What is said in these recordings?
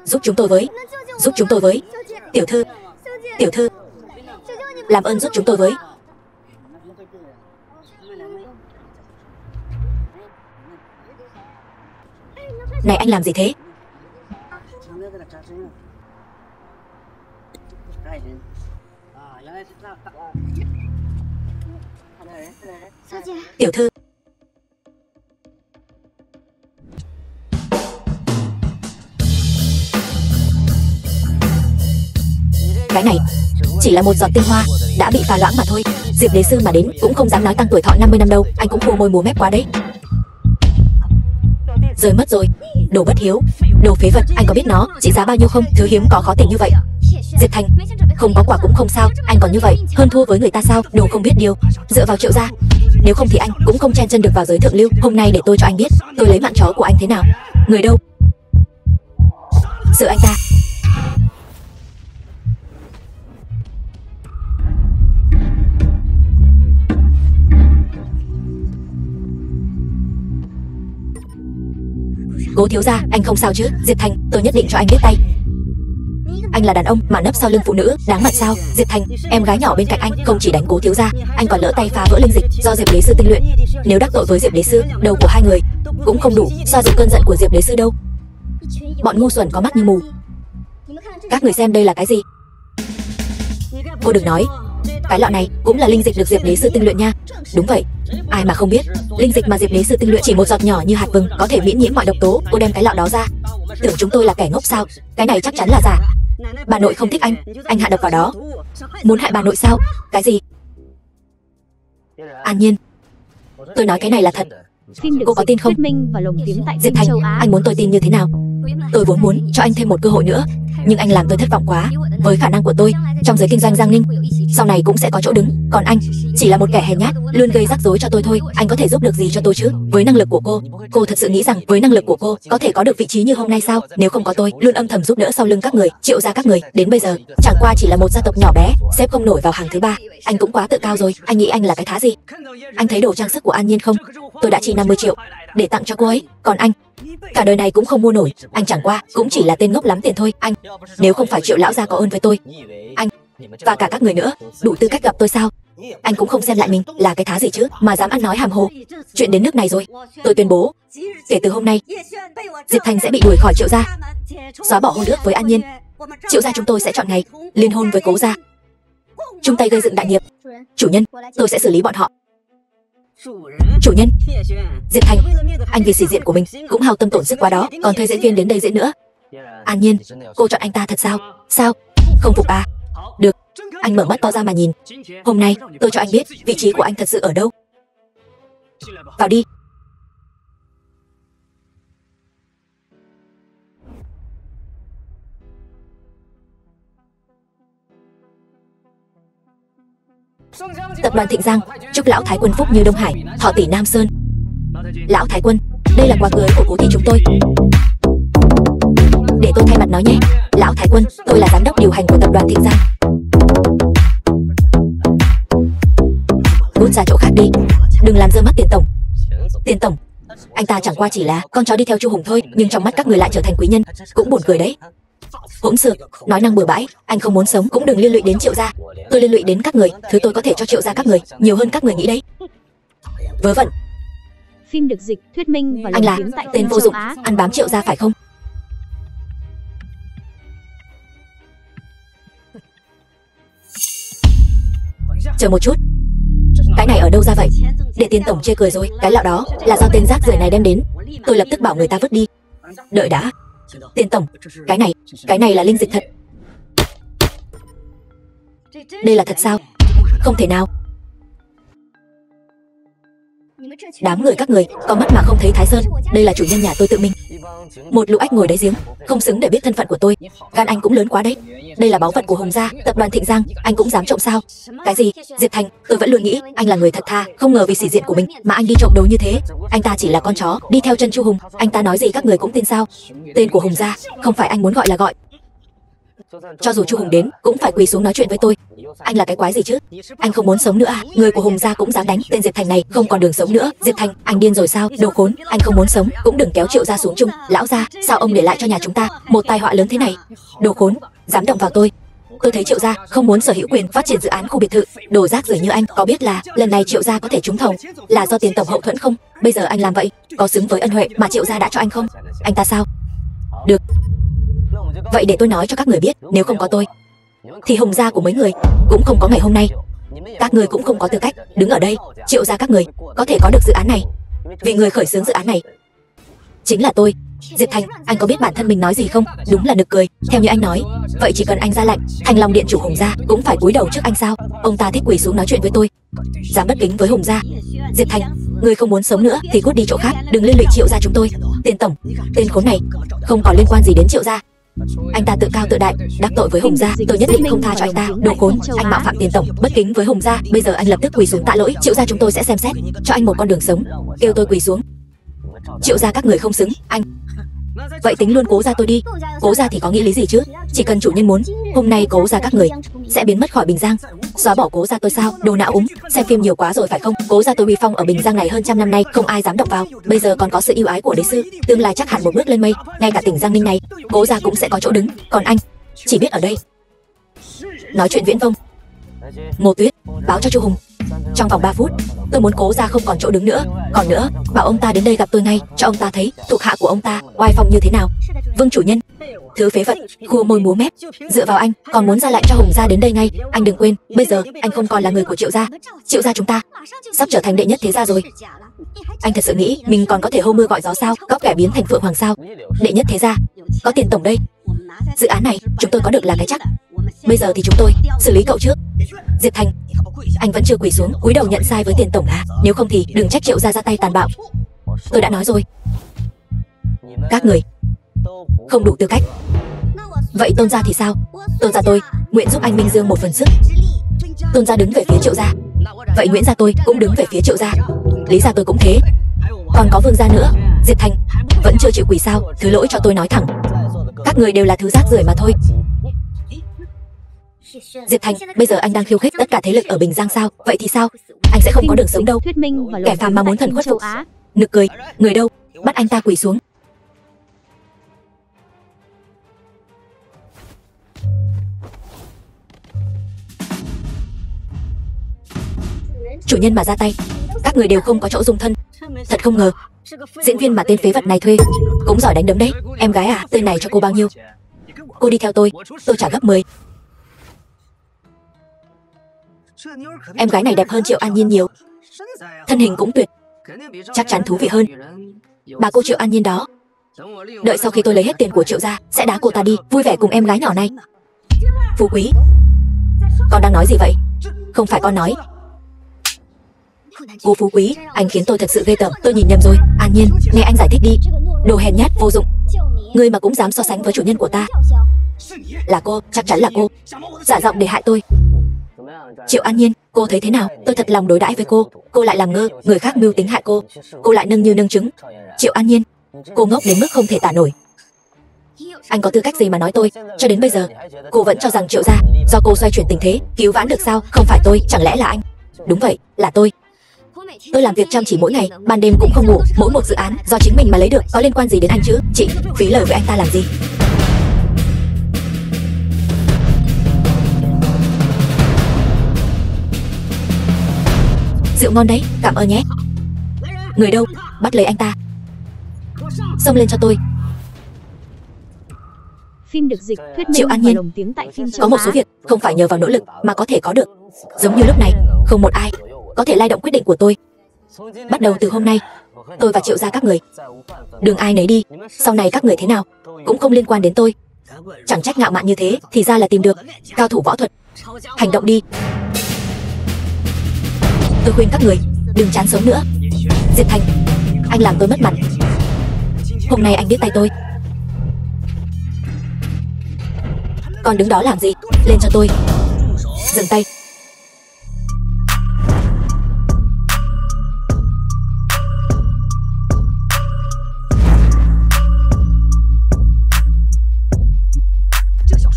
Giúp chúng tôi với. Giúp chúng tôi với. Tiểu thư. Tiểu thư. Làm ơn giúp chúng tôi với. Này anh làm gì thế? Tiểu thư. Cái này chỉ là một giọt tinh hoa đã bị phá loãng mà thôi. Diệp đế sư mà đến cũng không dám nói tăng tuổi thọ 50 năm đâu. Anh cũng khô môi múa mép quá đấy. Rơi mất rồi. Đồ bất hiếu. Đồ phế vật. Anh có biết nó trị giá bao nhiêu không? Thứ hiếm có khó tìm như vậy. Diệp Thành, không có quả cũng không sao. Anh còn như vậy, hơn thua với người ta sao? Đồ không biết điều. Dựa vào Triệu gia. Nếu không thì anh cũng không chen chân được vào giới thượng lưu. Hôm nay để tôi cho anh biết tôi lấy mạng chó của anh thế nào. Người đâu? Sợ anh ta. Cố thiếu gia, anh không sao chứ? Diệp Thành, tôi nhất định cho anh biết tay. Anh là đàn ông mà nấp sau lưng phụ nữ, đáng mặt sao? Diệp Thành, em gái nhỏ bên cạnh anh không chỉ đánh Cố thiếu gia, anh còn lỡ tay phá vỡ linh dịch do Diệp đế sư tinh luyện. Nếu đắc tội với Diệp đế sư, đầu của hai người cũng không đủ xoa dịu cơn giận của Diệp đế sư đâu. Bọn ngu xuẩn có mắt như mù. Các người xem đây là cái gì? Cô đừng nói, cái lọ này cũng là linh dịch được Diệp đế sư tinh luyện nha. Đúng vậy, ai mà không biết, linh dịch mà Diệp đế sư tinh luyện chỉ một giọt nhỏ như hạt vừng có thể miễn nhiễm mọi độc tố. Cô đem cái lọ đó ra, tưởng chúng tôi là kẻ ngốc sao? Cái này chắc chắn là giả. Bà nội không thích anh hạ độc vào đó. Muốn hại bà nội sao? Cái gì? An Nhiên, tôi nói cái này là thật. Cô có tin không? Diệp Thành, anh muốn tôi tin như thế nào? Tôi vốn muốn cho anh thêm một cơ hội nữa, nhưng anh làm tôi thất vọng quá. Với khả năng của tôi trong giới kinh doanh Giang Ninh, sau này cũng sẽ có chỗ đứng. Còn anh chỉ là một kẻ hèn nhát, luôn gây rắc rối cho tôi thôi. Anh có thể giúp được gì cho tôi chứ? Với năng lực của cô thật sự nghĩ rằng với năng lực của cô có thể có được vị trí như hôm nay sao? Nếu không có tôi luôn âm thầm giúp đỡ sau lưng các người, Triệu gia các người, đến bây giờ chẳng qua chỉ là một gia tộc nhỏ bé, xếp không nổi vào hàng thứ ba. Anh cũng quá tự cao rồi. Anh nghĩ anh là cái thá gì? Anh thấy đồ trang sức của An Nhiên không? Tôi đã chi 50 triệu để tặng cho cô ấy. Còn anh, cả đời này cũng không mua nổi. Anh chẳng qua cũng chỉ là tên ngốc lắm tiền thôi. Anh, nếu không phải Triệu lão gia có ơn với tôi, anh và cả các người nữa đủ tư cách gặp tôi sao? Anh cũng không xem lại mình là cái thá gì chứ mà dám ăn nói hàm hồ. Chuyện đến nước này rồi, tôi tuyên bố kể từ hôm nay Diệp Thành sẽ bị đuổi khỏi Triệu gia, xóa bỏ hôn ước với An Nhiên. Triệu gia chúng tôi sẽ chọn ngày liên hôn với Cố gia, chung tay gây dựng đại nghiệp. Chủ nhân, tôi sẽ xử lý bọn họ. Chủ nhân, Diệp Thành, anh vì sĩ diện của mình cũng hao tâm tổn sức quá đó, còn thuê diễn viên đến đây diễn nữa. An Nhiên, cô chọn anh ta thật sao? Sao? Không phục à? Được, anh mở mắt to ra mà nhìn. Hôm nay tôi cho anh biết vị trí của anh thật sự ở đâu. Vào đi. Tập đoàn Thịnh Giang chúc lão thái quân phúc như Đông Hải, thọ tỷ Nam Sơn. Lão thái quân, đây là quà cưới của Cố thị chúng tôi. Để tôi thay mặt nói nhé. Lão thái quân, tôi là giám đốc điều hành của tập đoàn Thịnh Giang. Cút ra chỗ khác đi, đừng làm dơ mắt tiền tổng. Tiền tổng, anh ta chẳng qua chỉ là con chó đi theo Chu Hùng thôi, nhưng trong mắt các người lại trở thành quý nhân, cũng buồn cười đấy. Hỗn xược, nói năng bừa bãi. Anh không muốn sống cũng đừng liên lụy đến Triệu gia. Tôi liên lụy đến các người, thứ tôi có thể cho Triệu gia các người nhiều hơn các người nghĩ đấy. Vớ vẩn. Phim được dịch, thuyết minh và anh là tên vô dụng, ăn bám Triệu gia phải không? Chờ một chút, cái này ở đâu ra vậy? Để tiền tổng chê cười rồi. Cái lọ đó là do tên rác rưởi này đem đến, tôi lập tức bảo người ta vứt đi. Đợi đã, tiền tổng, cái này là linh dịch thật. Đây là thật sao? Không thể nào. Đám người các người có mắt mà không thấy Thái Sơn. Đây là chủ nhân nhà tôi tự mình, một lũ ếch ngồi đáy giếng, không xứng để biết thân phận của tôi. Gan anh cũng lớn quá đấy. Đây là báu vật của Hùng gia, tập đoàn Thịnh Giang, anh cũng dám trộm sao? Cái gì? Diệp Thành, tôi vẫn luôn nghĩ anh là người thật thà, không ngờ vì sĩ diện của mình mà anh đi trộm đồ như thế. Anh ta chỉ là con chó đi theo chân Chu Hùng, anh ta nói gì các người cũng tin sao? Tên của Hùng gia không phải anh muốn gọi là gọi. Cho dù Chu Hùng đến cũng phải quỳ xuống nói chuyện với tôi. Anh là cái quái gì chứ? Anh không muốn sống nữa à? Người của Hùng gia cũng dám đánh tên Diệp Thành này, không còn đường sống nữa. Diệp Thành, anh điên rồi sao? Đồ khốn, anh không muốn sống cũng đừng kéo Triệu gia xuống chung. Lão gia, sao ông để lại cho nhà chúng ta một tai họa lớn thế này? Đồ khốn, dám động vào tôi. Tôi thấy Triệu gia không muốn sở hữu quyền phát triển dự án khu biệt thự. Đồ rác rưởi như anh, có biết là lần này Triệu gia có thể trúng thầu là do tiền tổng hậu thuẫn không? Bây giờ anh làm vậy có xứng với ân huệ mà Triệu gia đã cho anh không? Anh ta sao? Được. Vậy để tôi nói cho các người biết, nếu không có tôi thì Hùng gia của mấy người cũng không có ngày hôm nay. Các người cũng không có tư cách đứng ở đây. Triệu gia các người có thể có được dự án này vì người khởi xướng dự án này chính là tôi. Diệp Thành, anh có biết bản thân mình nói gì không? Đúng là nực cười. Theo như anh nói, vậy chỉ cần anh ra lệnh, Thành Long điện chủ Hùng gia cũng phải cúi đầu trước anh sao? Ông ta thích quỳ xuống nói chuyện với tôi, dám bất kính với Hùng gia. Diệp Thành, người không muốn sống nữa thì cút đi chỗ khác, đừng liên lụy Triệu gia chúng tôi. Tiền tổng, tên khốn này không còn liên quan gì đến Triệu gia. Anh ta tự cao tự đại, đắc tội với Hùng gia, tôi nhất định không tha cho anh ta. Đồ khốn, anh mạo phạm tiền tổng, bất kính với Hùng gia. Bây giờ anh lập tức quỳ xuống tạ lỗi. Triệu gia chúng tôi sẽ xem xét, cho anh một con đường sống. Kêu tôi quỳ xuống. Triệu gia các người không xứng. Anh vậy tính luôn Cố gia tôi đi. Cố gia thì có nghĩ lý gì chứ? Chỉ cần chủ nhân muốn, hôm nay Cố gia các người sẽ biến mất khỏi Bình Giang. Xóa bỏ Cố gia tôi sao? Đồ não úng, xem phim nhiều quá rồi phải không? Cố gia tôi uy phong ở Bình Giang này hơn trăm năm nay, không ai dám động vào. Bây giờ còn có sự ưu ái của đế sư, tương lai chắc hẳn một bước lên mây. Ngay cả tỉnh Giang Ninh này, Cố gia cũng sẽ có chỗ đứng. Còn anh chỉ biết ở đây nói chuyện viễn vông. Ngô Tuyết, báo cho Chu Hùng trong vòng 3 phút tôi muốn Cố gia không còn chỗ đứng nữa. Còn nữa, bảo ông ta đến đây gặp tôi ngay, cho ông ta thấy thuộc hạ của ông ta oai phong như thế nào. Vâng chủ nhân. Thứ phế vật, khua môi múa mép, dựa vào anh còn muốn ra lệnh cho Hùng gia đến đây ngay. Anh đừng quên, bây giờ anh không còn là người của Triệu gia. Triệu gia chúng ta sắp trở thành đệ nhất thế gia rồi. Anh thật sự nghĩ mình còn có thể hô mưa gọi gió sao? Cóc kẻ biến thành phượng hoàng sao? Đệ nhất thế gia, có tiền tổng đây. Dự án này chúng tôi có được là cái chắc. Bây giờ thì chúng tôi xử lý cậu trước. Diệp Thành, anh vẫn chưa quỳ xuống cúi đầu nhận sai với tiền tổng à? Nếu không thì đừng trách Triệu gia ra tay tàn bạo. Tôi đã nói rồi, các người không đủ tư cách. Vậy Tôn gia thì sao? Tôn gia tôi nguyện giúp anh Minh Dương một phần sức. Tôn gia đứng về phía Triệu gia, vậy Nguyễn gia tôi cũng đứng về phía Triệu gia. Lý gia tôi cũng thế. Còn có Vương gia nữa. Diệp Thành, vẫn chưa chịu quỳ sao? Thứ lỗi cho tôi nói thẳng, các người đều là thứ rác rưởi mà thôi. Diệp Thành, bây giờ anh đang khiêu khích tất cả thế lực ở Bình Giang sao? Vậy thì sao? Anh sẽ không có đường sống đâu. Kẻ phàm mà muốn thần khuất phục. Nực cười, người đâu? Bắt anh ta quỳ xuống. Chủ nhân mà ra tay, các người đều không có chỗ dung thân. Thật không ngờ, diễn viên mà tên phế vật này thuê cũng giỏi đánh đấm đấy. Em gái à, tên này cho cô bao nhiêu? Cô đi theo tôi trả gấp 10. Em gái này đẹp hơn Triệu An Nhiên nhiều, thân hình cũng tuyệt, chắc chắn thú vị hơn bà cô Triệu An Nhiên đó. Đợi sau khi tôi lấy hết tiền của Triệu gia sẽ đá cô ta đi, vui vẻ cùng em gái nhỏ này. Phú Quý, con đang nói gì vậy? Không phải con nói. Cô Phú Quý, anh khiến tôi thật sự ghê tởm. Tôi nhìn nhầm rồi. An Nhiên, nghe anh giải thích đi. Đồ hèn nhát vô dụng, ngươi mà cũng dám so sánh với chủ nhân của ta. Là cô, chắc chắn là cô, giả giọng để hại tôi. Triệu An Nhiên, cô thấy thế nào? Tôi thật lòng đối đãi với cô lại làm ngơ, người khác mưu tính hại cô lại nâng như nâng trứng. Triệu An Nhiên, cô ngốc đến mức không thể tả nổi. Anh có tư cách gì mà nói tôi? Cho đến bây giờ, cô vẫn cho rằng Triệu gia do cô xoay chuyển tình thế, cứu vãn được sao? Không phải tôi, chẳng lẽ là anh? Đúng vậy, là tôi. Tôi làm việc chăm chỉ mỗi ngày, ban đêm cũng không ngủ. Mỗi một dự án do chính mình mà lấy được, có liên quan gì đến anh chứ? Chị, phí lời với anh ta làm gì? Rượu ngon đấy, cảm ơn nhé. Người đâu? Bắt lấy anh ta, xông lên cho tôi. Phim được dịch thuyết minh Triệu An Nhiên, và lồng tiếng tại phim có một số việc không phải nhờ vào nỗ lực mà có thể có được. Giống như lúc này, không một ai có thể lay động quyết định của tôi. Bắt đầu từ hôm nay, tôi và Triệu gia các người đường ai nấy đi. Sau này các người thế nào cũng không liên quan đến tôi. Chẳng trách ngạo mạn như thế, thì ra là tìm được cao thủ võ thuật. Hành động đi. Tôi khuyên các người đừng chán sống nữa. Diệp Thành, anh làm tôi mất mặt. Hôm nay anh biết tay tôi. Còn đứng đó làm gì? Lên cho tôi. Dừng tay.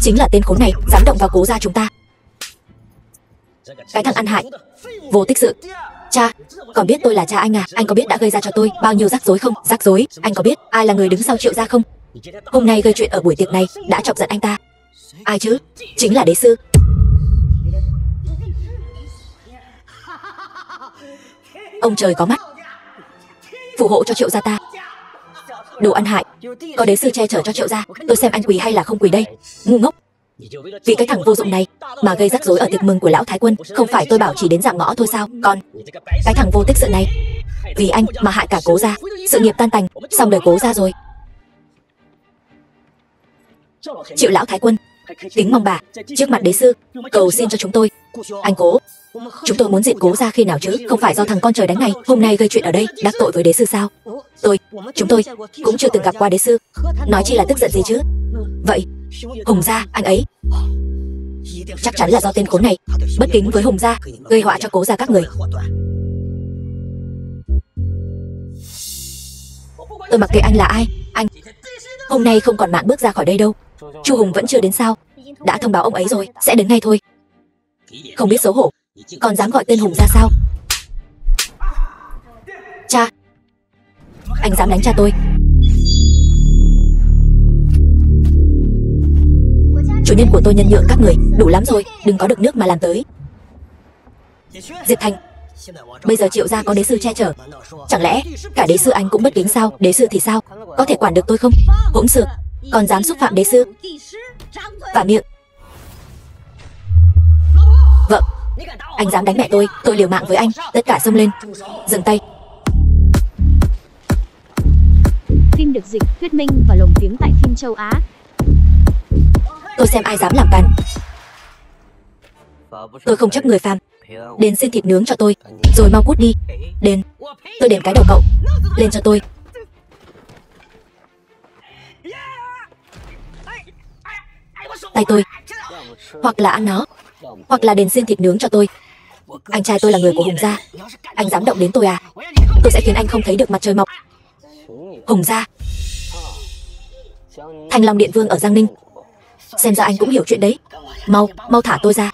Chính là tên khốn này dám động vào Cố gia chúng ta. Cái thằng ăn hại, vô tích sự. Cha, còn biết tôi là cha anh à? Anh có biết đã gây ra cho tôi bao nhiêu rắc rối không? Rắc rối? Anh có biết ai là người đứng sau Triệu gia không? Hôm nay gây chuyện ở buổi tiệc này đã chọc giận anh ta. Ai chứ? Chính là đế sư. Ông trời có mắt, phù hộ cho Triệu gia ta. Đồ ăn hại, có đế sư che chở cho Triệu gia, tôi xem anh quỳ hay là không quỳ đây? Ngu ngốc. Vì cái thằng vô dụng này mà gây rắc rối ở tiệc mừng của lão thái quân. Không phải tôi bảo chỉ đến dạm ngõ thôi sao? Còn cái thằng vô tích sự này, vì anh mà hại cả Cố gia, sự nghiệp tan tành, xong đời Cố gia rồi. Triệu lão thái quân, kính mong bà trước mặt đế sư cầu xin cho chúng tôi. Anh Cố, chúng tôi muốn diệt Cố gia khi nào chứ? Không phải do thằng con trời đánh này hôm nay gây chuyện ở đây đắc tội với đế sư sao? Chúng tôi cũng chưa từng gặp qua đế sư, nói chi là tức giận gì chứ? Vậy Hùng gia anh ấy chắc chắn là do tên khốn này bất kính với Hùng gia, gây họa cho Cố gia các người. Tôi mặc kệ anh là ai, anh hôm nay không còn mạng bước ra khỏi đây đâu. Chu Hùng vẫn chưa đến sao? Đã thông báo ông ấy rồi, sẽ đến ngay thôi. Không biết xấu hổ, còn dám gọi tên Hùng gia sao? Cha, anh dám đánh cha tôi. Chủ nhân của tôi nhân nhượng các người đủ lắm rồi, đừng có đực nước mà làm tới. Diệp Thành, bây giờ Triệu gia có đế sư che chở, chẳng lẽ cả đế sư anh cũng bất kính sao? Đế sư thì sao? Có thể quản được tôi không? Hỗn xược, còn dám xúc phạm đế sư. Vả miệng. Vợ, anh dám đánh mẹ tôi liều mạng với anh. Tất cả xông lên, dừng tay. Phim được dịch, thuyết minh và lồng tiếng tại phim châu Á. Tôi xem ai dám làm càn. Tôi không chấp người phàm. Đến xin thịt nướng cho tôi, rồi mau cút đi. Đến, tôi đền cái đầu cậu lên cho tôi. Tay tôi, hoặc là ăn nó, hoặc là đến xin thịt nướng cho tôi. Anh trai tôi là người của Hùng gia, anh dám động đến tôi à? Tôi sẽ khiến anh không thấy được mặt trời mọc. Hùng gia, Thanh Long Điện Vương ở Giang Ninh, xem ra anh cũng hiểu chuyện đấy. Mau thả tôi ra,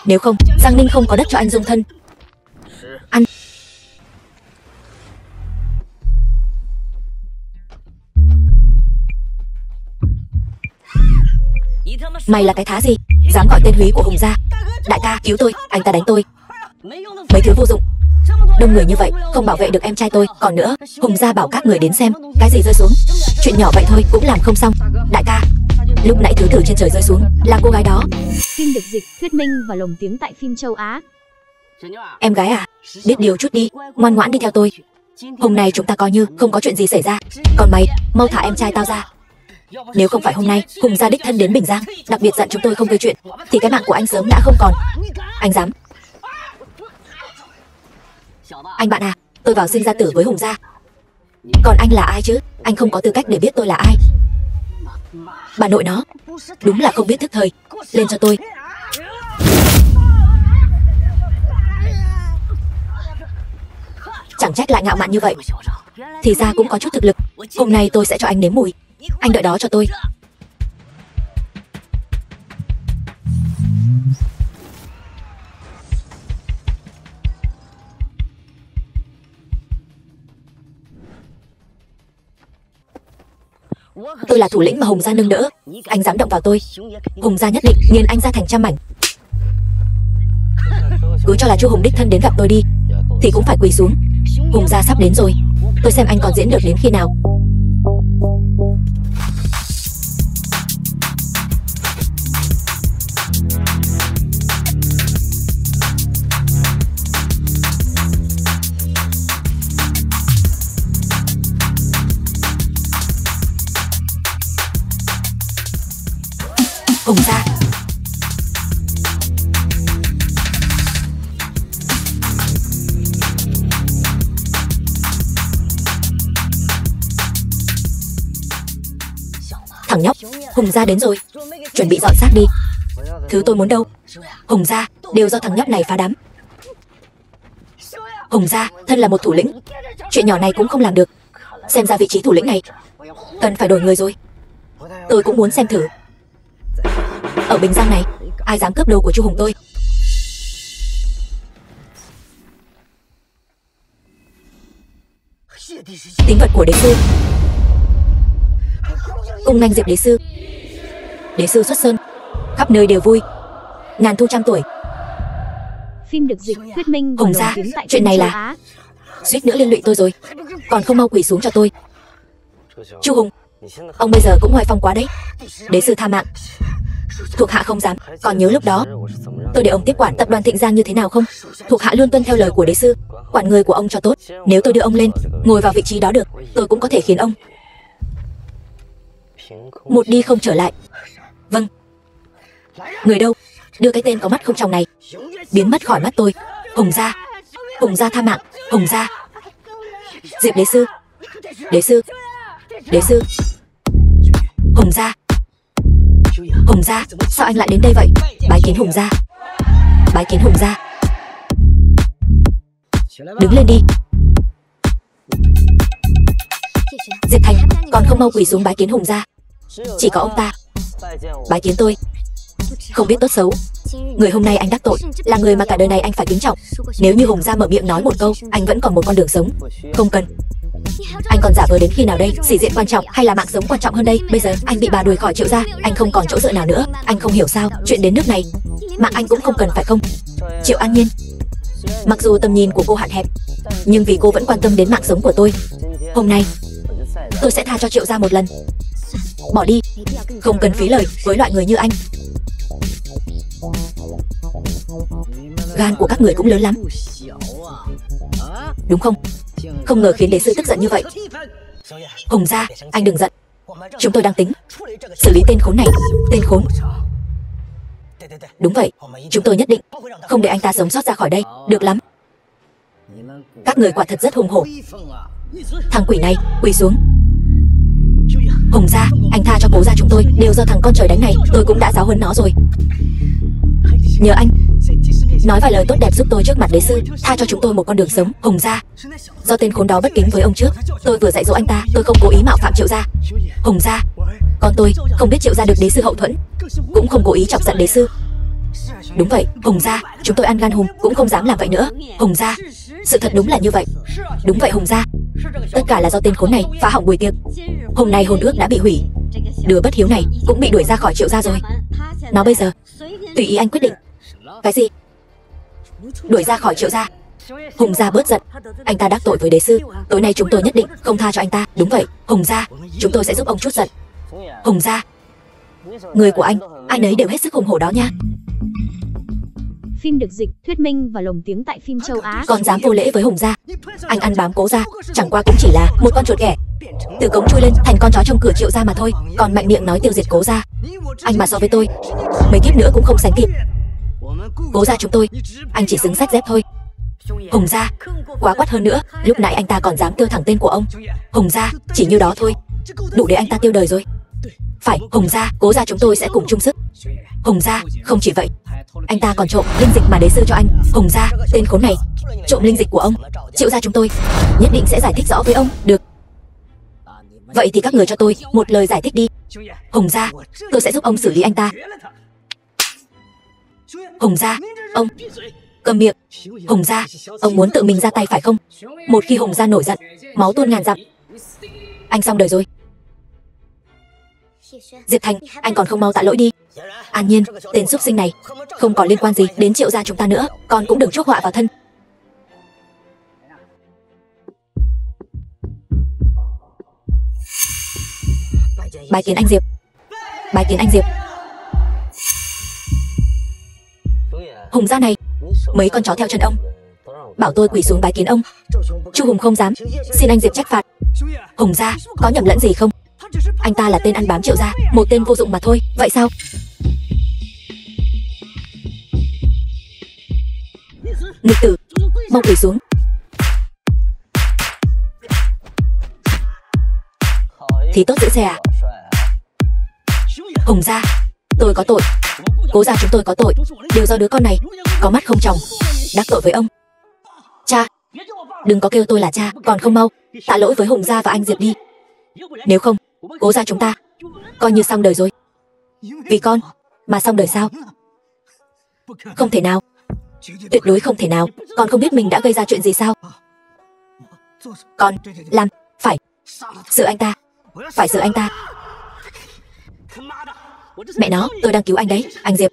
nếu không Giang Ninh không có đất cho anh dung thân. Ăn. Mày là cái thá gì, dám gọi tên húy của Hùng gia? Đại ca cứu tôi, anh ta đánh tôi. Mấy thứ vô dụng, đông người như vậy không bảo vệ được em trai tôi. Còn nữa, Hùng gia bảo các người đến xem. Cái gì rơi xuống? Chuyện nhỏ vậy thôi cũng làm không xong. Đại ca, lúc nãy thứ từ trên trời rơi xuống là cô gái đó. Phim được dịch, thuyết minh và lồng tiếng tại phim châu Á. Em gái à, biết điều chút đi, ngoan ngoãn đi theo tôi. Hôm nay chúng ta coi như không có chuyện gì xảy ra. Còn mày, mau thả em trai tao ra. Nếu không phải hôm nay Hùng gia đích thân đến Bình Giang đặc biệt dặn chúng tôi không gây chuyện, thì cái mạng của anh sớm đã không còn. Anh dám? Anh bạn à, tôi vào sinh ra tử với Hùng gia. Còn anh là ai chứ? Anh không có tư cách để biết tôi là ai. Bà nội nó, đúng là không biết thức thời. Lên cho tôi. Chẳng trách lại ngạo mạn như vậy, thì ra cũng có chút thực lực. Hôm nay tôi sẽ cho anh nếm mùi. Anh đợi đó cho tôi. Tôi là thủ lĩnh mà Hùng gia nâng đỡ. Anh dám động vào tôi, Hùng gia nhất định nghiền anh ra thành trăm mảnh. Cứ cho là Chu Hùng đích thân đến gặp tôi đi, thì cũng phải quỳ xuống. Hùng gia sắp đến rồi, tôi xem anh còn diễn được đến khi nào. Hùng gia. Thằng nhóc, Hùng gia đến rồi, chuẩn bị dọn xác đi. Thứ tôi muốn đâu? Hùng gia, đều do thằng nhóc này phá đám. Hùng gia, thân là một thủ lĩnh, chuyện nhỏ này cũng không làm được. Xem ra vị trí thủ lĩnh này cần phải đổi người rồi. Tôi cũng muốn xem thử. Ở Bình Giang này, ai dám cướp đồ của Chu Hùng tôi? Tín vật của đế sư. Cung nghênh Diệp đế sư. Đế sư xuất sơn, khắp nơi đều vui. Ngàn thu trăm tuổi. Phim được dịch, thuyết minh và Hùng lồng gia, tiếng tại chuyện phim này châu là Á. suýt nữa liên lụy tôi rồi. Còn không mau quỳ xuống cho tôi. Chu Hùng, ông bây giờ cũng hoài phong quá đấy. Đế sư tha mạng. Thuộc hạ không dám. Còn nhớ lúc đó tôi để ông tiếp quản tập đoàn Thịnh Giang như thế nào không? Thuộc hạ luôn tuân theo lời của đế sư, quản người của ông cho tốt. Nếu tôi đưa ông lên, ngồi vào vị trí đó được, tôi cũng có thể khiến ông một đi không trở lại. Vâng. Người đâu? Đưa cái tên có mắt không tròng này biến mất khỏi mắt tôi. Hùng gia. Hùng gia tha mạng. Hùng gia. Diệp đế sư. Đế sư. Đế sư. Hùng gia. Hùng gia, sao anh lại đến đây vậy? Bái kiến Hùng gia. Bái kiến Hùng gia. Đứng lên đi. Diệp Thành, còn không mau quỳ xuống bái kiến Hùng gia. Chỉ có ông ta bái kiến tôi. Không biết tốt xấu, người hôm nay anh đắc tội là người mà cả đời này anh phải kính trọng. Nếu như Hùng gia mở miệng nói một câu, anh vẫn còn một con đường sống. Không cần. Anh còn giả vờ đến khi nào đây? Sĩ diện quan trọng hay là mạng sống quan trọng hơn đây? Bây giờ anh bị bà đuổi khỏi Triệu gia, anh không còn chỗ dựa nào nữa. Anh không hiểu sao chuyện đến nước này mạng anh cũng không cần phải không? Triệu An Nhiên, mặc dù tầm nhìn của cô hạn hẹp, nhưng vì cô vẫn quan tâm đến mạng sống của tôi, hôm nay tôi sẽ tha cho Triệu gia một lần. Bỏ đi, không cần phí lời với loại người như anh. Gan của các người cũng lớn lắm, đúng không? Không ngờ khiến đế sư tức giận như vậy. Hùng gia, anh đừng giận. Chúng tôi đang tính xử lý tên khốn này. Tên khốn. Đúng vậy, chúng tôi nhất định không để anh ta sống sót ra khỏi đây. Được lắm. Các người quả thật rất hùng hổ. Thằng quỷ này, quỳ xuống. Hùng gia, anh tha cho cố gia chúng tôi. Đều do thằng con trời đánh này, tôi cũng đã giáo huấn nó rồi. Nhờ anh nói vài lời tốt đẹp giúp tôi trước mặt đế sư, tha cho chúng tôi một con đường sống. Hùng gia, do tên khốn đó bất kính với ông trước, tôi vừa dạy dỗ anh ta, tôi không cố ý mạo phạm Triệu gia. Hùng gia, con tôi không biết Triệu gia được đế sư hậu thuẫn, cũng không cố ý chọc giận đế sư. Đúng vậy, Hùng gia, chúng tôi ăn gan hùm cũng không dám làm vậy nữa. Hùng gia, sự thật đúng là như vậy. Đúng vậy Hùng gia, tất cả là do tên khốn này phá hỏng buổi tiệc. Hôm nay hôn ước đã bị hủy, đứa bất hiếu này cũng bị đuổi ra khỏi Triệu gia rồi. Nó bây giờ tùy ý anh quyết định. Cái gì? Đuổi ra khỏi Triệu gia? Hùng gia bớt giận, anh ta đắc tội với đế sư, tối nay chúng tôi nhất định không tha cho anh ta. Đúng vậy, Hùng gia, chúng tôi sẽ giúp ông chút giận. Hùng gia, người của anh, ai nấy đều hết sức hùng hổ đó nha. Phim được dịch, thuyết minh và lồng tiếng tại phim châu Á. Còn dám vô lễ với Hùng gia? Anh ăn bám cố gia, chẳng qua cũng chỉ là một con chuột ghẻ, từ cống chui lên thành con chó trong cửa Triệu gia mà thôi. Còn mạnh miệng nói tiêu diệt cố gia. Anh mà so với tôi, mấy kiếp nữa cũng không sánh kịp. Cố gia chúng tôi, anh chỉ xứng xách dép thôi. Hùng gia, quá quát hơn nữa, lúc nãy anh ta còn dám kêu thẳng tên của ông. Hùng gia, chỉ như đó thôi, đủ để anh ta tiêu đời rồi. Phải, Hùng gia, cố gia chúng tôi sẽ cùng chung sức. Hùng gia, không chỉ vậy, anh ta còn trộm linh dịch mà đế sư cho anh. Hùng gia, tên khốn này trộm linh dịch của ông, Triệu gia chúng tôi nhất định sẽ giải thích rõ với ông. Được. Vậy thì các người cho tôi một lời giải thích đi. Hùng gia, tôi sẽ giúp ông xử lý anh ta. Hùng gia, ông câm miệng. Hùng gia, ông muốn tự mình ra tay phải không? Một khi Hùng gia nổi giận, máu tuôn ngàn dặm, anh xong đời rồi. Diệp Thành, anh còn không mau tạ lỗi đi. An Nhiên, tên súc sinh này không còn liên quan gì đến Triệu gia chúng ta nữa, con cũng đừng chuốc họa vào thân. Bái kiến anh Diệp. Bái kiến anh Diệp. Hùng gia này, mấy con chó theo chân ông bảo tôi quỳ xuống bái kiến ông. Chu Hùng không dám, xin anh Diệp trách phạt. Hùng gia, có nhầm lẫn gì không? Anh ta là tên ăn bám Triệu gia, một tên vô dụng mà thôi. Vậy sao? Nghịch tử, mau quỳ xuống. Thì tốt giữ xe à? Hùng gia, tôi có tội, cố gia chúng tôi có tội, đều do đứa con này có mắt không tròng đắc tội với ông. Cha, đừng có kêu tôi là cha, còn không mau tạ lỗi với Hùng gia và anh Diệp đi. Nếu không, cố gia chúng ta coi như xong đời rồi. Vì con mà xong đời sao? Không thể nào. Tuyệt đối không thể nào. Con không biết mình đã gây ra chuyện gì sao? Con làm phải xử anh ta. Phải xử anh ta. Mẹ nó, tôi đang cứu anh đấy, anh Diệp.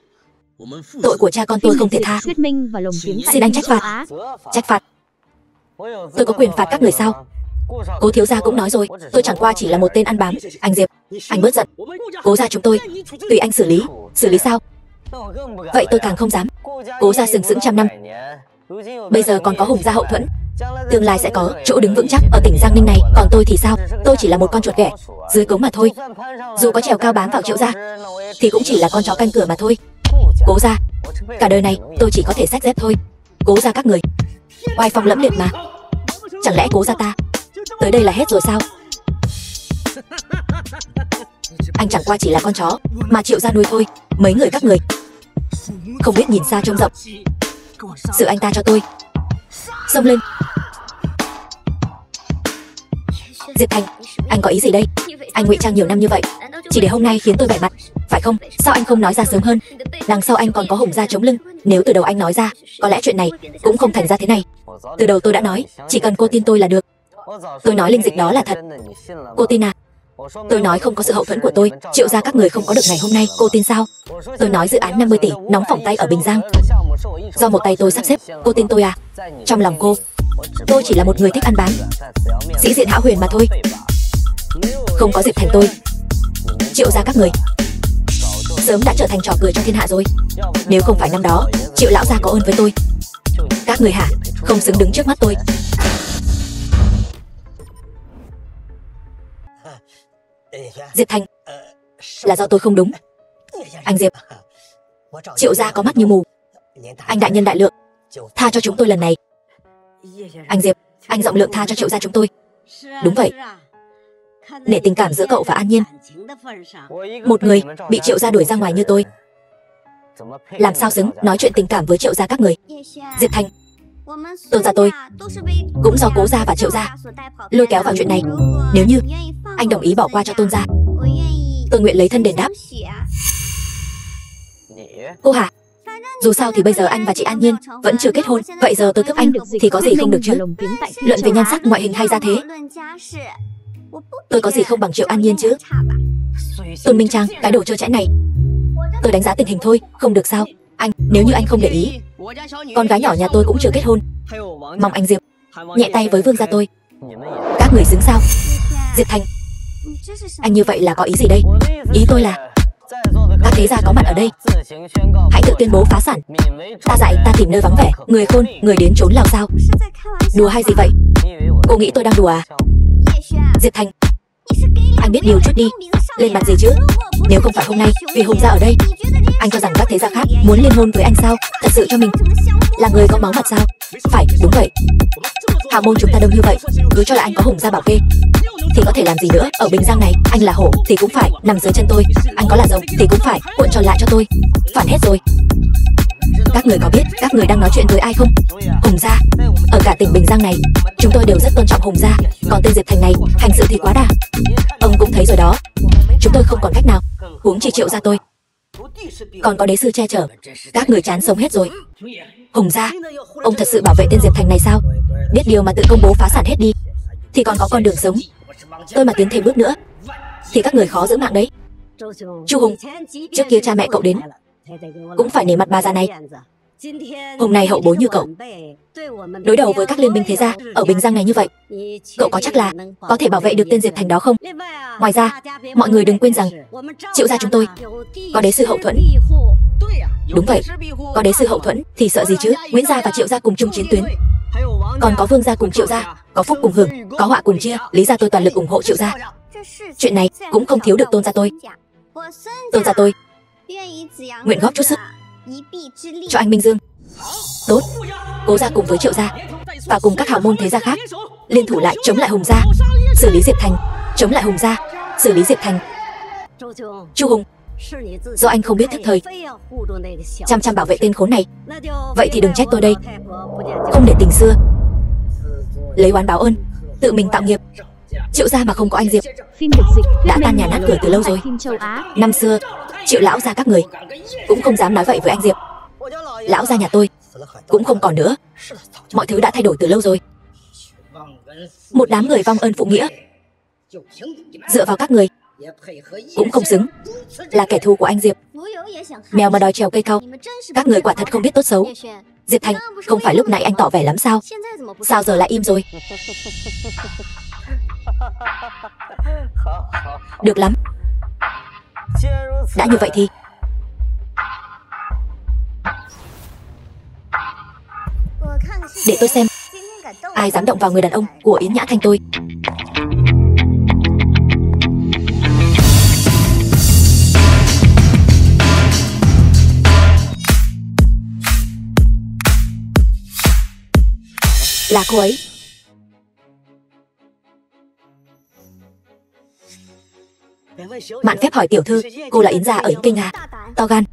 Tội của cha con tôi không thể tha. Thuyết minh và lồng tiếng tại Xin anh phim trách châu phạt. Á. Trách phạt. Tôi có quyền phạt các người sao? Cố thiếu gia cũng nói rồi, tôi chẳng qua chỉ là một tên ăn bám. Anh Diệp, anh bớt giận. Cố gia chúng tôi, tùy anh xử lý. Xử lý sao? Vậy tôi càng không dám. Cố gia sừng sững trăm năm, bây giờ còn có Hùng gia hậu thuẫn, tương lai sẽ có chỗ đứng vững chắc ở tỉnh Giang Ninh này. Còn tôi thì sao? Tôi chỉ là một con chuột ghẻ dưới cống mà thôi. Dù có trèo cao bám vào Triệu gia thì cũng chỉ là con chó canh cửa mà thôi. Cố gia, cả đời này tôi chỉ có thể xách dép thôi. Cố gia các người oai phong lẫm liệt mà. Chẳng lẽ Cố gia ta tới đây là hết rồi sao? Anh chẳng qua chỉ là con chó mà Triệu gia nuôi thôi. Mấy người các người không biết nhìn xa trông rộng. Xử anh ta cho tôi. Xông lên. Diệp Thành, anh có ý gì đây? Anh ngụy trang nhiều năm như vậy chỉ để hôm nay khiến tôi bẻ mặt, phải không? Sao anh không nói ra sớm hơn? Đằng sau anh còn có Hùng gia chống lưng. Nếu từ đầu anh nói ra, có lẽ chuyện này cũng không thành ra thế này. Từ đầu tôi đã nói, chỉ cần cô tin tôi là được. Tôi nói linh dịch đó là thật. Cô tin à? Tôi nói không có sự hậu thuẫn của tôi, Triệu gia các người không có được ngày hôm nay. Cô tin sao? Tôi nói dự án 50 tỷ nóng phỏng tay ở Bình Giang do một tay tôi sắp xếp. Cô tin tôi à? Trong lòng cô, tôi chỉ là một người thích ăn bám, sĩ diện hão huyền mà thôi. Không có Diệp Thành tôi, Triệu gia các người sớm đã trở thành trò cười cho thiên hạ rồi. Nếu không phải năm đó Triệu lão gia có ơn với tôi, các người hả không xứng đứng trước mắt tôi. Diệp Thành, là do tôi không đúng. Anh Diệp, Triệu gia có mắt như mù. Anh đại nhân đại lượng, tha cho chúng tôi lần này. Anh Diệp, anh rộng lượng tha cho Triệu gia chúng tôi. Đúng vậy. Nể tình cảm giữa cậu và An Nhiên, một người bị Triệu gia đuổi ra ngoài như tôi, làm sao xứng nói chuyện tình cảm với Triệu gia các người. Diệp Thành, Tôn gia tôi cũng do Cố gia và Triệu gia lôi kéo vào chuyện này. Nếu như anh đồng ý bỏ qua cho Tôn gia, tôi nguyện lấy thân đền đáp. Cô hả? Dù sao thì bây giờ anh và chị An Nhiên vẫn chưa kết hôn. Vậy giờ tôi cướp anh thì có gì không được chứ? Luận về nhan sắc, ngoại hình hay gia thế, tôi có gì không bằng Triệu An Nhiên chứ? Tôn Minh Trang, cái đồ trơ trẽn này, tôi đánh giá tình hình thôi, không được sao? Anh, nếu như anh không để ý, con gái nhỏ nhà tôi cũng chưa kết hôn. Mong anh Diệp nhẹ tay với Vương gia tôi. Các người xứng sao? Diệp Thành, anh như vậy là có ý gì đây? Ý tôi là các thế gia có mặt ở đây hãy tự tuyên bố phá sản. Ta dạy ta tìm nơi vắng vẻ, người khôn người đến trốn lao sao? Đùa hay gì vậy? Cô nghĩ tôi đang đùa à? Diệp Thành, anh biết điều chút đi, lên mặt gì chứ? Nếu không phải hôm nay vì Hùng gia ở đây, anh cho rằng các thế gia khác muốn liên hôn với anh sao? Thật sự cho mình là người có máu mặt sao? Phải, đúng vậy. Hào môn chúng ta đông như vậy, cứ cho là anh có Hùng gia bảo kê thì có thể làm gì nữa? Ở Bình Giang này, anh là hổ thì cũng phải nằm dưới chân tôi, anh có là rồng thì cũng phải cuộn tròn lại cho tôi. Phản hết rồi. Các người có biết các người đang nói chuyện với ai không? Hùng gia. Ở cả tỉnh Bình Giang này, chúng tôi đều rất tôn trọng Hùng gia. Còn tên Diệp Thành này hành sự thì quá đà. Ông cũng thấy rồi đó, chúng tôi không còn cách nào, huống chi Triệu gia tôi còn có đế sư che chở. Các người chán sống hết rồi. Hùng gia, ông thật sự bảo vệ tên Diệp Thành này sao? Biết điều mà tự công bố phá sản hết đi thì còn có con đường sống. Tôi mà tiến thêm bước nữa thì các người khó giữ mạng đấy. Chu Hùng, trước kia cha mẹ cậu đến cũng phải nể mặt bà già này. Hôm nay hậu bối như cậu đối đầu với các liên minh thế gia ở Bình Giang này như vậy, cậu có chắc là có thể bảo vệ được tên Diệp Thành đó không? Ngoài ra, mọi người đừng quên rằng Triệu gia chúng tôi có đế sư hậu thuẫn. Đúng vậy, có đế sư hậu thuẫn thì sợ gì chứ? Nguyễn gia và Triệu gia cùng chung chiến tuyến, còn có Vương gia cùng Triệu gia, có phúc cùng hưởng, có họa cùng chia. Lý gia tôi toàn lực ủng hộ Triệu gia. Chuyện này cũng không thiếu được Tôn gia tôi. Tôn gia tôi nguyện góp chút sức cho anh Minh Dương. Tốt, Cố gia cùng với Triệu gia và cùng các hào môn thế gia khác liên thủ lại chống lại Hùng gia, xử lý Diệp Thành. Chống lại Hùng gia, xử lý Diệp Thành. Chu Hùng, do anh không biết thức thời, chăm chăm bảo vệ tên khốn này. Vậy thì đừng trách tôi đây, không để tình xưa lấy oán báo ơn, tự mình tạo nghiệp. Triệu gia mà không có anh Diệp Phim được dịch đã tan nhà nát cửa từ lâu rồi. phim châu Á. Năm xưa Triệu lão gia các người cũng không dám nói vậy với anh Diệp. Lão gia nhà tôi cũng không còn nữa. Mọi thứ đã thay đổi từ lâu rồi. Một đám người vong ơn phụ nghĩa, dựa vào các người cũng không xứng là kẻ thù của anh Diệp. Mèo mà đòi trèo cây cao, các người quả thật không biết tốt xấu. Diệp Thành, không phải lúc nãy anh tỏ vẻ lắm sao? Sao giờ lại im rồi? Được lắm. Đã như vậy thì để tôi xem ai dám động vào người đàn ông của Yến Nhã Thanh tôi. Là cô ấy. Mạn Phép hỏi tiểu thư, cô là Yến gia ở Yến Kinh à? To gan.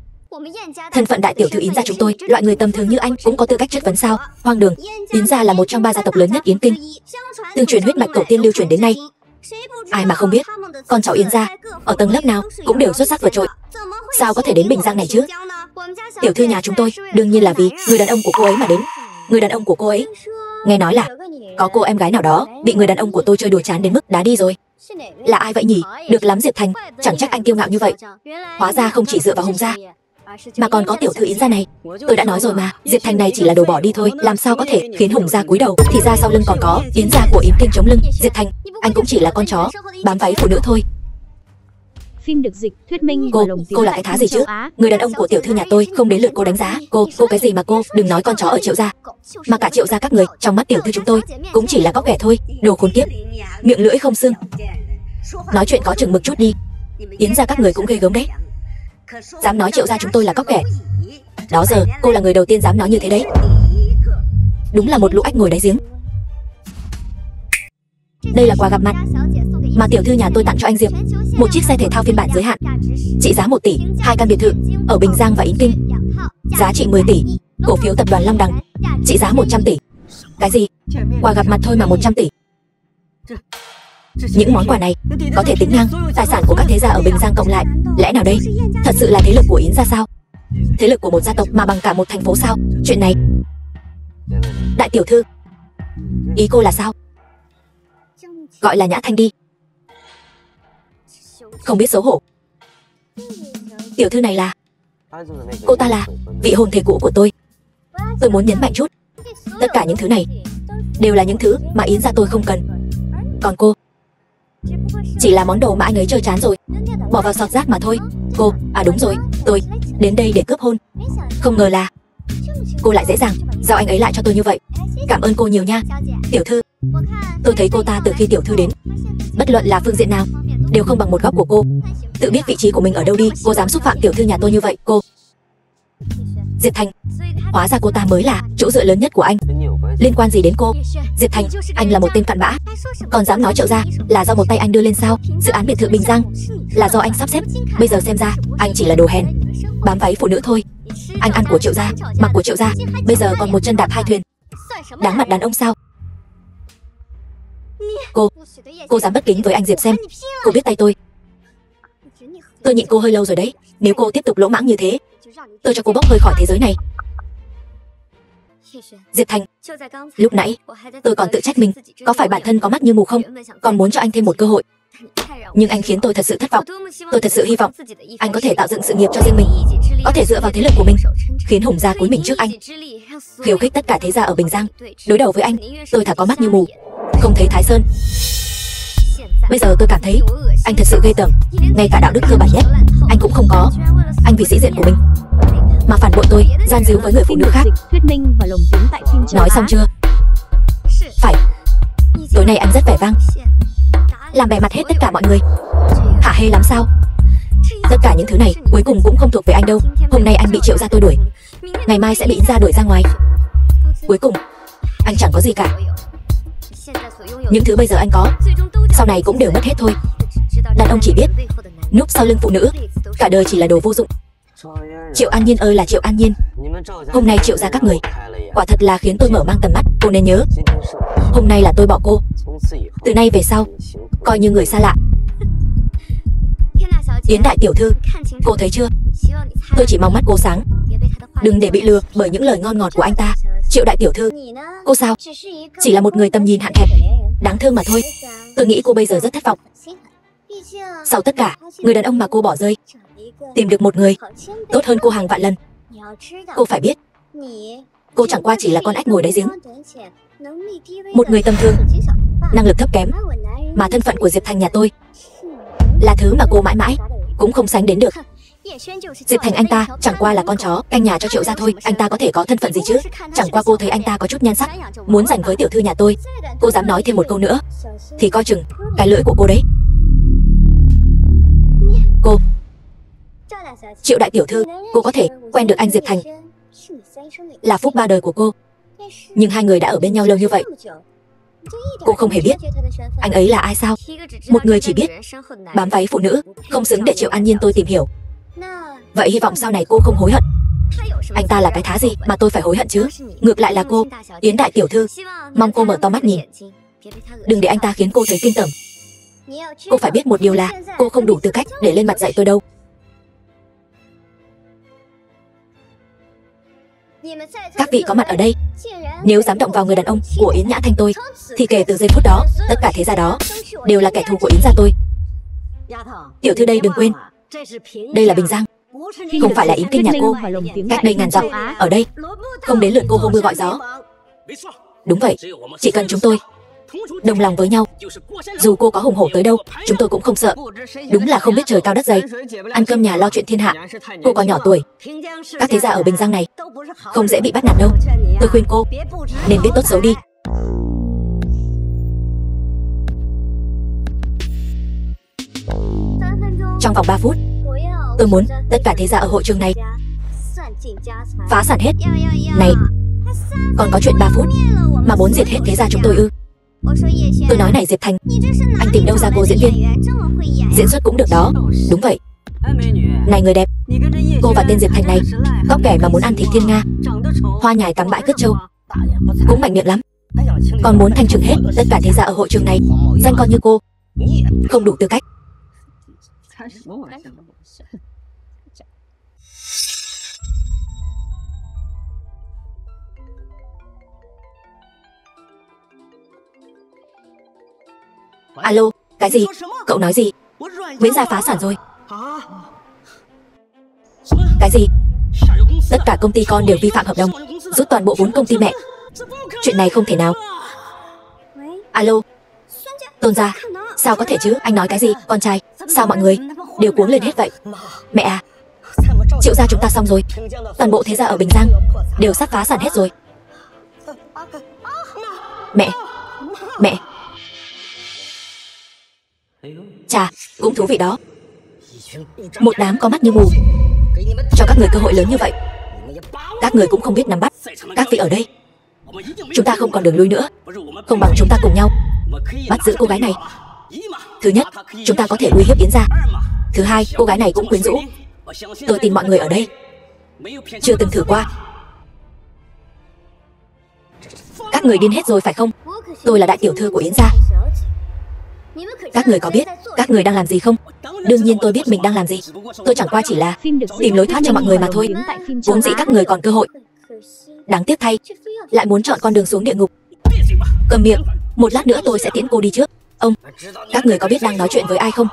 Thân phận đại tiểu thư Yến gia chúng tôi, loại người tầm thường như anh cũng có tư cách chất vấn sao? Hoang đường. Yến gia là một trong 3 gia tộc lớn nhất Yến Kinh, tương truyền huyết mạch tổ tiên lưu truyền đến nay. Ai mà không biết, con cháu Yến gia ở tầng lớp nào cũng đều xuất sắc vượt trội. Sao có thể đến Bình Giang này chứ? Tiểu thư nhà chúng tôi đương nhiên là vì người đàn ông của cô ấy mà đến. Người đàn ông của cô ấy, nghe nói là có cô em gái nào đó bị người đàn ông của tôi chơi đùa chán đến mức đá đi rồi. Là ai vậy nhỉ? Được lắm Diệp Thành, chẳng trách anh kiêu ngạo như vậy. Hóa ra không chỉ dựa vào Hùng gia mà còn có tiểu thư Yến gia này. Tôi đã nói rồi mà, Diệp Thành này chỉ là đồ bỏ đi thôi, làm sao có thể khiến Hùng gia cúi đầu. Thì ra sau lưng còn có Yến gia của Yến Kinh chống lưng. Diệp Thành, anh cũng chỉ là con chó bám váy phụ nữ thôi. Phim được dịch, thuyết minh Cô là cái thá gì chứ? Người đàn ông của tiểu thư nhà tôi không đến lượt cô đánh giá. Cô cái gì mà cô? Đừng nói con chó ở Triệu gia, mà cả Triệu gia các người trong mắt tiểu thư chúng tôi cũng chỉ là cóc ghẻ thôi. Đồ khốn kiếp, miệng lưỡi không xương. Nói chuyện có chừng mực chút đi. Yến gia các người cũng ghê gớm đấy, dám nói Triệu gia chúng tôi là cóc ghẻ. Đó giờ cô là người đầu tiên dám nói như thế đấy. Đúng là một lũ ếch ngồi đáy giếng. Đây là quà gặp mặt mà tiểu thư nhà tôi tặng cho anh Diệp. Một chiếc xe thể thao phiên bản giới hạn trị giá 1 tỷ, 2 căn biệt thự ở Bình Giang và Yến Kinh giá trị 10 tỷ, cổ phiếu tập đoàn Long Đằng trị giá 100 tỷ. Cái gì? Quà gặp mặt thôi mà 100 tỷ? Những món quà này có thể tính ngang tài sản của các thế gia ở Bình Giang cộng lại. Lẽ nào đây thật sự là thế lực của Yến gia sao? Thế lực của một gia tộc mà bằng cả một thành phố sao? Chuyện này, đại tiểu thư, ý cô là sao? Gọi là Nhã Thanh đi. Không biết xấu hổ. Tiểu thư này là, cô ta là vị hôn thê cũ của tôi. Tôi muốn nhấn mạnh chút, tất cả những thứ này đều là những thứ mà Yến gia tôi không cần. Còn cô chỉ là món đồ mà anh ấy chơi chán rồi, bỏ vào sọt rác mà thôi. Cô, à đúng rồi, tôi đến đây để cướp hôn. Không ngờ là cô lại dễ dàng giao anh ấy lại cho tôi như vậy. Cảm ơn cô nhiều nha, tiểu thư. Tôi thấy cô ta từ khi tiểu thư đến, bất luận là phương diện nào đều không bằng một góc của cô. Tự biết vị trí của mình ở đâu đi. Cô dám xúc phạm tiểu thư nhà tôi như vậy. Cô Diệp Thành, hóa ra cô ta mới là chỗ dựa lớn nhất của anh. Liên quan gì đến cô? Diệp Thành, anh là một tên cặn bã, còn dám nói Triệu gia là do một tay anh đưa lên sao? Dự án biệt thự Bình Giang là do anh sắp xếp. Bây giờ xem ra anh chỉ là đồ hèn, bám váy phụ nữ thôi. Anh ăn của Triệu gia, mặc của Triệu gia, bây giờ còn một chân đạp 2 thuyền. Đáng mặt đàn ông sao? Cô dám bất kính với anh Diệp xem. Cô biết tay tôi nhịn cô hơi lâu rồi đấy. Nếu cô tiếp tục lỗ mãng như thế, tôi cho cô bốc hơi khỏi thế giới này. Diệp Thành, lúc nãy tôi còn tự trách mình, có phải bản thân có mắt như mù không? Còn muốn cho anh thêm một cơ hội, nhưng anh khiến tôi thật sự thất vọng. Tôi thật sự hy vọng anh có thể tạo dựng sự nghiệp cho riêng mình, có thể dựa vào thế lực của mình khiến Hùng gia cúi mình trước anh, khiêu khích tất cả thế gia ở Bình Giang. Đối đầu với anh, tôi thà có mắt như mù, không thấy Thái Sơn. Bây giờ tôi cảm thấy anh thật sự ghê tởm, ngay cả đạo đức cơ bản nhất anh cũng không có. Anh vì sĩ diện của mình mà phản bội tôi, gian díu với người phụ nữ khác. Nói xong chưa? Phải. Tối nay anh rất vẻ vang, làm bè mặt hết tất cả mọi người. Hả hê lắm sao? Tất cả những thứ này cuối cùng cũng không thuộc về anh đâu. Hôm nay anh bị Triệu gia tôi đuổi, ngày mai sẽ bị Yến gia đuổi ra ngoài. Cuối cùng anh chẳng có gì cả. Những thứ bây giờ anh có, sau này cũng đều mất hết thôi. Đàn ông chỉ biết núp sau lưng phụ nữ, cả đời chỉ là đồ vô dụng. Triệu An Nhiên ơi là Triệu An Nhiên, hôm nay Triệu gia các người quả thật là khiến tôi mở mang tầm mắt. Cô nên nhớ, hôm nay là tôi bỏ cô, từ nay về sau coi như người xa lạ. Yến đại tiểu thư, cô thấy chưa? Tôi chỉ mong mắt cô sáng, đừng để bị lừa bởi những lời ngon ngọt của anh ta. Triệu đại tiểu thư, cô sao? Chỉ là một người tầm nhìn hạn hẹp, đáng thương mà thôi. Tôi nghĩ cô bây giờ rất thất vọng. Sau tất cả, người đàn ông mà cô bỏ rơi, tìm được một người tốt hơn cô hàng vạn lần. Cô phải biết, cô chẳng qua chỉ là con ếch ngồi đáy giếng, một người tầm thường, năng lực thấp kém, mà thân phận của Diệp Thành nhà tôi là thứ mà cô mãi mãi cũng không sánh đến được. Diệp Thành anh ta chẳng qua là con chó canh nhà cho Triệu gia thôi. Anh ta có thể có thân phận gì chứ? Chẳng qua cô thấy anh ta có chút nhan sắc, muốn giành với tiểu thư nhà tôi. Cô dám nói thêm một câu nữa thì coi chừng cái lưỡi của cô đấy. Cô, Triệu đại tiểu thư, cô có thể quen được anh Diệp Thành là phúc ba đời của cô. Nhưng hai người đã ở bên nhau lâu như vậy, cô không hề biết anh ấy là ai sao? Một người chỉ biết bám váy phụ nữ, không xứng để Triệu An Nhiên tôi tìm hiểu. Vậy hy vọng sau này cô không hối hận. Anh ta là cái thá gì mà tôi phải hối hận chứ? Ngược lại là cô, Yến đại tiểu thư, mong cô mở to mắt nhìn, đừng để anh ta khiến cô thấy kinh tởm. Cô phải biết một điều là cô không đủ tư cách để lên mặt dạy tôi đâu. Các vị có mặt ở đây, nếu dám động vào người đàn ông của Yến Nhã Thanh tôi, thì kể từ giây phút đó, tất cả thế gia đó đều là kẻ thù của Yến gia tôi. Tiểu thư đây đừng quên, đây là Bình Giang, không phải là Yến Kinh nhà cô. Cách đây ngàn dặm, ở đây không đến lượt cô hô mưa gọi gió. Đúng vậy, chỉ cần chúng tôi đồng lòng với nhau, dù cô có hùng hổ tới đâu, chúng tôi cũng không sợ. Đúng là không biết trời cao đất dày, ăn cơm nhà lo chuyện thiên hạ. Cô còn nhỏ tuổi, các thế gia ở Bình Giang này không dễ bị bắt nạt đâu. Tôi khuyên cô nên biết tốt xấu đi. Trong vòng 3 phút, tôi muốn tất cả thế gia ở hội trường này phá sản hết. Này, còn có chuyện 3 phút mà muốn diệt hết thế gia chúng tôi ư? Tôi nói này Diệp Thành, anh tìm đâu ra cô diễn viên? Diễn xuất cũng được đó. Đúng vậy. Này người đẹp, cô và tên Diệp Thành này có kẻ mà muốn ăn thịt thiên nga, hoa nhài cắm bãi cất trâu, cũng mạnh miệng lắm. Còn muốn thanh trừng hết tất cả thế gia ở hội trường này, danh con như cô không đủ tư cách. Alo, cái gì? Cậu nói gì? Nguyễn gia phá sản rồi. Cái gì? Tất cả công ty con đều vi phạm hợp đồng, rút toàn bộ vốn công ty mẹ. Chuyện này không thể nào. Alo, Tôn gia, sao có thể chứ? Anh nói cái gì? Con trai, sao mọi người đều cuống lên hết vậy? Mẹ à, Triệu gia chúng ta xong rồi. Toàn bộ thế gia ở Bình Giang đều sắp phá sản hết rồi. Mẹ, mẹ. Chà, cũng thú vị đó. Một đám có mắt như mù, cho các người cơ hội lớn như vậy, các người cũng không biết nắm bắt. Các vị ở đây, chúng ta không còn đường lui nữa. Không bằng chúng ta cùng nhau bắt giữ cô gái này. Thứ nhất, chúng ta có thể uy hiếp Yến gia. Thứ hai, cô gái này cũng quyến rũ. Tôi tin mọi người ở đây chưa từng thử qua. Các người điên hết rồi phải không? Tôi là đại tiểu thư của Yến gia. Các người có biết các người đang làm gì không? Đương nhiên tôi biết mình đang làm gì. Tôi chẳng qua chỉ là tìm lối thoát cho mọi người mà thôi. Vốn dĩ các người còn cơ hội, đáng tiếc thay lại muốn chọn con đường xuống địa ngục. Cầm miệng, một lát nữa tôi sẽ tiễn cô đi trước. Ông, các người có biết đang nói chuyện với ai không?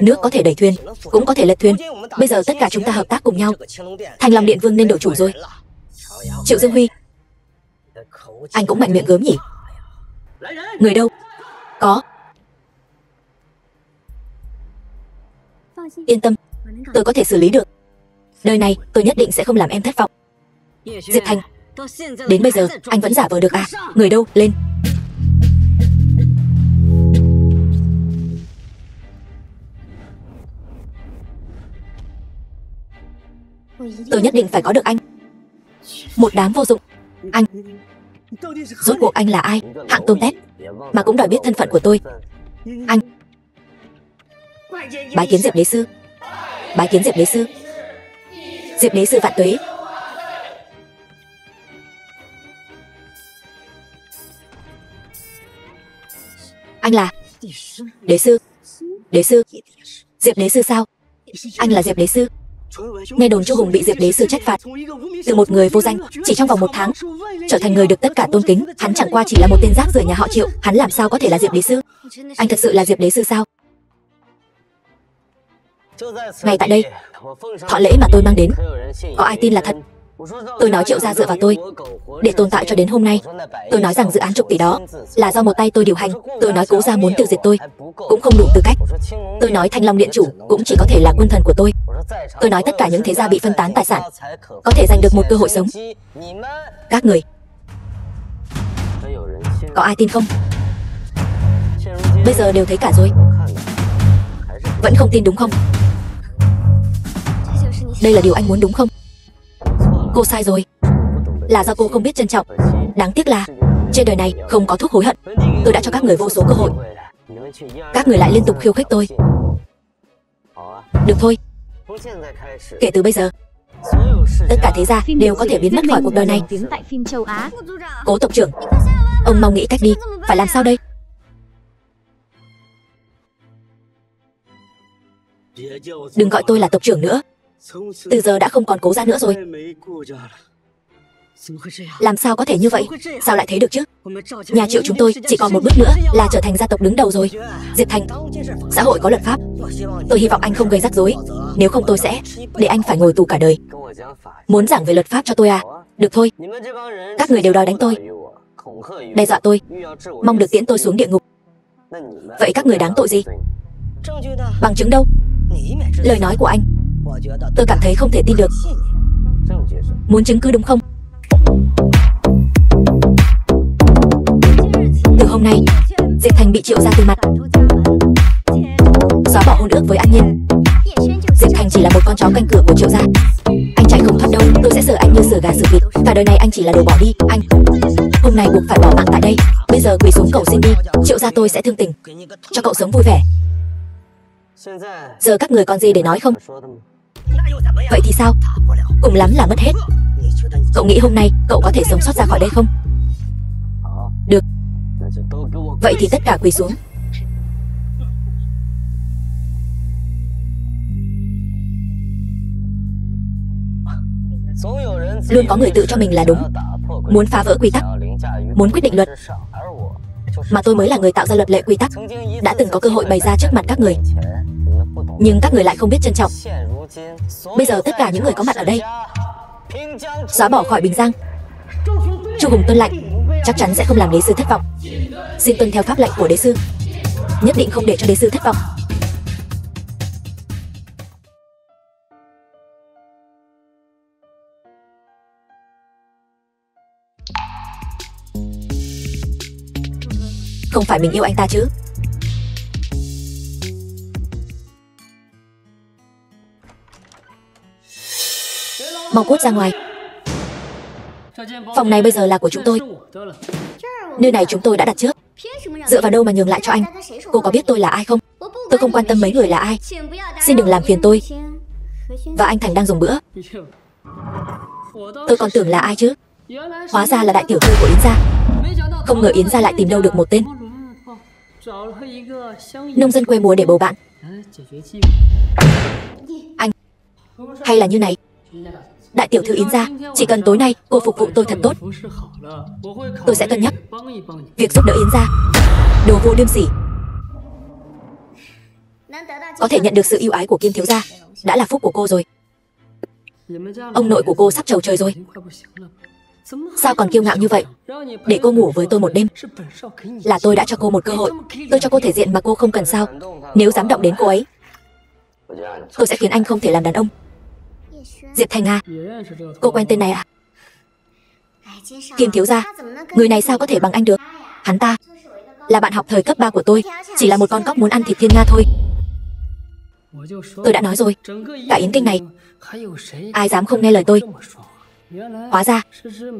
Nước có thể đẩy thuyền, cũng có thể lật thuyền. Bây giờ tất cả chúng ta hợp tác cùng nhau. Thanh Long Điện Vương nên đổi chủ rồi. Triệu Dương Huy, anh cũng mạnh miệng gớm nhỉ? Người đâu? Có. Yên tâm, tôi có thể xử lý được. Đời này tôi nhất định sẽ không làm em thất vọng. Diệp Thành, đến bây giờ anh vẫn giả vờ được à? Người đâu? Lên. Tôi nhất định phải có được anh. Một đám vô dụng. Anh, rốt cuộc anh là ai? Hạng tôm tép mà cũng đòi biết thân phận của tôi. Anh, bái kiến Diệp đế sư. Bái kiến Diệp đế sư. Diệp đế sư vạn tuế. Anh là đế sư. Đế sư? Diệp đế sư sao? Anh là Diệp Đế Sư. Nghe đồn Chu Hùng bị Diệp Đế Sư trách phạt, từ một người vô danh chỉ trong vòng 1 tháng trở thành người được tất cả tôn kính. Hắn chẳng qua chỉ là một tên rác rưởi nhà họ Triệu, hắn làm sao có thể là Diệp Đế Sư? Anh thật sự là Diệp Đế Sư sao? Ngay tại đây, thọ lễ mà tôi mang đến, có ai tin là thật? Tôi nói Triệu gia dựa vào tôi để tồn tại cho đến hôm nay. Tôi nói rằng dự án chục tỷ đó là do một tay tôi điều hành. Tôi nói Cố gia muốn tiêu diệt tôi cũng không đủ tư cách. Tôi nói Thanh Long Điện chủ cũng chỉ có thể là quân thần của tôi. Tôi nói tất cả những thế gia bị phân tán tài sản có thể giành được một cơ hội sống. Các người có ai tin không? Bây giờ đều thấy cả rồi, vẫn không tin đúng không? Đây là điều anh muốn đúng không? Cô sai rồi, là do cô không biết trân trọng. Đáng tiếc là trên đời này không có thuốc hối hận. Tôi đã cho các người vô số cơ hội, các người lại liên tục khiêu khích tôi. Được thôi, kể từ bây giờ tất cả thế gia đều có thể biến mất khỏi cuộc đời này. Tiếng tại phim châu Á. Cố tộc trưởng, ông mau nghĩ cách đi, phải làm sao đây? Đừng gọi tôi là tộc trưởng nữa, từ giờ đã không còn Cố gia nữa rồi. Làm sao có thể như vậy? Sao lại thế được chứ? Nhà Triệu chúng tôi chỉ còn một bước nữa là trở thành gia tộc đứng đầu rồi. Diệp Thành, xã hội có luật pháp, tôi hy vọng anh không gây rắc rối, nếu không tôi sẽ để anh phải ngồi tù cả đời. Muốn giảng về luật pháp cho tôi à? Được thôi, các người đều đòi đánh tôi, đe dọa tôi, mong được tiễn tôi xuống địa ngục. Vậy các người đáng tội gì? Bằng chứng đâu? Lời nói của anh tôi cảm thấy không thể tin được. Muốn chứng cứ đúng không? Từ hôm nay Diệp Thành bị Triệu gia từ mặt, xóa bỏ hôn ước với An Nhiên. Diệp Thành chỉ là một con chó canh cửa của Triệu gia. Anh chạy không thoát đâu, tôi sẽ xử anh như xử gà xử vịt. Cả đời này anh chỉ là đồ bỏ đi. Anh hôm nay buộc phải bỏ mạng tại đây. Bây giờ quỳ xuống cầu xin đi, Triệu gia tôi sẽ thương tình cho cậu sống vui vẻ. Giờ các người còn gì để nói không? Vậy thì sao? Cùng lắm là mất hết. Cậu nghĩ hôm nay cậu có thể sống sót ra khỏi đây không? Được, vậy thì tất cả quỳ xuống. Luôn có người tự cho mình là đúng, muốn phá vỡ quy tắc, muốn quyết định luật. Mà tôi mới là người tạo ra luật lệ quy tắc, đã từng có cơ hội bày ra trước mặt các người, nhưng các người lại không biết trân trọng. Bây giờ tất cả những người có mặt ở đây xóa bỏ khỏi Bình Giang. Chu Hùng tuân lệnh, chắc chắn sẽ không làm đế sư thất vọng. Xin tuân theo pháp lệnh của đế sư, nhất định không để cho đế sư thất vọng. Không phải mình yêu anh ta chứ? Mau cút ra ngoài. Phòng này bây giờ là của chúng tôi. Nơi này chúng tôi đã đặt trước. Dựa vào đâu mà nhường lại cho anh? Cô có biết tôi là ai không? Tôi không quan tâm mấy người là ai. Xin đừng làm phiền tôi. Và anh Thành đang dùng bữa. Tôi còn tưởng là ai chứ? Hóa ra là đại tiểu thư của Yến gia. Không ngờ Yến gia lại tìm đâu được một tên nông dân quê mùa để bầu bạn. Anh, hay là như này, đại tiểu thư Yến gia, chỉ cần tối nay cô phục vụ tôi thật tốt, tôi sẽ cân nhắc việc giúp đỡ Yến gia. Đồ vô liêm sỉ. Có thể nhận được sự ưu ái của Kim thiếu gia đã là phúc của cô rồi. Ông nội của cô sắp trầu trời rồi. Sao còn kiêu ngạo như vậy? Để cô ngủ với tôi một đêm là tôi đã cho cô một cơ hội. Tôi cho cô thể diện mà cô không cần sao? Nếu dám động đến cô ấy, tôi sẽ khiến anh không thể làm đàn ông. Diệp Thành à, cô quen tên này à? Kim thiếu gia, người này sao có thể bằng anh được? Hắn ta là bạn học thời cấp 3 của tôi, chỉ là một con cóc muốn ăn thịt thiên nga thôi. Tôi đã nói rồi, cả Yến Kinh này ai dám không nghe lời tôi? Hóa ra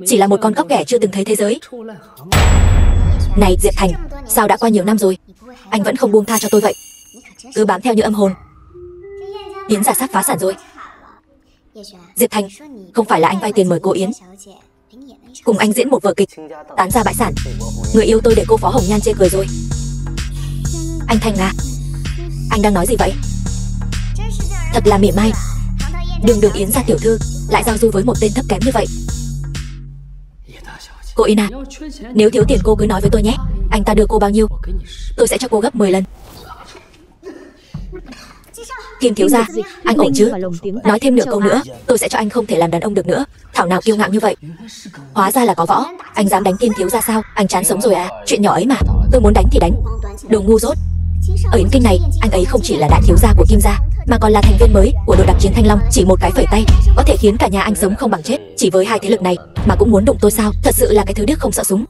chỉ là một con cóc ghẻ chưa từng thấy thế giới. Này Diệp Thành, sao đã qua nhiều năm rồi anh vẫn không buông tha cho tôi vậy? Cứ bám theo như âm hồn. Yến gia sắp phá sản rồi. Diệp Thành, không phải là anh vay tiền mời cô Yến cùng anh diễn một vở kịch tán ra bại sản, người yêu tôi để cô Phó Hồng Nhan chê cười rồi. Anh Thành à, anh đang nói gì vậy? Thật là mỉa mai. Đường Đường Yến gia tiểu thư lại giao du với một tên thấp kém như vậy. Cô Yến à, nếu thiếu tiền cô cứ nói với tôi nhé. Anh ta đưa cô bao nhiêu, tôi sẽ cho cô gấp 10 lần. Kim thiếu gia, anh ổn chứ? Nói thêm nửa câu nữa, tôi sẽ cho anh không thể làm đàn ông được nữa. Thảo nào kiêu ngạo như vậy. Hóa ra là có võ. Anh dám đánh Kim thiếu gia sao? Anh chán sống rồi à? Chuyện nhỏ ấy mà, tôi muốn đánh thì đánh. Đồ ngu dốt. Ở Yến Kinh này, anh ấy không chỉ là đại thiếu gia của Kim gia, mà còn là thành viên mới của đội đặc chiến Thanh Long. Chỉ một cái phẩy tay có thể khiến cả nhà anh sống không bằng chết. Chỉ với hai thế lực này mà cũng muốn đụng tôi sao? Thật sự là cái thứ điếc không sợ súng.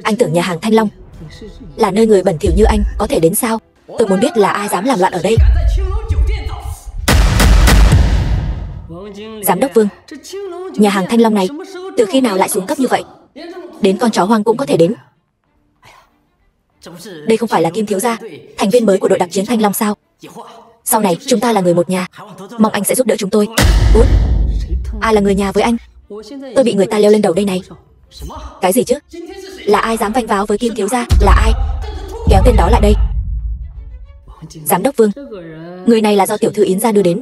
Anh tưởng nhà hàng Thanh Long là nơi người bẩn thỉu như anh có thể đến sao? Tôi muốn biết là ai dám làm loạn ở đây. Giám đốc Vương, nhà hàng Thanh Long này từ khi nào lại xuống cấp như vậy? Đến con chó hoang cũng có thể đến. Đây không phải là Kim thiếu gia, thành viên mới của đội đặc chiến Thanh Long sao? Sau này chúng ta là người một nhà, mong anh sẽ giúp đỡ chúng tôi. Út, ai là người nhà với anh? Tôi bị người ta leo lên đầu đây này. Cái gì chứ? Là ai dám vanh váo với Kim thiếu gia? Là ai? Kéo tên đó lại đây. Giám đốc Vương, người này là do tiểu thư Yến gia đưa đến.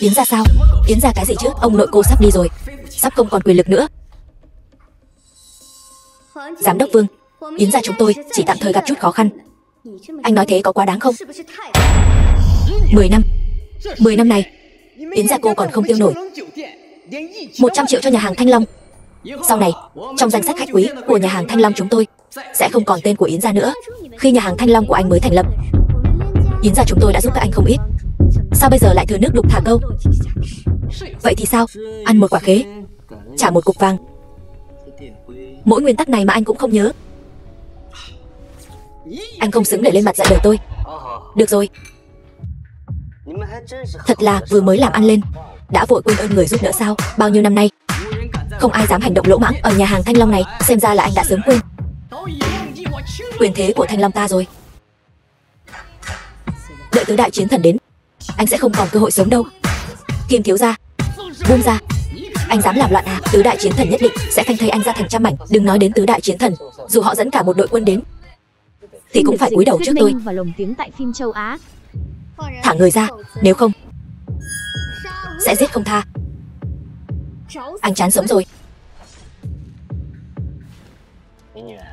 Yến gia sao? Yến gia cái gì chứ? Ông nội cô sắp đi rồi, sắp không còn quyền lực nữa. Giám đốc Vương, Yến gia chúng tôi chỉ tạm thời gặp chút khó khăn. Anh nói thế có quá đáng không? 10 năm 10 năm này Yến gia cô còn không tiêu nổi 100 triệu cho nhà hàng Thanh Long. Sau này trong danh sách khách quý của nhà hàng Thanh Long chúng tôi sẽ không còn tên của Yến gia nữa. Khi nhà hàng Thanh Long của anh mới thành lập, Yến gia chúng tôi đã giúp các anh không ít. Sao bây giờ lại thừa nước đục thả câu? Vậy thì sao? Ăn một quả khế, trả một cục vàng. Mỗi nguyên tắc này mà anh cũng không nhớ. Anh không xứng để lên mặt dạy đời tôi. Được rồi, thật là vừa mới làm ăn lên đã vội quên ơn người giúp đỡ sao? Bao nhiêu năm nay không ai dám hành động lỗ mãng ở nhà hàng Thanh Long này. Xem ra là anh đã sớm quên quyền thế của Thanh Long ta rồi. Đợi tới đại chiến thần đến, anh sẽ không còn cơ hội sống đâu. Kim thiếu gia, buông ra. Anh dám làm loạn à? Tứ đại chiến thần nhất định sẽ phanh thây anh ra thành trăm mảnh. Đừng nói đến tứ đại chiến thần, dù họ dẫn cả một đội quân đến thì cũng phải cúi đầu trước tôi. Và lồng tiếng tại phim châu Á. Thả người ra, nếu không sẽ giết không tha. Anh chán sống rồi.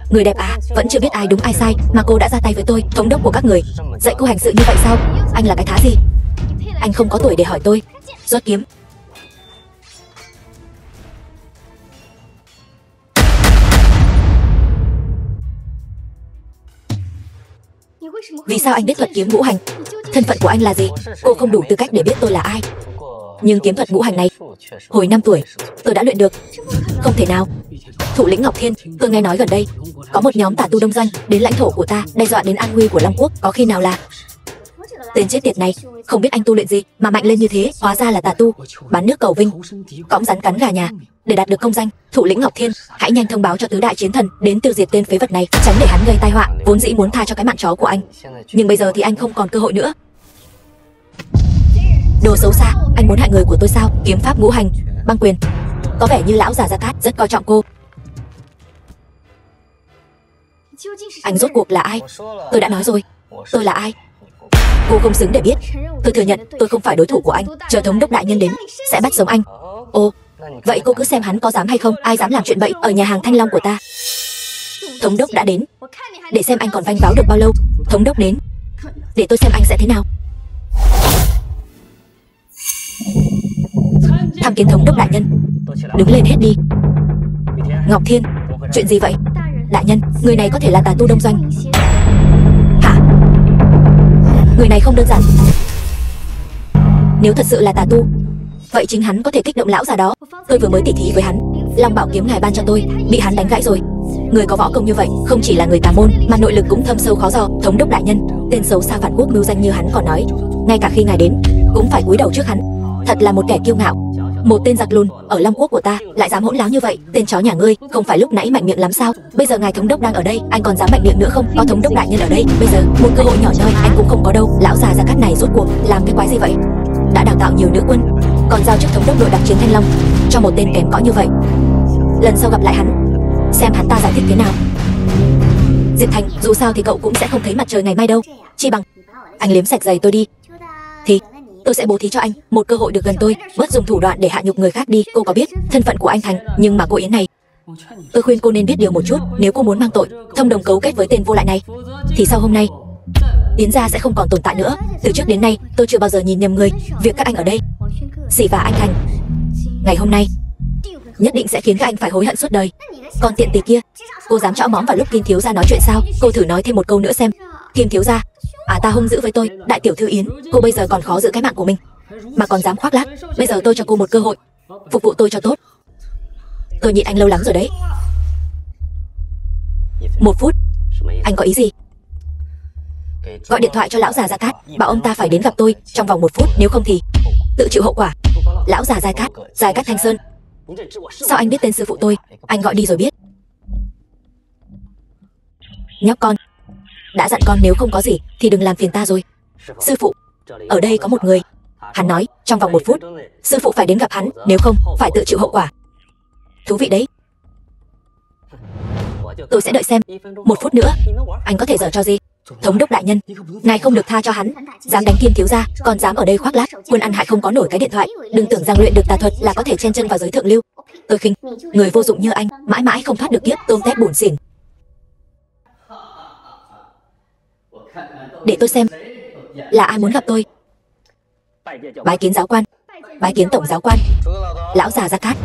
Người đẹp à, vẫn chưa biết ai đúng ai sai mà cô đã ra tay với tôi. Thống đốc của các người dạy cô hành sự như vậy sao? Anh là cái thá gì? Anh không có tuổi để hỏi tôi. Rốt kiếm. Vì sao anh biết thuật kiếm ngũ hành? Thân phận của anh là gì? Cô không đủ tư cách để biết tôi là ai. Nhưng kiếm thuật ngũ hành này hồi 5 tuổi tôi đã luyện được. Không thể nào. Thủ lĩnh Ngọc Thiên, tôi nghe nói gần đây có một nhóm tà tu đông doanh đến lãnh thổ của ta, đe dọa đến an nguy của Long Quốc. Có khi nào là tên chết tiệt này không biết anh tu luyện gì mà mạnh lên như thế? Hóa ra là tà tu, bán nước cầu vinh, cõng rắn cắn gà nhà để đạt được công danh. Thủ lĩnh Ngọc Thiên, hãy nhanh thông báo cho tứ đại chiến thần đến tiêu diệt tên phế vật này, tránh để hắn gây tai họa. Vốn dĩ muốn tha cho cái mạng chó của anh, nhưng bây giờ thì anh không còn cơ hội nữa. Đồ xấu xa, anh muốn hại người của tôi sao? Kiếm pháp ngũ hành, băng quyền. Có vẻ như lão già Gia Cát rất coi trọng cô. Anh rốt cuộc là ai? Tôi đã nói rồi, tôi là ai. Cô không xứng để biết. Tôi thừa nhận tôi không phải đối thủ của anh. Chờ thống đốc đại nhân đến sẽ bắt sống anh. Ồ, vậy cô cứ xem hắn có dám hay không. Ai dám làm chuyện bậy ở nhà hàng Thanh Long của ta? Thống đốc đã đến, để xem anh còn vanh váo được bao lâu. Thống đốc đến, để tôi xem anh sẽ thế nào. Tham kiến thống đốc đại nhân. Đứng lên hết đi. Ngọc Thiên, chuyện gì vậy? Đại nhân, người này có thể là tà tu đông doanh. Hả? Người này không đơn giản. Nếu thật sự là tà tu, vậy chính hắn có thể kích động lão già đó. Tôi vừa mới tỉ thí với hắn, Long Bảo kiếm ngài ban cho tôi bị hắn đánh gãy rồi. Người có võ công như vậy không chỉ là người tà môn mà nội lực cũng thâm sâu khó dò. Thống đốc đại nhân, tên xấu xa phản quốc mưu danh như hắn còn nói, ngay cả khi ngài đến cũng phải cúi đầu trước hắn. Thật là một kẻ kiêu ngạo. Một tên giặc lùn ở Long Quốc của ta lại dám hỗn láo như vậy. Tên chó nhà ngươi, không phải lúc nãy mạnh miệng lắm sao? Bây giờ ngài thống đốc đang ở đây, anh còn dám mạnh miệng nữa không? Có thống đốc đại nhân ở đây, bây giờ một cơ hội nhỏ nhoi anh cũng không có đâu. Lão già Gia Cát này rốt cuộc làm cái quái gì vậy? Đã đào tạo nhiều nữ quân, còn giao chức thống đốc đội đặc chiến Thanh Long cho một tên kém cỏi như vậy. Lần sau gặp lại hắn, xem hắn ta giải thích thế nào. Diệp Thành, dù sao thì cậu cũng sẽ không thấy mặt trời ngày mai đâu. Chi bằng anh liếm sạch giày tôi đi, thì tôi sẽ bố thí cho anh một cơ hội được gần tôi, bớt dùng thủ đoạn để hạ nhục người khác đi. Cô có biết thân phận của anh Thành, nhưng mà cô Yến này, tôi khuyên cô nên biết điều một chút. Nếu cô muốn mang tội thông đồng cấu kết với tên vô lại này, thì sau hôm nay Yến gia sẽ không còn tồn tại nữa. Từ trước đến nay tôi chưa bao giờ nhìn nhầm người. Việc các anh ở đây xỉ vả anh Thành, ngày hôm nay nhất định sẽ khiến các anh phải hối hận suốt đời. Còn tiện tỳ kia, cô dám chõ mõm vào lúc Kim thiếu gia nói chuyện sao? Cô thử nói thêm một câu nữa xem. Kim thiếu gia, ta hung dữ với tôi. Đại tiểu thư Yến, cô bây giờ còn khó giữ cái mạng của mình, mà còn dám khoác lác. Bây giờ tôi cho cô một cơ hội, phục vụ tôi cho tốt. Tôi nhịn anh lâu lắm rồi đấy. 1 phút. Anh có ý gì? Gọi điện thoại cho lão già Gia Cát, bảo ông ta phải đến gặp tôi trong vòng 1 phút, nếu không thì tự chịu hậu quả. Lão già Gia Cát, Gia Cát Thanh Sơn. Sao anh biết tên sư phụ tôi? Anh gọi đi rồi biết. Nhóc con, đã dặn con nếu không có gì thì đừng làm phiền ta rồi. Sư phụ, ở đây có một người. Hắn nói trong vòng 1 phút sư phụ phải đến gặp hắn, nếu không phải tự chịu hậu quả. Thú vị đấy. Tôi sẽ đợi xem. 1 phút nữa, anh có thể giở trò gì? Thống đốc đại nhân, ngài không được tha cho hắn. Dám đánh Kim thiếu gia, còn dám ở đây khoác lác, quân ăn hại không có nổi cái điện thoại. Đừng tưởng rằng luyện được tà thuật là có thể chen chân vào giới thượng lưu. Tôi khinh người vô dụng như anh, mãi mãi không thoát được kiếp tôm tép bủn xỉn. Để tôi xem là ai muốn gặp tôi. Bái kiến giáo quan, bái kiến tổng giáo quan. Lão già Gia Cát.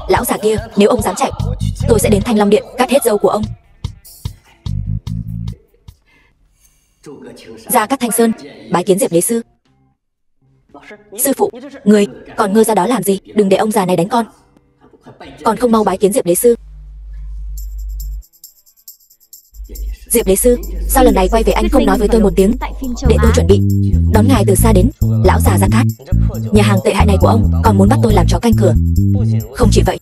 Lão già kia, nếu ông dám chạy, tôi sẽ đến Thanh Long Điện cắt hết râu của ông. Gia Cát Thanh Sơn, bái kiến Diệp đế sư. Sư phụ, người còn ngơ ra đó làm gì? Đừng để ông già này đánh con. Còn không mau bái kiến Diệp đế sư. Diệp đế sư, sao lần này quay về anh không nói với tôi một tiếng để tôi chuẩn bị đón ngài từ xa đến? Lão già Gia Cát, nhà hàng tệ hại này của ông còn muốn bắt tôi làm chó canh cửa. Không chỉ vậy,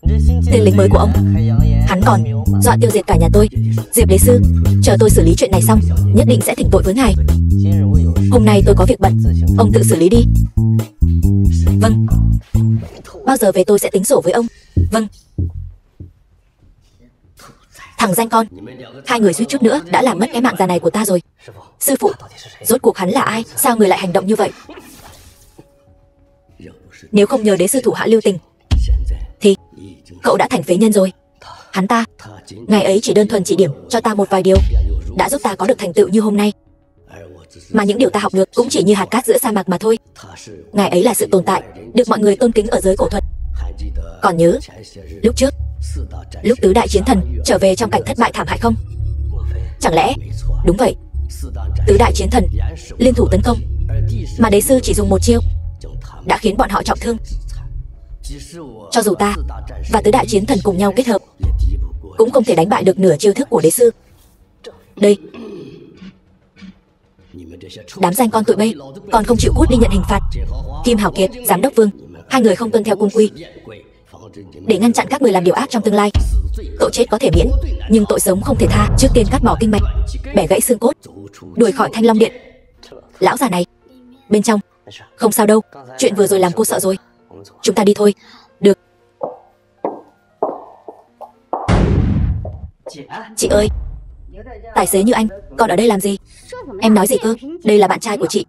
tên lính mới của ông, hắn còn dọa tiêu diệt cả nhà tôi. Diệp đế sư, chờ tôi xử lý chuyện này xong, nhất định sẽ thỉnh tội với ngài. Hôm nay tôi có việc bận, ông tự xử lý đi. Vâng. Bao giờ về tôi sẽ tính sổ với ông. Vâng. Thằng danh con, hai người suýt chút nữa đã làm mất cái mạng già này của ta rồi. Sư phụ, rốt cuộc hắn là ai? Sao người lại hành động như vậy? Nếu không nhờ đế sư thủ hạ lưu tình thì cậu đã thành phế nhân rồi. Hắn ta, ngày ấy chỉ đơn thuần chỉ điểm cho ta một vài điều, đã giúp ta có được thành tựu như hôm nay. Mà những điều ta học được cũng chỉ như hạt cát giữa sa mạc mà thôi. Ngài ấy là sự tồn tại được mọi người tôn kính ở giới cổ thuật. Còn nhớ lúc trước, lúc tứ đại chiến thần trở về trong cảnh thất bại thảm hại không? Chẳng lẽ đúng vậy, tứ đại chiến thần liên thủ tấn công, mà đế sư chỉ dùng một chiêu đã khiến bọn họ trọng thương. Cho dù ta và tứ đại chiến thần cùng nhau kết hợp, cũng không thể đánh bại được nửa chiêu thức của đế sư. Đây, đám danh con tụi bay còn không chịu cút đi nhận hình phạt. Kim Hảo Kiệt, giám đốc Vương, hai người không tuân theo cung quy. Để ngăn chặn các người làm điều ác trong tương lai, tội chết có thể miễn, nhưng tội sống không thể tha. Trước tiên cắt bỏ kinh mạch, bẻ gãy xương cốt, đuổi khỏi Thanh Long Điện. Lão già này, bên trong không sao đâu. Chuyện vừa rồi làm cô sợ rồi. Chúng ta đi thôi. Được. Chị ơi, tài xế như anh còn ở đây làm gì? Em nói gì cơ? Đây là bạn trai của chị.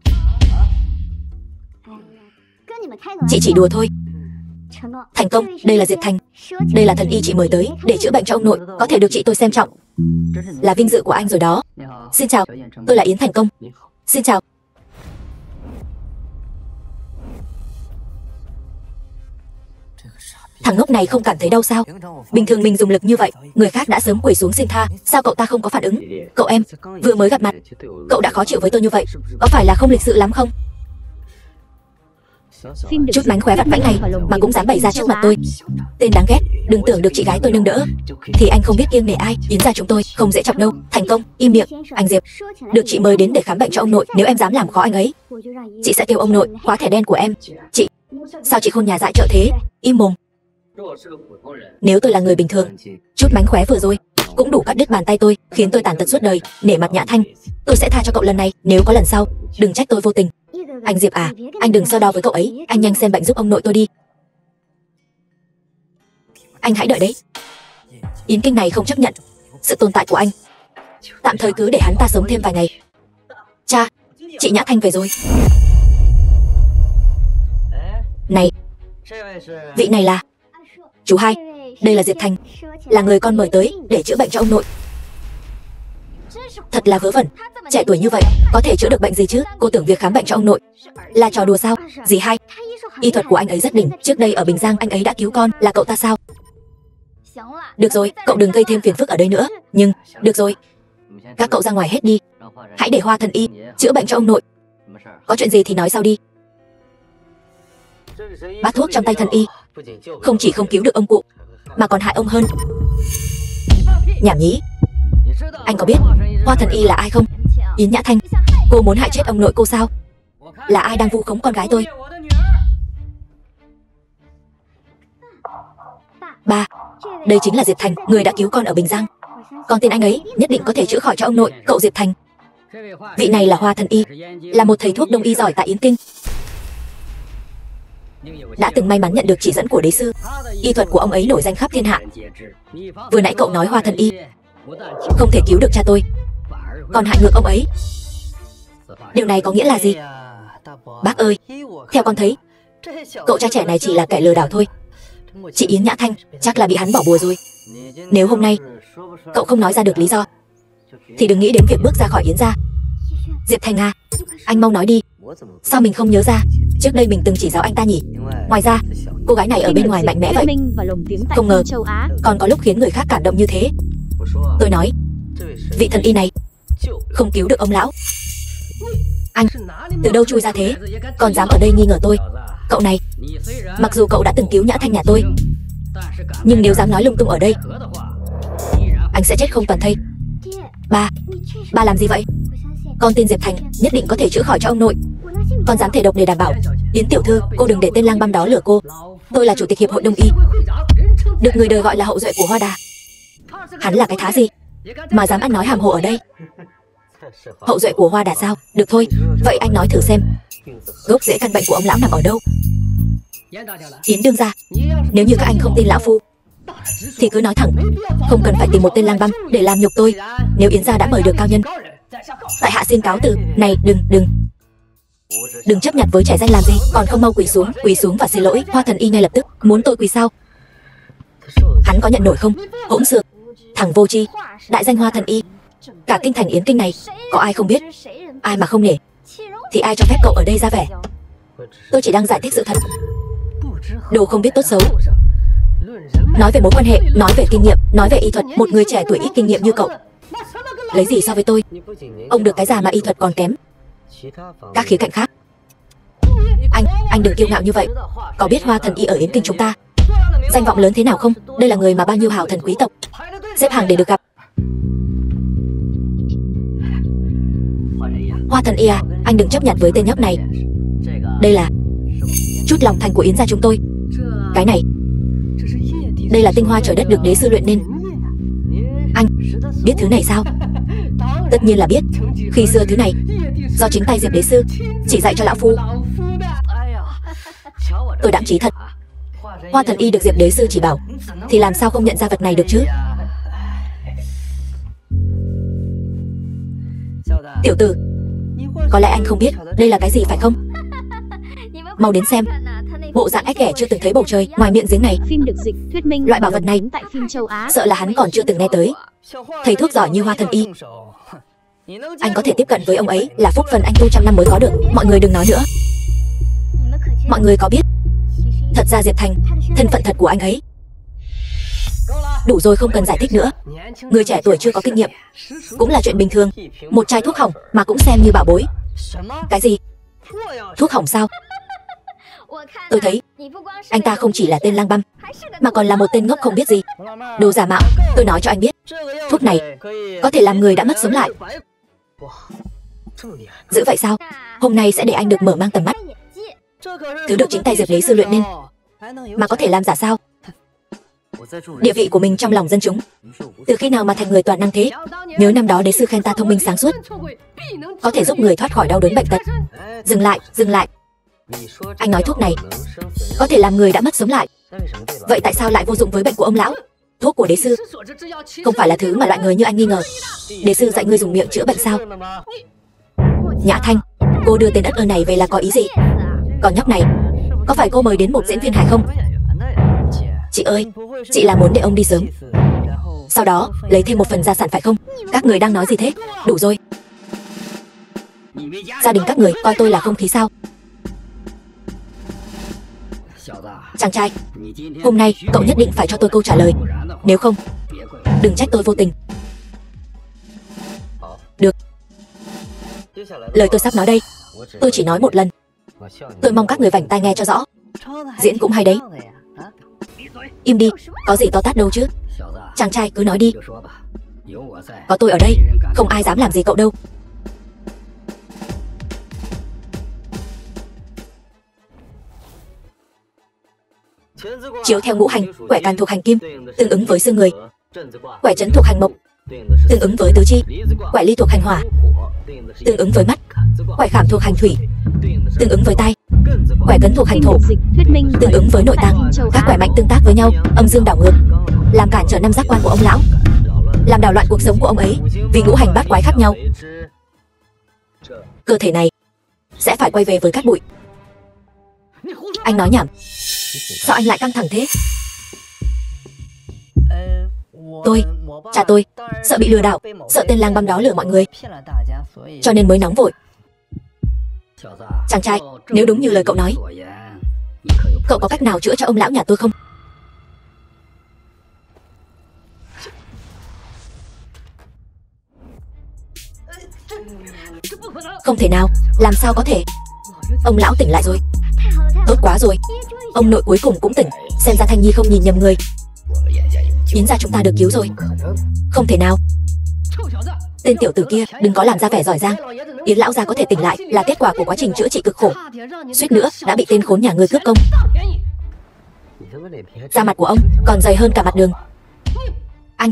Chị chỉ đùa thôi. Thành công, đây là Diệp Thành. Đây là thần y chị mời tới để chữa bệnh cho ông nội, có thể được chị tôi xem trọng, là vinh dự của anh rồi đó. Xin chào, tôi là Yến Thành Công. Xin chào. Thằng ngốc này không cảm thấy đau sao? Bình thường mình dùng lực như vậy, người khác đã sớm quỳ xuống xin tha. Sao cậu ta không có phản ứng? Cậu em, vừa mới gặp mặt, cậu đã khó chịu với tôi như vậy, có phải là không lịch sự lắm không? Chút mánh khóe vặt vãnh này mà cũng dám bày ra trước mặt tôi. Tên đáng ghét, đừng tưởng được chị gái tôi nâng đỡ thì anh không biết kiêng nể ai. Yến gia chúng tôi không dễ chọc đâu. Thành Công, im miệng. Anh Diệp, được chị mời đến để khám bệnh cho ông nội. Nếu em dám làm khó anh ấy, chị sẽ kêu ông nội khóa thẻ đen của em. Chị, sao chị khôn nhà dại trợ thế? Im mồm. Nếu tôi là người bình thường, chút mánh khóe vừa rồi cũng đủ cắt đứt bàn tay tôi, khiến tôi tàn tật suốt đời. Nể mặt Nhã Thanh, tôi sẽ tha cho cậu lần này. Nếu có lần sau, đừng trách tôi vô tình. Anh Diệp à, anh đừng so đo với cậu ấy. Anh nhanh xem bệnh giúp ông nội tôi đi. Anh hãy đợi đấy. Yến Kinh này không chấp nhận sự tồn tại của anh. Tạm thời cứ để hắn ta sống thêm vài ngày. Cha, Chị Nhã Thanh về rồi. Này, vị này là chú hai. Đây là Diệp Thành, là người con mời tới để chữa bệnh cho ông nội. Thật là vớ vẩn, trẻ tuổi như vậy có thể chữa được bệnh gì chứ? Cô tưởng việc khám bệnh cho ông nội là trò đùa sao? Dì hai, y thuật của anh ấy rất đỉnh. Trước đây ở Bình Giang anh ấy đã cứu con. Là cậu ta sao? Được rồi, cậu đừng gây thêm phiền phức ở đây nữa. Nhưng, được rồi, các cậu ra ngoài hết đi. Hãy để Hoa Thần Y chữa bệnh cho ông nội. Có chuyện gì thì nói sau đi. Bát thuốc trong tay thần y không chỉ không cứu được ông cụ mà còn hại ông hơn. Nhảm nhí. Anh có biết Hoa Thần Y là ai không? Yến Nhã Thanh. Cô muốn hại chết ông nội cô sao? Là ai đang vu khống con gái tôi? Ba, đây chính là Diệp Thành, người đã cứu con ở Bình Giang. Con tin anh ấy nhất định có thể chữa khỏi cho ông nội. Cậu Diệp Thành, vị này là Hoa Thần Y, là một thầy thuốc đông y giỏi tại Yến Kinh, đã từng may mắn nhận được chỉ dẫn của đế sư. Y thuật của ông ấy nổi danh khắp thiên hạ. Vừa nãy cậu nói Hoa Thần Y không thể cứu được cha tôi, còn hại ngược ông ấy. Điều này có nghĩa là gì? Bác ơi, theo con thấy, cậu cha trẻ này chỉ là kẻ lừa đảo thôi. Chị Yến Nhã Thanh chắc là bị hắn bỏ bùa rồi. Nếu hôm nay cậu không nói ra được lý do thì đừng nghĩ đến việc bước ra khỏi Yến gia. Diệp Thành à, anh mau nói đi. Sao mình không nhớ ra trước đây mình từng chỉ giáo anh ta nhỉ? Ngoài ra, cô gái này ở bên ngoài mạnh mẽ vậy. Không ngờ còn có lúc khiến người khác cảm động như thế. Tôi nói, vị thần y này không cứu được ông lão. Anh từ đâu chui ra thế, còn dám ở đây nghi ngờ tôi? Cậu này, mặc dù cậu đã từng cứu Nhã Thanh nhà tôi, nhưng nếu dám nói lung tung ở đây, anh sẽ chết không toàn thây. Ba làm gì vậy? Con tin Diệp Thành nhất định có thể chữa khỏi cho ông nội. Con dám thể độc để đảm bảo. Yến tiểu thư, cô đừng để tên lang băm đó lừa cô. Tôi là chủ tịch hiệp hội đông y, được người đời gọi là hậu duệ của Hoa Đà. Hắn là cái thá gì mà dám ăn nói hàm hồ ở đây? Hậu duệ của Hoa Đà sao? Được thôi, vậy anh nói thử xem, gốc rễ căn bệnh của ông lão nằm ở đâu? Yến đương gia, nếu như các anh không tin lão phu thì cứ nói thẳng, không cần phải tìm một tên lang băm để làm nhục tôi. Nếu Yến gia đã mời được cao nhân, tại hạ xin cáo từ. Này, đừng chấp nhặt với trẻ danh làm gì, còn không mau quỳ xuống và xin lỗi. Hoa Thần Y ngay lập tức. Muốn tôi quỳ sao? Hắn có nhận nổi không? Hỗn xược, thằng vô tri, đại danh Hoa Thần Y, cả kinh thành Yến Kinh này có ai không biết? Ai mà không nể thì ai cho phép cậu ở đây ra vẻ? Tôi chỉ đang giải thích sự thật. Đồ không biết tốt xấu. Nói về mối quan hệ, nói về kinh nghiệm, nói về y thuật, một người trẻ tuổi ít kinh nghiệm như cậu lấy gì so với tôi? Ông được cái già mà y thuật còn kém. Các khía cạnh khác, anh đừng kiêu ngạo như vậy. Có biết Hoa Thần Y ở Yến Kinh chúng ta danh vọng lớn thế nào không? Đây là người mà bao nhiêu hào thần quý tộc xếp hàng để được gặp. Hoa Thần Y à, anh đừng chấp nhận với tên nhóc này. Đây là chút lòng thành của Yến gia chúng tôi. Cái này, đây là tinh hoa trời đất được đế sư luyện nên. Anh biết thứ này sao? Tất nhiên là biết. Khi xưa thứ này do chính tay Diệp đế sư chỉ dạy cho lão phu. Tôi đạm chí thật. Hoa Thần Y được Diệp đế sư chỉ bảo thì làm sao không nhận ra vật này được chứ? Tiểu tử, có lẽ anh không biết đây là cái gì phải không? Mau đến xem. Bộ dạng ếch ghẻ chưa từng thấy bầu trời ngoài miệng giếng này. Phim được dịch, thuyết minh loại bảo vật này tại phim châu Á. Sợ là hắn còn chưa từng nghe tới. Thầy thuốc giỏi như Hoa Thần Y, anh có thể tiếp cận với ông ấy là phúc phần anh tu trăm năm mới có được. Mọi người đừng nói nữa. Mọi người có biết thật ra Diệp Thành, thân phận thật của anh ấy? Đủ rồi, không cần giải thích nữa. Người trẻ tuổi chưa có kinh nghiệm cũng là chuyện bình thường. Một chai thuốc hỏng mà cũng xem như bảo bối. Cái gì? Thuốc hỏng sao? Tôi thấy anh ta không chỉ là tên lang băm mà còn là một tên ngốc không biết gì. Đồ giả mạo. Tôi nói cho anh biết, thuốc này có thể làm người đã mất sống lại. Dữ vậy sao? Hôm nay sẽ để anh được mở mang tầm mắt. Thứ được chính tay Diệp đế sư luyện nên mà có thể làm giả sao? Địa vị của mình trong lòng dân chúng từ khi nào mà thành người toàn năng thế? Nhớ năm đó đế sư khen ta thông minh sáng suốt, có thể giúp người thoát khỏi đau đớn bệnh tật. Dừng lại. Anh nói thuốc này có thể làm người đã mất sống lại. Vậy tại sao lại vô dụng với bệnh của ông lão? Thuốc của đế sư không phải là thứ mà loại người như anh nghi ngờ. Đế sư dạy ngươi dùng miệng chữa bệnh sao? Nhã Thanh, Cô đưa tên ất ơ này về là có ý gì? Còn nhóc này, có phải cô mời đến một diễn viên hài không? Chị ơi, chị là muốn để ông đi sớm, sau đó lấy thêm một phần gia sản phải không? Các người đang nói gì thế? Đủ rồi. Gia đình các người coi tôi là không khí sao? Chàng trai, hôm nay cậu nhất định phải cho tôi câu trả lời. Nếu không, đừng trách tôi vô tình. Được. Lời tôi sắp nói đây, tôi chỉ nói một lần. Tôi mong các người vảnh tai nghe cho rõ. Diễn cũng hay đấy. Im đi, có gì to tát đâu chứ. Chàng trai cứ nói đi. Có tôi ở đây, không ai dám làm gì cậu đâu. Chiếu theo ngũ hành, quẻ càn thuộc hành kim, tương ứng với xương người. Quẻ trấn thuộc hành mộc, tương ứng với tứ chi. Quẻ ly thuộc hành hỏa, tương ứng với mắt. Quẻ khảm thuộc hành thủy, tương ứng với tai. Quẻ cấn thuộc hành thổ, tương ứng với nội tạng. Các quẻ mạnh tương tác với nhau, âm dương đảo ngược, làm cản trở năm giác quan của ông lão, làm đảo loạn cuộc sống của ông ấy. Vì ngũ hành bát quái khác nhau, cơ thể này sẽ phải quay về với cát bụi. Anh nói nhảm. Sao anh lại căng thẳng thế? Cha tôi sợ bị lừa đảo, sợ tên lang băm đó lừa mọi người, cho nên mới nóng vội. Chàng trai, nếu đúng như lời cậu nói, cậu có cách nào chữa cho ông lão nhà tôi không? Không thể nào, làm sao có thể? Ông lão tỉnh lại rồi. Tốt quá rồi, ông nội cuối cùng cũng tỉnh. Xem ra Thanh Nhi không nhìn nhầm người. Yến gia chúng ta được cứu rồi. Không thể nào. Tên tiểu tử kia đừng có làm ra vẻ giỏi giang. Yến lão gia có thể tỉnh lại là kết quả của quá trình chữa trị cực khổ. Suýt nữa đã bị tên khốn nhà ngươi cướp công. Da mặt của ông còn dày hơn cả mặt đường. Anh,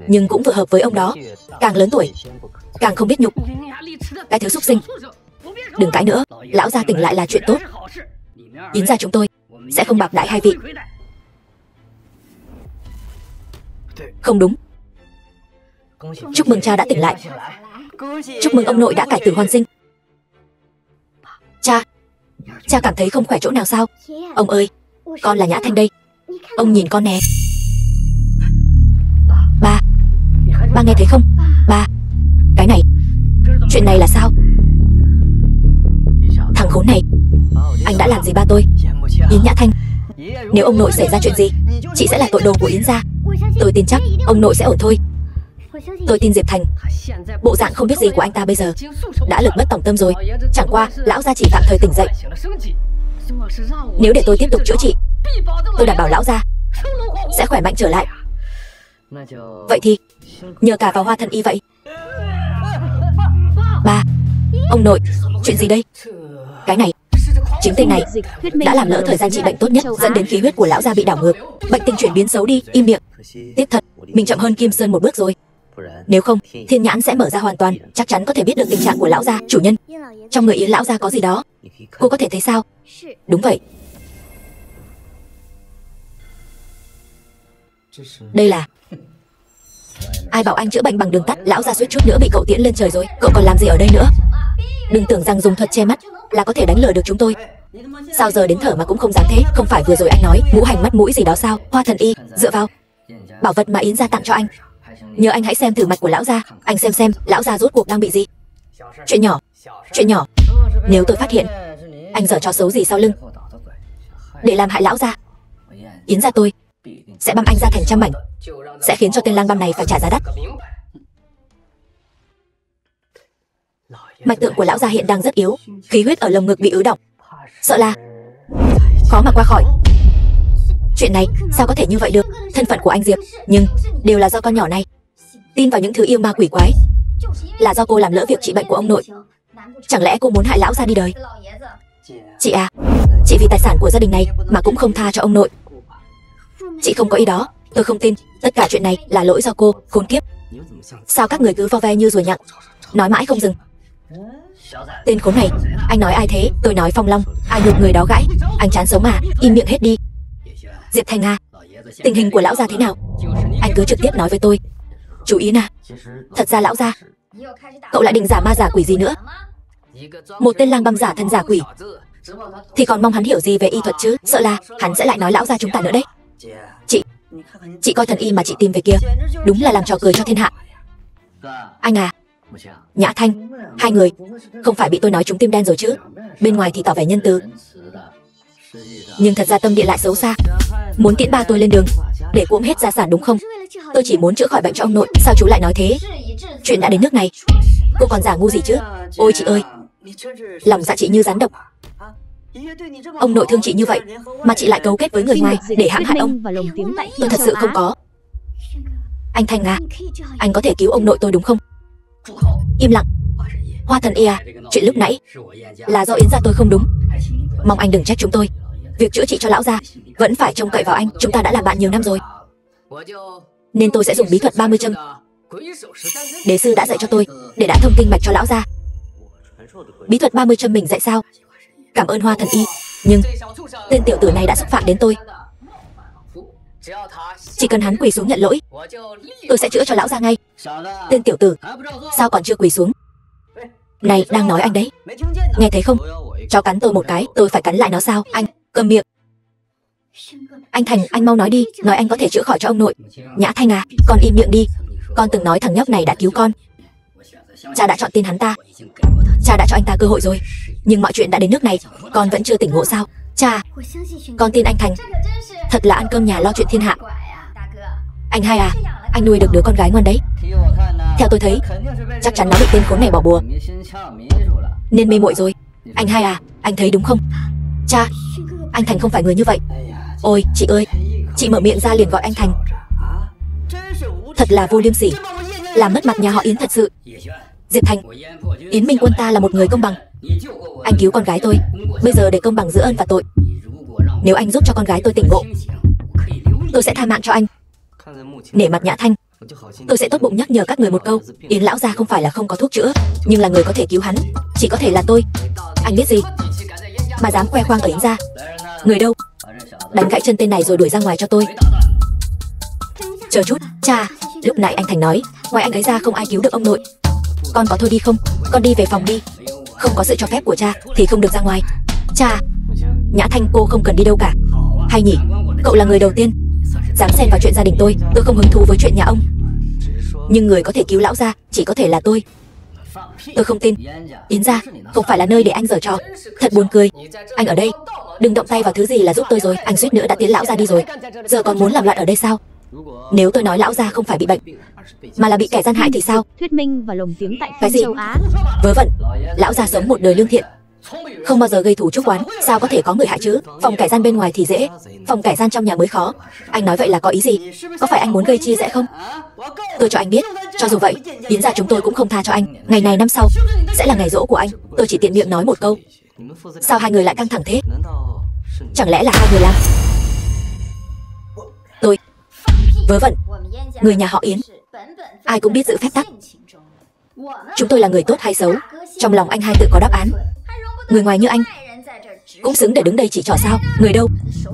nhưng cũng vừa hợp với ông đó. Càng lớn tuổi, càng không biết nhục. Cái thứ súc sinh. Đừng cãi nữa, lão gia tỉnh lại là chuyện tốt. Yến gia chúng tôi sẽ không bạc đãi hai vị. Không đúng. Chúc mừng cha đã tỉnh lại. Chúc mừng ông nội đã cải tử hoàn sinh. Cha cảm thấy không khỏe chỗ nào sao? Ông ơi, con là Nhã Thanh đây. Ông nhìn con nè. Ba nghe thấy không? Ba, cái này, chuyện này là sao? Thằng khốn này, anh đã làm gì ba tôi? Yến Nhã Thanh, nếu ông nội xảy ra chuyện gì, chị sẽ là tội đồ của Yến gia. Tôi tin chắc ông nội sẽ ổn thôi. Tôi tin Diệp Thành, bộ dạng không biết gì của anh ta bây giờ đã lực bất tòng tâm rồi. Chẳng qua lão gia chỉ tạm thời tỉnh dậy. Nếu để tôi tiếp tục chữa trị, tôi đảm bảo lão gia sẽ khỏe mạnh trở lại. Vậy thì nhờ cả vào Hoa Thần Y vậy. Ba, ông nội, chuyện gì đây? Cái này, chính tên này đã làm lỡ thời gian trị bệnh tốt nhất, dẫn đến khí huyết của lão gia bị đảo ngược, bệnh tình chuyển biến xấu đi. Im miệng. Tiếc thật, mình chậm hơn Kim Sơn một bước rồi. Nếu không, thiên nhãn sẽ mở ra hoàn toàn, chắc chắn có thể biết được tình trạng của lão gia. Chủ nhân, trong người Yến lão gia có gì đó, cô có thể thấy sao? Đúng vậy. Đây là... Ai bảo anh chữa bệnh bằng đường tắt? Lão gia suýt chút nữa bị cậu tiễn lên trời rồi. Cậu còn làm gì ở đây nữa? Đừng tưởng rằng dùng thuật che mắt là có thể đánh lừa được chúng tôi. Sao giờ đến thở mà cũng không dám thế? Không phải vừa rồi anh nói ngũ hành mắt mũi gì đó sao? Hoa Thần Y, dựa vào bảo vật mà Yến gia tặng cho anh. Nhờ anh hãy xem thử mạch của lão gia. Anh xem lão gia rốt cuộc đang bị gì. Chuyện nhỏ. Nếu tôi phát hiện anh giở trò xấu gì sau lưng để làm hại lão gia, Yến gia tôi sẽ băm anh ra thành trăm mảnh, sẽ khiến cho tên lang băm này phải trả giá đắt. Mạch tượng của lão gia hiện đang rất yếu, khí huyết ở lồng ngực bị ứ đọng, sợ là khó mà qua khỏi. Chuyện này sao có thể như vậy được? Thân phận của anh Diệp, nhưng đều là do con nhỏ này tin vào những thứ yêu ma quỷ quái. Là do cô làm lỡ việc trị bệnh của ông nội. Chẳng lẽ cô muốn hại lão gia đi đời? Chị à, chị vì tài sản của gia đình này mà cũng không tha cho ông nội. Chị không có ý đó, tôi không tin. Tất cả chuyện này là lỗi do cô, khốn kiếp. Sao các người cứ vo ve như ruồi nhặng, nói mãi không dừng. Tên khốn này, anh nói ai thế? Tôi nói Phong Long, ai được người đó gãi. Anh chán sống mà, im miệng hết đi. Diệp Thành à, tình hình của lão gia thế nào? Anh cứ trực tiếp nói với tôi. Chú Yến à, thật ra lão gia, cậu lại định giả ma giả quỷ gì nữa? Một tên lang băm giả thân giả quỷ thì còn mong hắn hiểu gì về y thuật chứ? Sợ là hắn sẽ lại nói lão gia chúng ta nữa đấy. Chị coi thần y mà chị tìm về kia, đúng là làm trò cười cho thiên hạ. Anh à, Nhã Thanh, hai người không phải bị tôi nói trúng tim đen rồi chứ? Bên ngoài thì tỏ vẻ nhân từ, nhưng thật ra tâm địa lại xấu xa, muốn tiễn ba tôi lên đường để cuỗm hết gia sản đúng không? Tôi chỉ muốn chữa khỏi bệnh cho ông nội, sao chú lại nói thế? Chuyện đã đến nước này, cô còn giả ngu gì chứ? Ôi chị ơi, lòng dạ chị như rắn độc. Ông nội thương chị như vậy mà chị lại cấu kết với người ngoài để hãm hại ông. Tôi thật sự không có. Anh Thanh à, anh có thể cứu ông nội tôi đúng không? Im lặng. Hoa thần y à, chuyện lúc nãy là do Yến gia tôi không đúng, mong anh đừng trách chúng tôi. Việc chữa trị cho lão gia vẫn phải trông cậy vào anh. Chúng ta đã làm bạn nhiều năm rồi, nên tôi sẽ dùng bí thuật 30 châm đế sư đã dạy cho tôi để đã thông kinh mạch cho lão gia. Bí thuật 30 châm mình dạy sao? Cảm ơn Hoa thần y, nhưng tên tiểu tử này đã xúc phạm đến tôi. Chỉ cần hắn quỳ xuống nhận lỗi, tôi sẽ chữa cho lão gia ngay. Tên tiểu tử, sao còn chưa quỳ xuống? Này, đang nói anh đấy, nghe thấy không? Chó cắn tôi một cái, tôi phải cắn lại nó sao? Anh, câm miệng. Anh Thành, anh mau nói đi, nói anh có thể chữa khỏi cho ông nội. Nhã Thanh à, con im miệng đi. Con từng nói thằng nhóc này đã cứu con. Cha đã chọn tin hắn ta, cha đã cho anh ta cơ hội rồi. Nhưng mọi chuyện đã đến nước này, con vẫn chưa tỉnh ngộ sao? Cha, con tin anh Thành. Thật là ăn cơm nhà lo chuyện thiên hạ. Anh hai à, anh nuôi được đứa con gái ngoan đấy. Theo tôi thấy, chắc chắn nó bị tên khốn này bỏ bùa nên mê muội rồi. Anh hai à, anh thấy đúng không? Cha, anh Thành không phải người như vậy. Ôi chị ơi, chị mở miệng ra liền gọi anh Thành, thật là vô liêm sỉ, làm mất mặt nhà họ Yến thật sự. Diệp Thành, Yến Minh Quân ta là một người công bằng. Anh cứu con gái tôi, bây giờ để công bằng giữa ân và tội. Nếu anh giúp cho con gái tôi tỉnh ngộ, tôi sẽ tha mạng cho anh. Nể mặt Nhã Thanh, tôi sẽ tốt bụng nhắc nhở các người một câu. Yến lão gia không phải là không có thuốc chữa, nhưng là người có thể cứu hắn chỉ có thể là tôi. Anh biết gì mà dám khoe khoang ở Yến gia? Người đâu? Đánh gãy chân tên này rồi đuổi ra ngoài cho tôi. Chờ chút, cha, lúc nãy anh Thành nói ngoài anh ấy ra không ai cứu được ông nội. Con có thôi đi không? Con đi về phòng đi. Không có sự cho phép của cha thì không được ra ngoài. Cha, Nhã Thanh cô không cần đi đâu cả. Hay nhỉ, cậu là người đầu tiên dám xen vào chuyện gia đình tôi. Tôi không hứng thú với chuyện nhà ông, nhưng người có thể cứu lão gia chỉ có thể là tôi. Tôi không tin. Yến gia không phải là nơi để anh giở trò. Thật buồn cười. Anh ở đây đừng động tay vào thứ gì là giúp tôi rồi. Anh suýt nữa đã tiến lão gia đi rồi, giờ còn muốn làm loạn ở đây sao? Nếu tôi nói lão gia không phải bị bệnh mà là bị kẻ gian hại thì sao? Thuyết minh và lồng tiếng tại Cái phim gì? châu Á. Vớ vẩn. Lão gia sống một đời lương thiện, không bao giờ gây thù chuốc oán, sao có thể có người hại chứ? Phòng kẻ gian bên ngoài thì dễ, phòng kẻ gian trong nhà mới khó. Anh nói vậy là có ý gì? Có phải anh muốn gây chia rẽ không? Tôi cho anh biết, cho dù vậy, Yến gia chúng tôi cũng không tha cho anh. Ngày này năm sau sẽ là ngày giỗ của anh. Tôi chỉ tiện miệng nói một câu. Sao hai người lại căng thẳng thế? Chẳng lẽ là hai người làm? Tôi vớ vẩn. Người nhà họ Yến ai cũng biết giữ phép tắc. Chúng tôi là người tốt hay xấu, trong lòng anh hai tự có đáp án. Người ngoài như anh cũng xứng để đứng đây chỉ trỏ sao? Người đâu?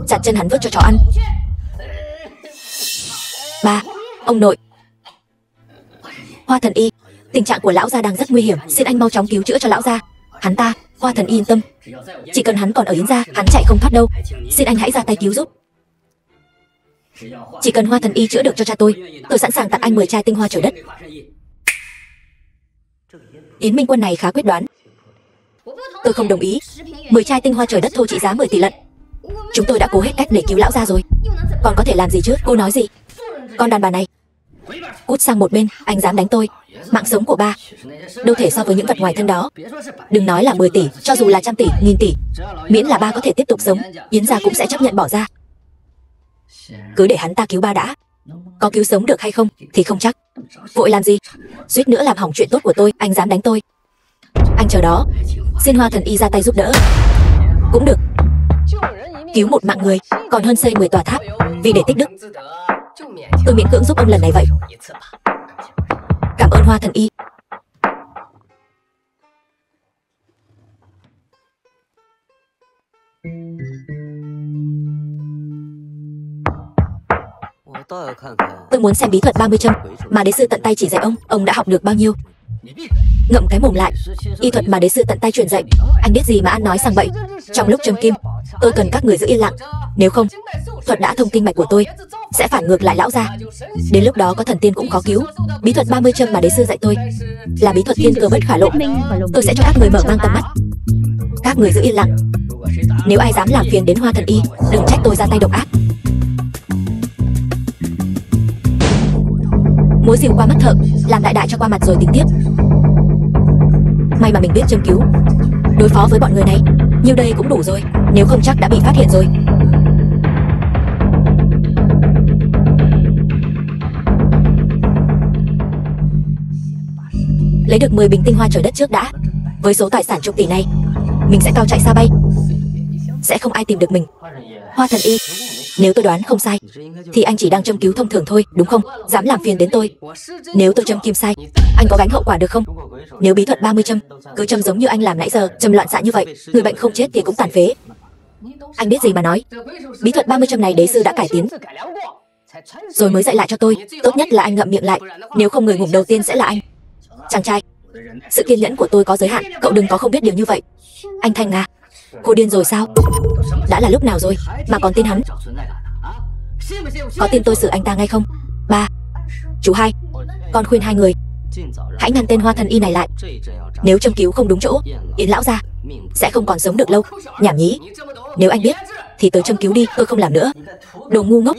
Chặt chân hắn vứt cho chó ăn. Ba, ông nội. Hoa thần y, tình trạng của lão gia đang rất nguy hiểm, xin anh mau chóng cứu chữa cho lão gia. Hắn ta, Hoa thần y yên tâm, chỉ cần hắn còn ở Yến gia, hắn chạy không thoát đâu. Xin anh hãy ra tay cứu giúp. Chỉ cần Hoa thần y chữa được cho cha tôi sẵn sàng tặng anh 10 chai tinh hoa trời đất. Yến Minh Quân này khá quyết đoán. Tôi không đồng ý. 10 chai tinh hoa trời đất thôi trị giá 10 tỷ lận. Chúng tôi đã cố hết cách để cứu lão gia rồi, còn có thể làm gì chứ? Cô nói gì? Con đàn bà này, cút sang một bên. Anh dám đánh tôi, mạng sống của ba đâu thể so với những vật ngoài thân đó. Đừng nói là 10 tỷ, cho dù là trăm tỷ, nghìn tỷ, miễn là ba có thể tiếp tục sống, Yến gia cũng sẽ chấp nhận bỏ ra. Cứ để hắn ta cứu ba đã. Có cứu sống được hay không thì không chắc. Vội làm gì? Suýt nữa làm hỏng chuyện tốt của tôi. Anh dám đánh tôi? Anh chờ đó, xin Hoa thần y ra tay giúp đỡ. Cũng được. Cứu một mạng người còn hơn xây 10 tòa tháp vì để tích đức. Tôi miễn cưỡng giúp ông lần này vậy. Cảm ơn Hoa thần y. Tôi muốn xem bí thuật 30 châm mà đế sư tận tay chỉ dạy ông đã học được bao nhiêu. Ngậm cái mồm lại. Y thuật mà đế sư tận tay truyền dạy, anh biết gì mà ăn nói sang bậy. Trong lúc châm kim, tôi cần các người giữ yên lặng. Nếu không, thuật đã thông kinh mạch của tôi sẽ phản ngược lại lão gia. Đến lúc đó có thần tiên cũng khó cứu. Bí thuật 30 châm mà đế sư dạy tôi là bí thuật thiên cơ bất khả lộ. Tôi sẽ cho các người mở mang tầm mắt. Các người giữ yên lặng. Nếu ai dám làm phiền đến Hoa Thần Y, đừng trách tôi ra tay độc ác. Múa rìu qua mắt thợ, làm đại đại cho qua mặt rồi tính tiếp. May mà mình biết châm cứu. Đối phó với bọn người này, nhiêu đây cũng đủ rồi. Nếu không chắc đã bị phát hiện rồi. Lấy được 10 bình tinh hoa trời đất trước đã. Với số tài sản chục tỷ này, mình sẽ cao chạy xa bay. Sẽ không ai tìm được mình. Hoa Thần Y, nếu tôi đoán không sai thì anh chỉ đang châm cứu thông thường thôi, đúng không? Dám làm phiền đến tôi. Nếu tôi châm kim sai, anh có gánh hậu quả được không? Nếu bí thuật 30 châm, cứ châm giống như anh làm nãy giờ, châm loạn xạ như vậy, người bệnh không chết thì cũng tàn phế. Anh biết gì mà nói. Bí thuật 30 châm này đế sư đã cải tiến rồi mới dạy lại cho tôi. Tốt nhất là anh ngậm miệng lại, nếu không người ngủm đầu tiên sẽ là anh. Chàng trai, sự kiên nhẫn của tôi có giới hạn, cậu đừng có không biết điều như vậy. Anh Thanh à, cô điên rồi sao? Đã là lúc nào rồi mà còn tin hắn? Có tin tôi xử anh ta ngay không? Ba, chú Hai, con khuyên hai người hãy ngăn tên Hoa Thần Y này lại. Nếu châm cứu không đúng chỗ, Yến lão gia sẽ không còn sống được lâu. Nhảm nhí. Nếu anh biết thì tới châm cứu đi, tôi không làm nữa. Đồ ngu ngốc.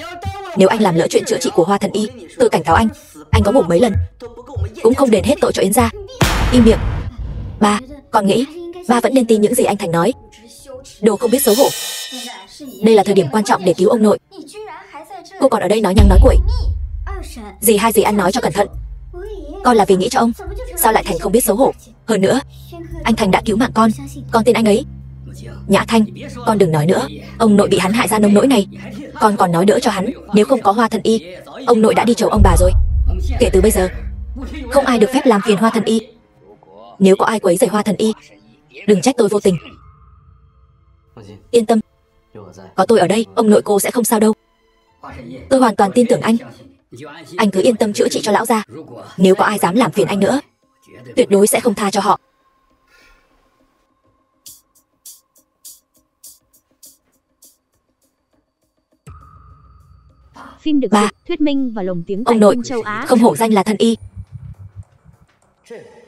Nếu anh làm lỡ chuyện chữa trị của Hoa Thần Y, tôi cảnh cáo anh có ngủ mấy lần cũng không đền hết tội cho Yến gia. Im miệng. Ba, con nghĩ ba vẫn nên tin những gì anh Thành nói. Đồ không biết xấu hổ. Đây là thời điểm quan trọng để cứu ông nội. Cô còn ở đây nói nhăng nói cuội. Dì hai dì ăn nói cho cẩn thận. Con là vì nghĩ cho ông, sao lại Thành không biết xấu hổ? Hơn nữa, anh Thành đã cứu mạng con tin anh ấy. Nhã Thanh, con đừng nói nữa. Ông nội bị hắn hại ra nông nỗi này, con còn nói đỡ cho hắn. Nếu không có Hoa Thần Y, ông nội đã đi chầu ông bà rồi. Kể từ bây giờ, không ai được phép làm phiền Hoa Thần Y. Nếu có ai quấy rầy Hoa Thần Y, đừng trách tôi vô tình. Yên tâm, có tôi ở đây, ông nội cô sẽ không sao đâu. Tôi hoàn toàn tin tưởng anh. Anh cứ yên tâm chữa trị cho lão gia. Nếu có ai dám làm phiền anh nữa, tuyệt đối sẽ không tha cho họ. Phim được dịch, thuyết minh và lồng tiếng tại ông nội phim châu Á. không hổ danh là thần y.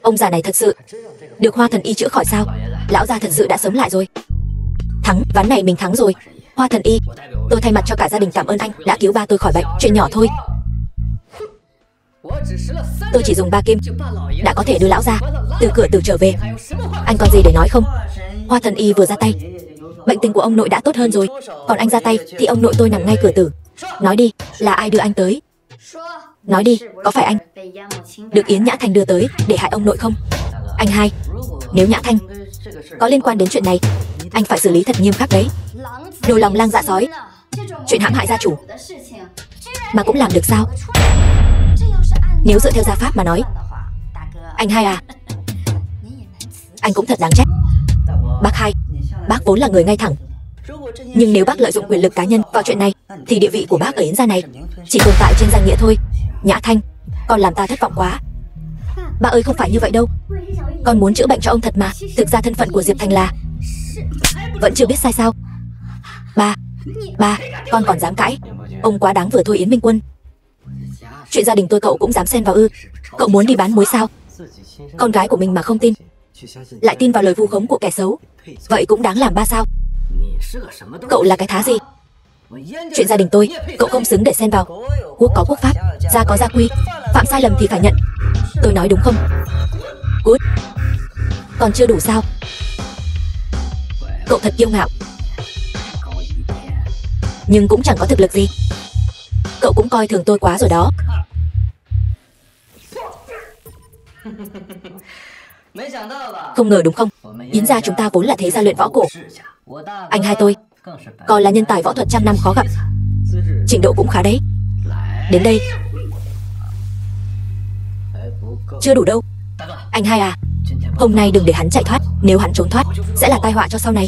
Ông già này thật sự được Hoa Thần Y chữa khỏi sao? Lão gia thật sự đã sống lại rồi. Thắng, ván này mình thắng rồi. Hoa Thần Y, tôi thay mặt cho cả gia đình cảm ơn anh đã cứu ba tôi khỏi bệnh. Chuyện nhỏ thôi. Tôi chỉ dùng 3 kim đã có thể đưa lão gia từ cửa tử trở về. Anh còn gì để nói không? Hoa Thần Y vừa ra tay, bệnh tình của ông nội đã tốt hơn rồi. Còn anh ra tay thì ông nội tôi nằm ngay cửa tử. Nói đi, là ai đưa anh tới? Nói đi, có phải anh được Yến Nhã Thanh đưa tới để hại ông nội không? Anh Hai, nếu Nhã Thanh có liên quan đến chuyện này, anh phải xử lý thật nghiêm khắc đấy. Đồ lòng lang dạ sói, chuyện hãm hại gia chủ mà cũng làm được sao? Nếu dựa theo gia pháp mà nói, anh Hai à, anh cũng thật đáng trách. Bác Hai, bác vốn là người ngay thẳng, nhưng nếu bác lợi dụng quyền lực cá nhân vào chuyện này thì địa vị của bác ở Yến gia này chỉ tồn tại trên danh nghĩa thôi. Nhã Thanh, con làm ta thất vọng quá. Ba ơi, không phải như vậy đâu. Con muốn chữa bệnh cho ông thật mà. Thực ra thân phận của Diệp Thành là... Vẫn chưa biết sai sao? Ba, con còn dám cãi? Ông quá đáng vừa thôi Yến Minh Quân. Chuyện gia đình tôi cậu cũng dám xen vào ư? Cậu muốn đi bán muối sao? Con gái của mình mà không tin, lại tin vào lời vu khống của kẻ xấu, vậy cũng đáng làm ba sao? Cậu là cái thá gì? Chuyện gia đình tôi, cậu không xứng để xen vào. Quốc có quốc pháp, gia có gia quy, phạm sai lầm thì phải nhận. Tôi nói đúng không? Cút. Còn chưa đủ sao? Cậu thật kiêu ngạo, nhưng cũng chẳng có thực lực gì. Cậu cũng coi thường tôi quá rồi đó. Không ngờ đúng không? Yến gia chúng ta vốn là thế gia luyện võ cổ. Anh Hai tôi còn là nhân tài võ thuật trăm năm khó gặp, trình độ cũng khá đấy. Đến đây chưa đủ đâu. Anh Hai à, hôm nay đừng để hắn chạy thoát. Nếu hắn trốn thoát sẽ là tai họa cho sau này.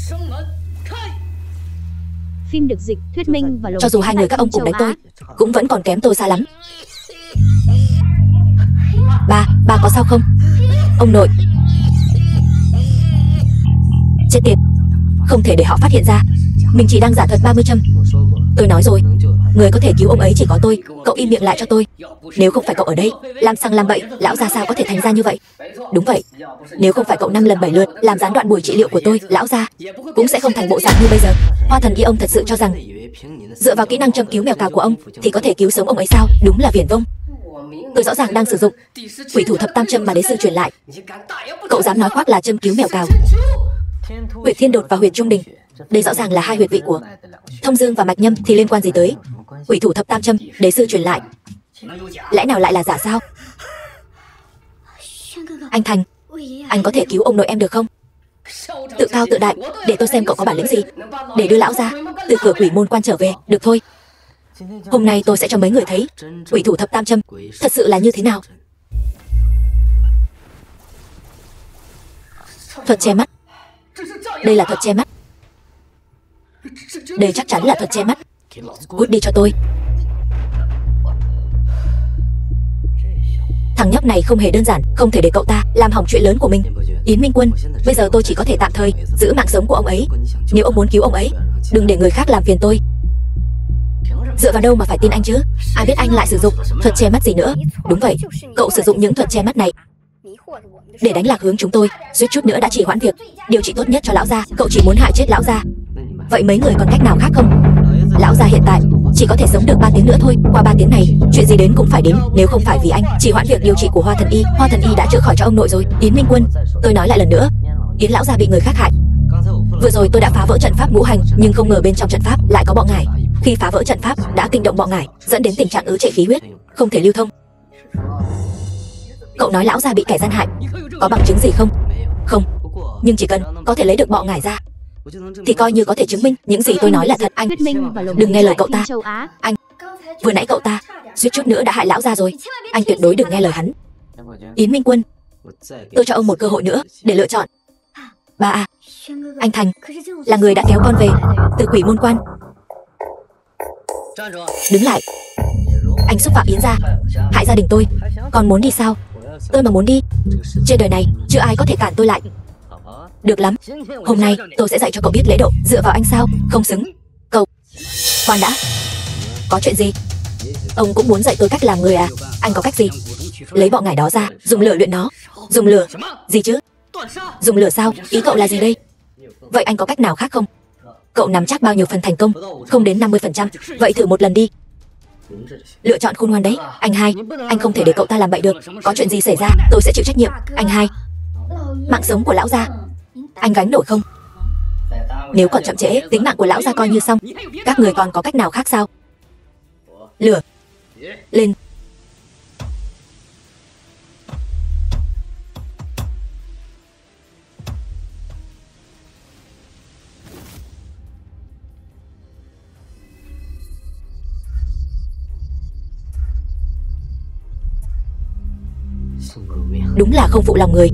Phim được dịch, thuyết minh và lồng cho dù hai người các ông cùng đánh tôi, cũng vẫn còn kém tôi xa lắm. Ba có sao không? Ông nội. Chết tiệt, không thể để họ phát hiện ra. Mình chỉ đang giả thuật 30 châm. Tôi nói rồi, người có thể cứu ông ấy chỉ có tôi. Cậu im miệng lại cho tôi. Nếu không phải cậu ở đây làm xăng làm bậy, lão gia sao có thể thành ra như vậy? Đúng vậy, nếu không phải cậu 5 lần 7 lượt làm gián đoạn buổi trị liệu của tôi, lão gia cũng sẽ không thành bộ dạng như bây giờ. Hoa thần y ông thật sự cho rằng dựa vào kỹ năng châm cứu mèo cào của ông thì có thể cứu sống ông ấy sao? Đúng là viển vông. Tôi rõ ràng đang sử dụng quỷ thủ thập tam châm mà đế sư truyền lại. Cậu dám nói khoác là châm cứu mèo cào? Huyệt thiên đột và huyệt trung đình, đây rõ ràng là hai huyệt vị của thông dương và mạch nhâm, thì liên quan gì tới quỷ thủ thập tam châm đế sư truyền lại? Lẽ nào lại là giả sao? Anh Thành, anh có thể cứu ông nội em được không? Tự cao tự đại, để tôi xem cậu có bản lĩnh gì để đưa lão ra từ cửa quỷ môn quan trở về. Được thôi, hôm nay tôi sẽ cho mấy người thấy quỷ thủ thập tam châm thật sự là như thế nào. Thuật che mắt. Đây là thuật che mắt. Đây chắc chắn là thuật che mắt. Cút đi cho tôi. Thằng nhóc này không hề đơn giản, không thể để cậu ta làm hỏng chuyện lớn của mình. Yến Minh Quân, bây giờ tôi chỉ có thể tạm thời giữ mạng sống của ông ấy. Nếu ông muốn cứu ông ấy, đừng để người khác làm phiền tôi. Dựa vào đâu mà phải tin anh chứ? Ai biết anh lại sử dụng thuật che mắt gì nữa? Đúng vậy, cậu sử dụng những thuật che mắt này để đánh lạc hướng chúng tôi, suýt chút nữa đã trì hoãn việc điều trị tốt nhất cho lão gia. Cậu chỉ muốn hại chết lão gia. Vậy mấy người còn cách nào khác không? Lão gia hiện tại chỉ có thể sống được 3 tiếng nữa thôi. Qua 3 tiếng này, chuyện gì đến cũng phải đến. Nếu không phải vì anh trì hoãn việc điều trị của Hoa thần y đã chữa khỏi cho ông nội rồi. Yến Minh Quân, tôi nói lại lần nữa, Yến lão gia bị người khác hại. Vừa rồi tôi đã phá vỡ trận pháp ngũ hành, nhưng không ngờ bên trong trận pháp lại có bọ ngải. Khi phá vỡ trận pháp đã kinh động bọ ngải, dẫn đến tình trạng ứ trệ khí huyết, không thể lưu thông. Cậu nói lão gia bị kẻ gian hại, có bằng chứng gì không? Không, nhưng chỉ cần có thể lấy được bọ ngải ra thì coi như có thể chứng minh những gì tôi nói là thật. Anh đừng nghe lời cậu ta. Anh, vừa nãy cậu ta suýt chút nữa đã hại lão gia rồi. Anh tuyệt đối đừng nghe lời hắn. Yến Minh Quân, tôi cho ông một cơ hội nữa để lựa chọn. Ba à, anh Thành là người đã kéo con về từ quỷ môn quan. Đứng lại. Anh xúc phạm Yến gia, hại gia đình tôi, còn muốn đi sao? Tôi mà muốn đi, trên đời này chưa ai có thể cản tôi lại. Được lắm, hôm nay tôi sẽ dạy cho cậu biết lễ độ. Dựa vào anh sao? Không xứng. Cậu, khoan đã. Có chuyện gì? Ông cũng muốn dạy tôi cách làm người à? Anh có cách gì? Lấy bọ ngải đó ra, dùng lửa luyện nó. Dùng lửa? Gì chứ? Dùng lửa sao? Ý cậu là gì đây? Vậy anh có cách nào khác không? Cậu nắm chắc bao nhiêu phần thành công? Không đến 50%. Vậy thử một lần đi. Lựa chọn khôn ngoan đấy. Anh hai, anh không thể để cậu ta làm bậy được. Có chuyện gì xảy ra, tôi sẽ chịu trách nhiệm. Anh hai, mạng sống của lão gia, anh gánh nổi không? Nếu còn chậm trễ, tính mạng của lão gia coi như xong. Các người còn có cách nào khác sao? Lửa lên. Đúng là không phụ lòng người.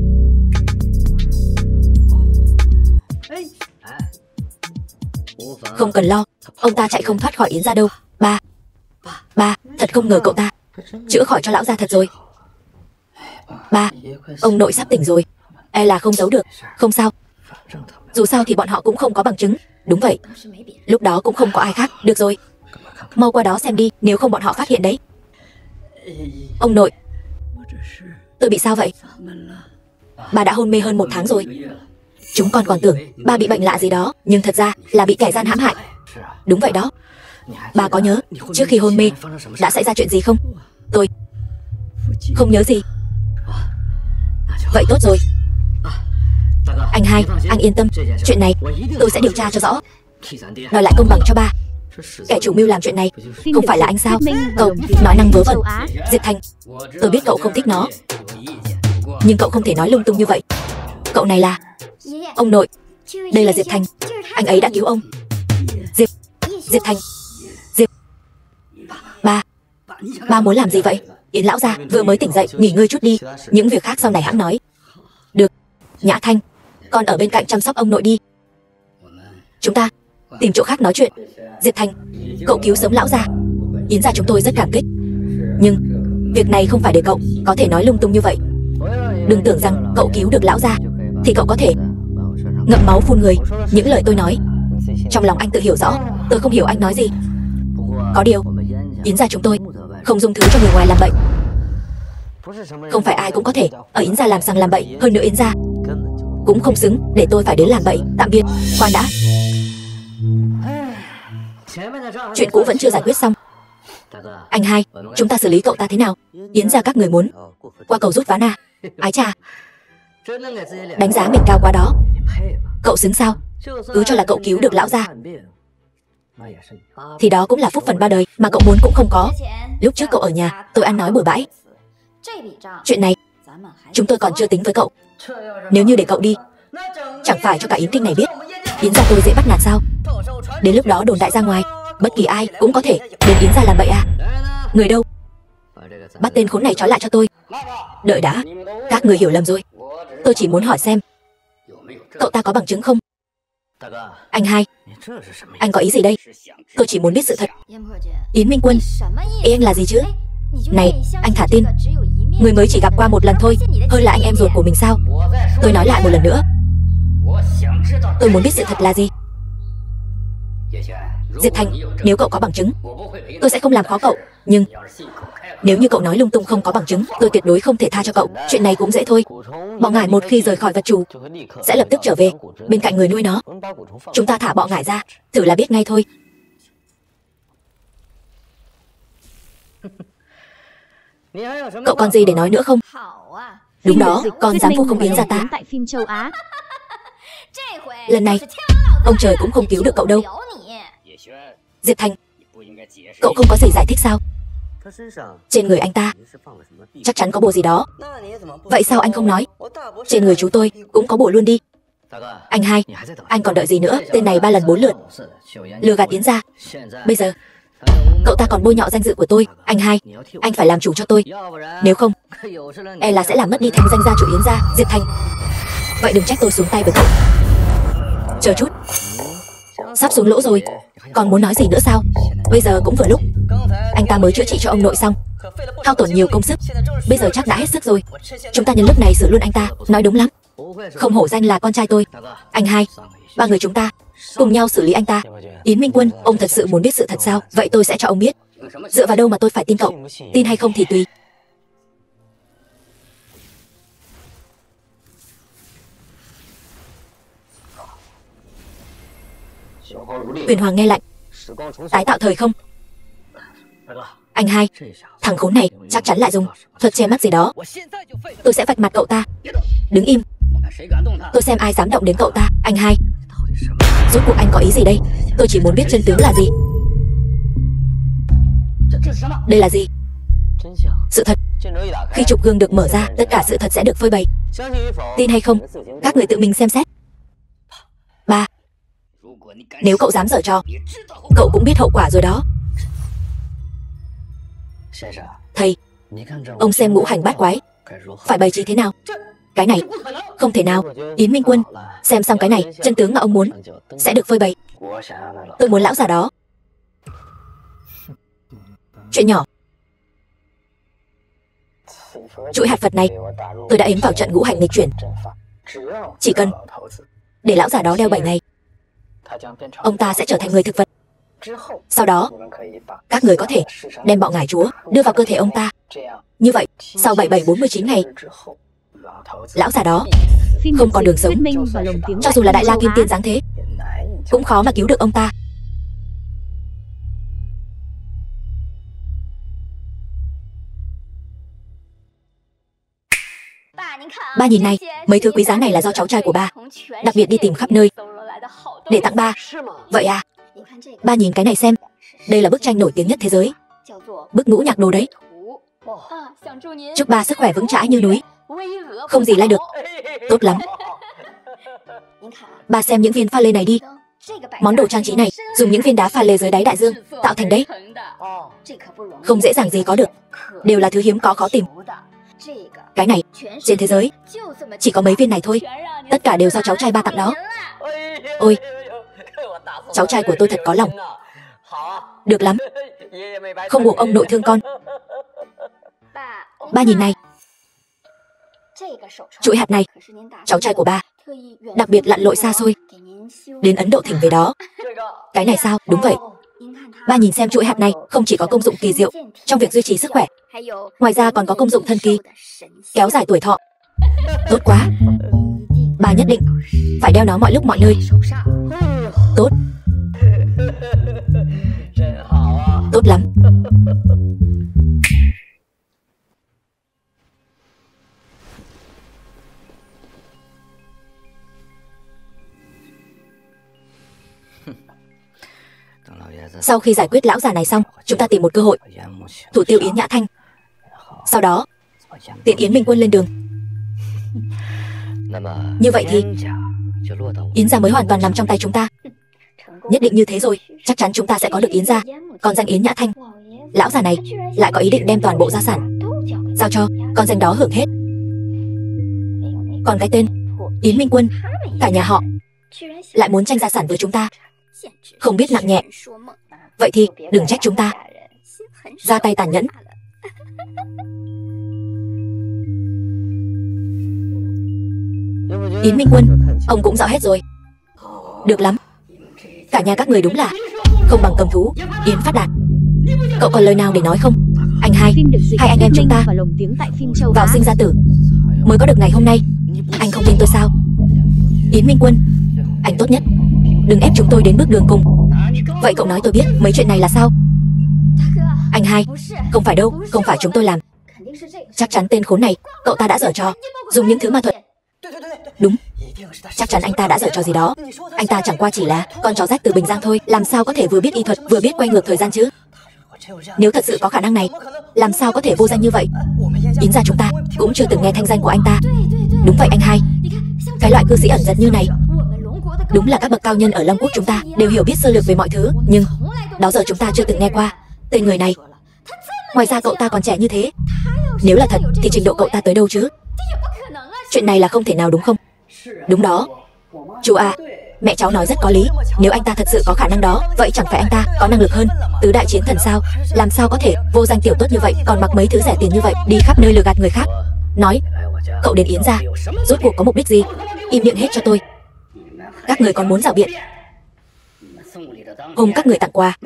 Không cần lo, ông ta chạy không thoát khỏi Yến gia đâu. Ba, thật không ngờ cậu ta chữa khỏi cho lão gia thật rồi. Ba, ông nội sắp tỉnh rồi. E là không giấu được. Không sao, dù sao thì bọn họ cũng không có bằng chứng. Đúng vậy, lúc đó cũng không có ai khác. Được rồi, mau qua đó xem đi, nếu không bọn họ phát hiện đấy. Ông nội, tôi bị sao vậy? Ba đã hôn mê hơn 1 tháng rồi. Chúng con còn tưởng ba bị bệnh lạ gì đó, nhưng thật ra là bị kẻ gian hãm hại. Đúng vậy đó. Ba có nhớ trước khi hôn mê đã xảy ra chuyện gì không? Tôi không nhớ gì. Vậy tốt rồi. Anh hai, anh yên tâm, chuyện này tôi sẽ điều tra cho rõ, đòi lại công bằng cho ba. Kẻ chủ mưu làm chuyện này không phải là anh sao? Cậu nói năng vớ vẩn. Diệp Thành, tôi biết cậu không thích nó, nhưng cậu không thể nói lung tung như vậy. Cậu này là ông nội. Đây là Diệp Thành, anh ấy đã cứu ông. Diệp Thành. Ba muốn làm gì vậy? Yến lão gia vừa mới tỉnh dậy, nghỉ ngơi chút đi, những việc khác sau này hãng nói. Được. Nhã Thanh, con ở bên cạnh chăm sóc ông nội đi. Chúng ta tìm chỗ khác nói chuyện. Diệp Thành, cậu cứu sống lão gia, Yến gia chúng tôi rất cảm kích, nhưng việc này không phải để cậu có thể nói lung tung như vậy. Đừng tưởng rằng cậu cứu được lão gia thì cậu có thể ngậm máu phun người. Những lời tôi nói, trong lòng anh tự hiểu rõ. Tôi không hiểu anh nói gì. Có điều, Yến gia chúng tôi không dung thứ cho người ngoài làm bậy. Không phải ai cũng có thể ở Yến gia làm sằng làm bậy. Hơn nữa Yến gia cũng không xứng để tôi phải đến làm bậy. Tạm biệt. Khoan đã. Chuyện cũ vẫn chưa giải quyết xong. Anh hai, chúng ta xử lý cậu ta thế nào? Yến gia các người muốn qua cầu rút ván à? Ái chà, đánh giá mình cao quá đó. Cậu xứng sao? Cứ cho là cậu cứu được lão gia thì đó cũng là phúc phần ba đời mà cậu muốn cũng không có. Lúc trước cậu ở nhà, tôi ăn nói bừa bãi. Chuyện này chúng tôi còn chưa tính với cậu. Nếu như để cậu đi, chẳng phải cho cả Yến Kinh này biết Yến gia tôi dễ bắt nạt sao? Đến lúc đó đồn đại ra ngoài, bất kỳ ai cũng có thể đến Yến gia làm bậy à? Người đâu? Bắt tên khốn này trói lại cho tôi. Đợi đã, các người hiểu lầm rồi. Tôi chỉ muốn hỏi xem cậu ta có bằng chứng không? Anh hai, anh có ý gì đây? Tôi chỉ muốn biết sự thật. Yến Minh Quân, ý anh là gì chứ? Này, anh thả tin. Người mới chỉ gặp qua một lần thôi, hơn là anh em ruột của mình sao? Tôi nói lại một lần nữa. Tôi muốn biết sự thật là gì. Diệp Thành, nếu cậu có bằng chứng, tôi sẽ không làm khó cậu. Nhưng nếu như cậu nói lung tung không có bằng chứng, tôi tuyệt đối không thể tha cho cậu. Chuyện này cũng dễ thôi. Bọ ngải một khi rời khỏi vật chủ sẽ lập tức trở về bên cạnh người nuôi nó. Chúng ta thả bọ ngải ra, thử là biết ngay thôi. Cậu còn gì để nói nữa không? Đúng đó, con dám vu không Yến gia ta. Lần này ông trời cũng không cứu được cậu đâu. Diệp Thành, cậu không có gì giải thích sao? Trên người anh ta chắc chắn có bùa gì đó. Vậy sao anh không nói? Trên người chú tôi cũng có bùa luôn đi. Anh hai, anh còn đợi gì nữa? Tên này 3 lần 4 lượt lừa gạt Yến gia. Bây giờ cậu ta còn bôi nhọ danh dự của tôi. Anh hai, anh phải làm chủ cho tôi. Nếu không, e là sẽ làm mất đi thanh danh gia chủ Yến gia. Diệp Thành, vậy đừng trách tôi xuống tay với cậu. Chờ chút, sắp xuống lỗ rồi, còn muốn nói gì nữa sao? Bây giờ cũng vừa lúc. Anh ta mới chữa trị cho ông nội xong, hao tổn nhiều công sức, bây giờ chắc đã hết sức rồi. Chúng ta nhân lúc này xử luôn anh ta. Nói đúng lắm, không hổ danh là con trai tôi. Anh hai, 3 người chúng ta cùng nhau xử lý anh ta. Yến Minh Quân, ông thật sự muốn biết sự thật sao? Vậy tôi sẽ cho ông biết. Dựa vào đâu mà tôi phải tin cậu? Tin hay không thì tùy. Huyền Hoàng nghe lạnh, tái tạo thời không. Anh hai, thằng khốn này chắc chắn lại dùng thuật che mắt gì đó. Tôi sẽ vạch mặt cậu ta. Đứng im, tôi xem ai dám động đến cậu ta. Anh hai, rốt cuộc anh có ý gì đây? Tôi chỉ muốn biết chân tướng là gì. Đây là gì? Sự thật. Khi trục gương được mở ra, tất cả sự thật sẽ được phơi bày. Tin hay không, các người tự mình xem xét. 3. Nếu cậu dám giở trò, cậu cũng biết hậu quả rồi đó. Thầy, ông xem ngũ hành bát quái phải bày trí thế nào? Cái này không thể nào. Yến Minh Quân, xem xong cái này, chân tướng mà ông muốn sẽ được phơi bày. Tôi muốn lão già đó. Chuyện nhỏ. Chuỗi hạt Phật này tôi đã ếm vào trận ngũ hành nghịch chuyển. Chỉ cần để lão già đó đeo 7 ngày, ông ta sẽ trở thành người thực vật. Sau đó các người có thể đem bọ ngải chúa đưa vào cơ thể ông ta. Như vậy sau 77-49 ngày, lão già đó không còn đường sống. Cho dù là đại la kim tiên dáng thế, cũng khó mà cứu được ông ta. Ba nhìn này, mấy thứ quý giá này là do cháu trai của ba đặc biệt đi tìm khắp nơi để tặng ba. Vậy à? Ba nhìn cái này xem. Đây là bức tranh nổi tiếng nhất thế giới, bức ngũ nhạc đồ đấy. Chúc ba sức khỏe vững chãi như núi, không gì lai được. Tốt lắm. Ba xem những viên pha lê này đi. Món đồ trang trí này dùng những viên đá pha lê dưới đáy đại dương tạo thành đấy. Không dễ dàng gì có được, đều là thứ hiếm có khó tìm. Cái này trên thế giới chỉ có mấy viên này thôi. Tất cả đều do cháu trai ba tặng đó. Ôi, cháu trai của tôi thật có lòng. Được lắm, không buộc ông nội thương con. Ba nhìn này, Chuỗi hạt này, cháu trai của ba đặc biệt lặn lội xa xôi đến Ấn Độ thỉnh về đó. Cái này sao? Đúng vậy. Ba nhìn xem, chuỗi hạt này không chỉ có công dụng kỳ diệu trong việc duy trì sức khỏe, ngoài ra còn có công dụng thần kỳ, kéo dài tuổi thọ. Tốt quá. Ba nhất định phải đeo nó mọi lúc mọi nơi. Tốt. Tốt lắm. Sau khi giải quyết lão già này xong, chúng ta tìm một cơ hội thủ tiêu Yến Nhã Thanh. Sau đó tiện Yến Minh Quân lên đường. Như vậy thì Yến gia mới hoàn toàn nằm trong tay chúng ta. Nhất định như thế rồi, chắc chắn chúng ta sẽ có được Yến gia. Còn danh Yến Nhã Thanh, lão già này lại có ý định đem toàn bộ gia sản giao cho con danh đó hưởng hết. Còn cái tên Yến Minh Quân, cả nhà họ lại muốn tranh gia sản với chúng ta, không biết nặng nhẹ. Vậy thì đừng trách chúng ta ra tay tàn nhẫn. Yến Minh Quân, ông cũng rõ hết rồi. Được lắm. Cả nhà các người đúng là không bằng cầm thú. Yến Phát Đạt, cậu còn lời nào để nói không? Anh hai anh em chúng ta vào sinh ra tử mới có được ngày hôm nay. Anh không tin tôi sao? Yến Minh Quân, anh tốt nhất đừng ép chúng tôi đến bước đường cùng. Vậy cậu nói tôi biết mấy chuyện này là sao? Anh hai, không phải đâu, không phải chúng tôi làm. Chắc chắn tên khốn này cậu ta đã giở trò, dùng những thứ ma thuật. Đúng, chắc chắn anh ta đã giở trò gì đó. Anh ta chẳng qua chỉ là con chó rách từ Bình Giang thôi, làm sao có thể vừa biết y thuật vừa biết quay ngược thời gian chứ? Nếu thật sự có khả năng này, làm sao có thể vô danh như vậy? Yến gia chúng ta cũng chưa từng nghe thanh danh của anh ta. Đúng vậy anh hai, cái loại cư sĩ ẩn giật như này, đúng là các bậc cao nhân ở Long Quốc chúng ta đều hiểu biết sơ lược về mọi thứ, nhưng đó giờ chúng ta chưa từng nghe qua tên người này. Ngoài ra cậu ta còn trẻ như thế, nếu là thật thì trình độ cậu ta tới đâu chứ? Chuyện này là không thể nào đúng không? Đúng đó. Chú à, mẹ cháu nói rất có lý. Nếu anh ta thật sự có khả năng đó, vậy chẳng phải anh ta có năng lực hơn tứ đại chiến thần sao? Làm sao có thể vô danh tiểu tốt như vậy, còn mặc mấy thứ rẻ tiền như vậy, đi khắp nơi lừa gạt người khác? Nói, cậu đến Yến gia rốt cuộc có mục đích gì? Im miệng hết cho tôi. Các người còn muốn rảo biện? Hôm các người tặng quà,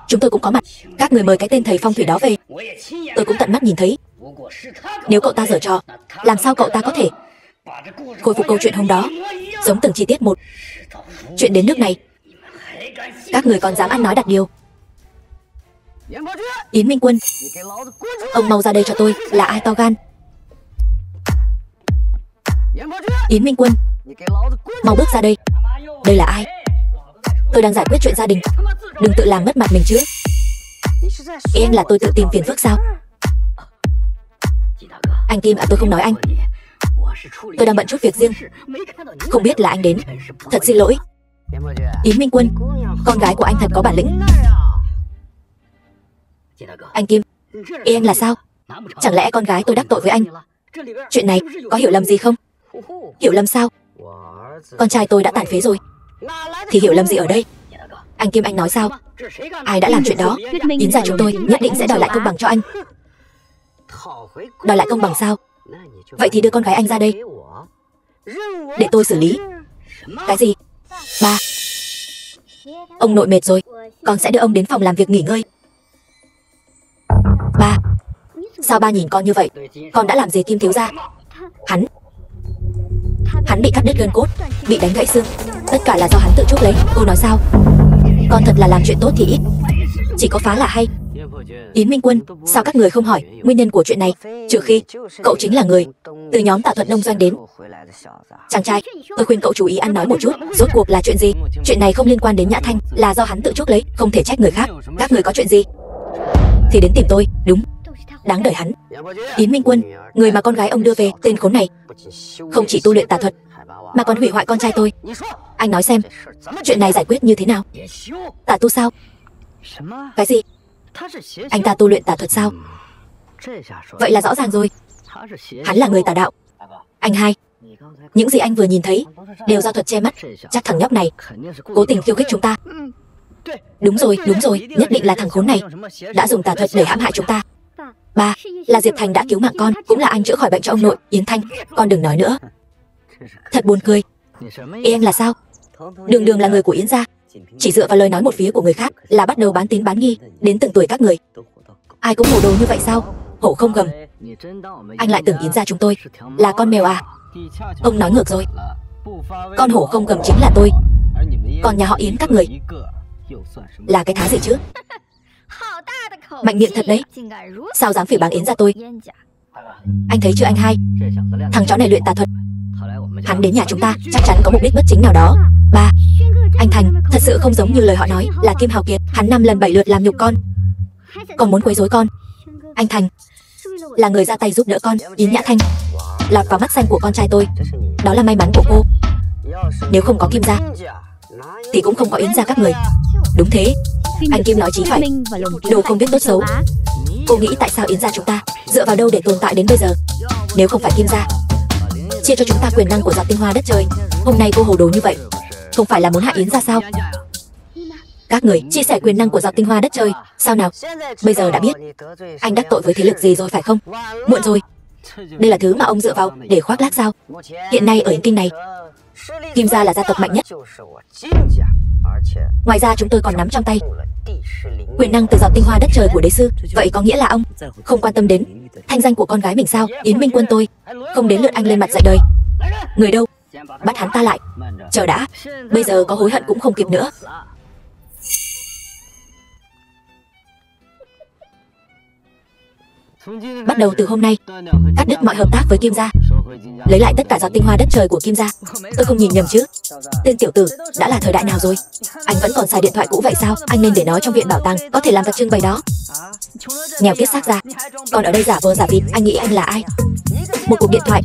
chúng tôi cũng có mặt. Các người mời cái tên thầy phong thủy đó về, tôi cũng tận mắt nhìn thấy. Nếu cậu ta giở trò, làm sao cậu ta có thể khôi phục câu chuyện hôm đó giống từng chi tiết một? Chuyện đến nước này, các người còn dám ăn nói đặt điều? Yến Minh Quân, ông mau ra đây cho tôi. Là ai to gan? Yến Minh Quân, mau bước ra đây. Đây là ai? Tôi đang giải quyết chuyện gia đình, đừng tự làm mất mặt mình chứ. Ý anh là tôi tự tìm phiền phức sao? Anh Kim à, tôi không nói anh, tôi đang bận chút việc riêng, không biết là anh đến. Thật xin lỗi. Yến Minh Quân, con gái của anh thật có bản lĩnh. Anh Kim, ý anh là sao? Chẳng lẽ con gái tôi đắc tội với anh? Chuyện này có hiểu lầm gì không? Hiểu lầm sao? Con trai tôi đã tàn phế rồi, thì hiểu lầm gì ở đây? Anh Kim, anh nói sao? Ai đã làm chuyện đó? Yến gia chúng tôi nhất định sẽ đòi lại công bằng cho anh. Đòi lại công bằng sao? Vậy thì đưa con gái anh ra đây để tôi xử lý. Cái gì? Ba, ông nội mệt rồi, con sẽ đưa ông đến phòng làm việc nghỉ ngơi. Ba, sao ba nhìn con như vậy? Con đã làm gì Kim thiếu gia? Hắn bị cắt đứt gân cốt, bị đánh gãy xương, tất cả là do hắn tự chuốc lấy. Cô nói sao? Con thật là làm chuyện tốt thì ít, chỉ có phá là hay. Yến Minh Quân, sao các người không hỏi nguyên nhân của chuyện này? Trừ khi cậu chính là người từ nhóm Tà Thuật Nông Doanh đến. Chàng trai, tôi khuyên cậu chú ý ăn nói một chút. Rốt cuộc là chuyện gì? Chuyện này không liên quan đến Nhã Thanh, là do hắn tự chuốc lấy, không thể trách người khác. Các người có chuyện gì thì đến tìm tôi. Đúng, đáng đời hắn. Yến Minh Quân, người mà con gái ông đưa về, tên khốn này không chỉ tu luyện tà thuật mà còn hủy hoại con trai tôi. Anh nói xem, chuyện này giải quyết như thế nào? Tà tu sao? Cái gì? Anh ta tu luyện tà thuật sao? Vậy là rõ ràng rồi, hắn là người tà đạo. Anh hai, những gì anh vừa nhìn thấy đều do thuật che mắt. Chắc thằng nhóc này cố tình khiêu khích chúng ta. Đúng rồi, nhất định là thằng khốn này đã dùng tà thuật để hãm hại chúng ta. Ba, là Diệp Thành đã cứu mạng con, cũng là anh chữa khỏi bệnh cho ông nội. Yến Thanh, con đừng nói nữa. Thật buồn cười. Ý anh là sao? Đường Đường là người của Yến gia, chỉ dựa vào lời nói một phía của người khác là bắt đầu bán tín bán nghi, đến từng tuổi các người. Ai cũng hồ đồ như vậy sao? Hổ không gầm. Anh lại tưởng Yến gia chúng tôi là con mèo à? Ông nói ngược rồi. Con hổ không gầm chính là tôi. Còn nhà họ Yến các người là cái thá gì chứ? Mạnh miệng thật đấy. Sao dám phỉ báng Yến gia tôi? Anh thấy chưa anh hai? Thằng chó này luyện tà thuật. Hắn đến nhà chúng ta chắc chắn có mục đích bất chính nào đó. Ba, anh Thành thật sự không giống như lời họ nói là Kim Hào Kiệt. Hắn 5 lần 7 lượt làm nhục con, còn muốn quấy rối con. Anh Thành là người ra tay giúp đỡ con. Yến Nhã Thanh lọt vào mắt xanh của con trai tôi, đó là may mắn của cô. Nếu không có Kim gia thì cũng không có Yến gia các người. Đúng thế, anh Kim nói chí phải. Đồ không biết tốt xấu. Cô nghĩ tại sao Yến gia chúng ta dựa vào đâu để tồn tại đến bây giờ? Nếu không phải Kim gia chia cho chúng ta quyền năng của giọt tinh hoa đất trời, hôm nay cô hồ đồ như vậy không phải là muốn hại Yến gia sao? Các người chia sẻ quyền năng của giọt tinh hoa đất trời sao nào? Bây giờ đã biết anh đắc tội với thế lực gì rồi phải không? Muộn rồi. Đây là thứ mà ông dựa vào để khoác lác sao? Hiện nay ở Yến Kinh này, Kim gia là gia tộc mạnh nhất. Ngoài ra chúng tôi còn nắm trong tay quyền năng từ giọt tinh hoa đất trời của đế sư. Vậy có nghĩa là ông không quan tâm đến thanh danh của con gái mình sao? Yến Minh Quân tôi không đến lượt anh lên mặt dạy đời. Người đâu? Bắt hắn ta lại. Chờ đã, bây giờ có hối hận cũng không kịp nữa. Bắt đầu từ hôm nay, cắt đứt mọi hợp tác với Kim gia, lấy lại tất cả giọt tinh hoa đất trời của Kim gia. Tôi không nhìn nhầm chứ? Tên tiểu tử đã là thời đại nào rồi? Anh vẫn còn xài điện thoại cũ vậy sao? Anh nên để nó trong viện bảo tàng, có thể làm vật trưng bày đó. Nghèo kiết xác ra, còn ở đây giả vờ giả vịt. Anh nghĩ anh là ai? Một cuộc điện thoại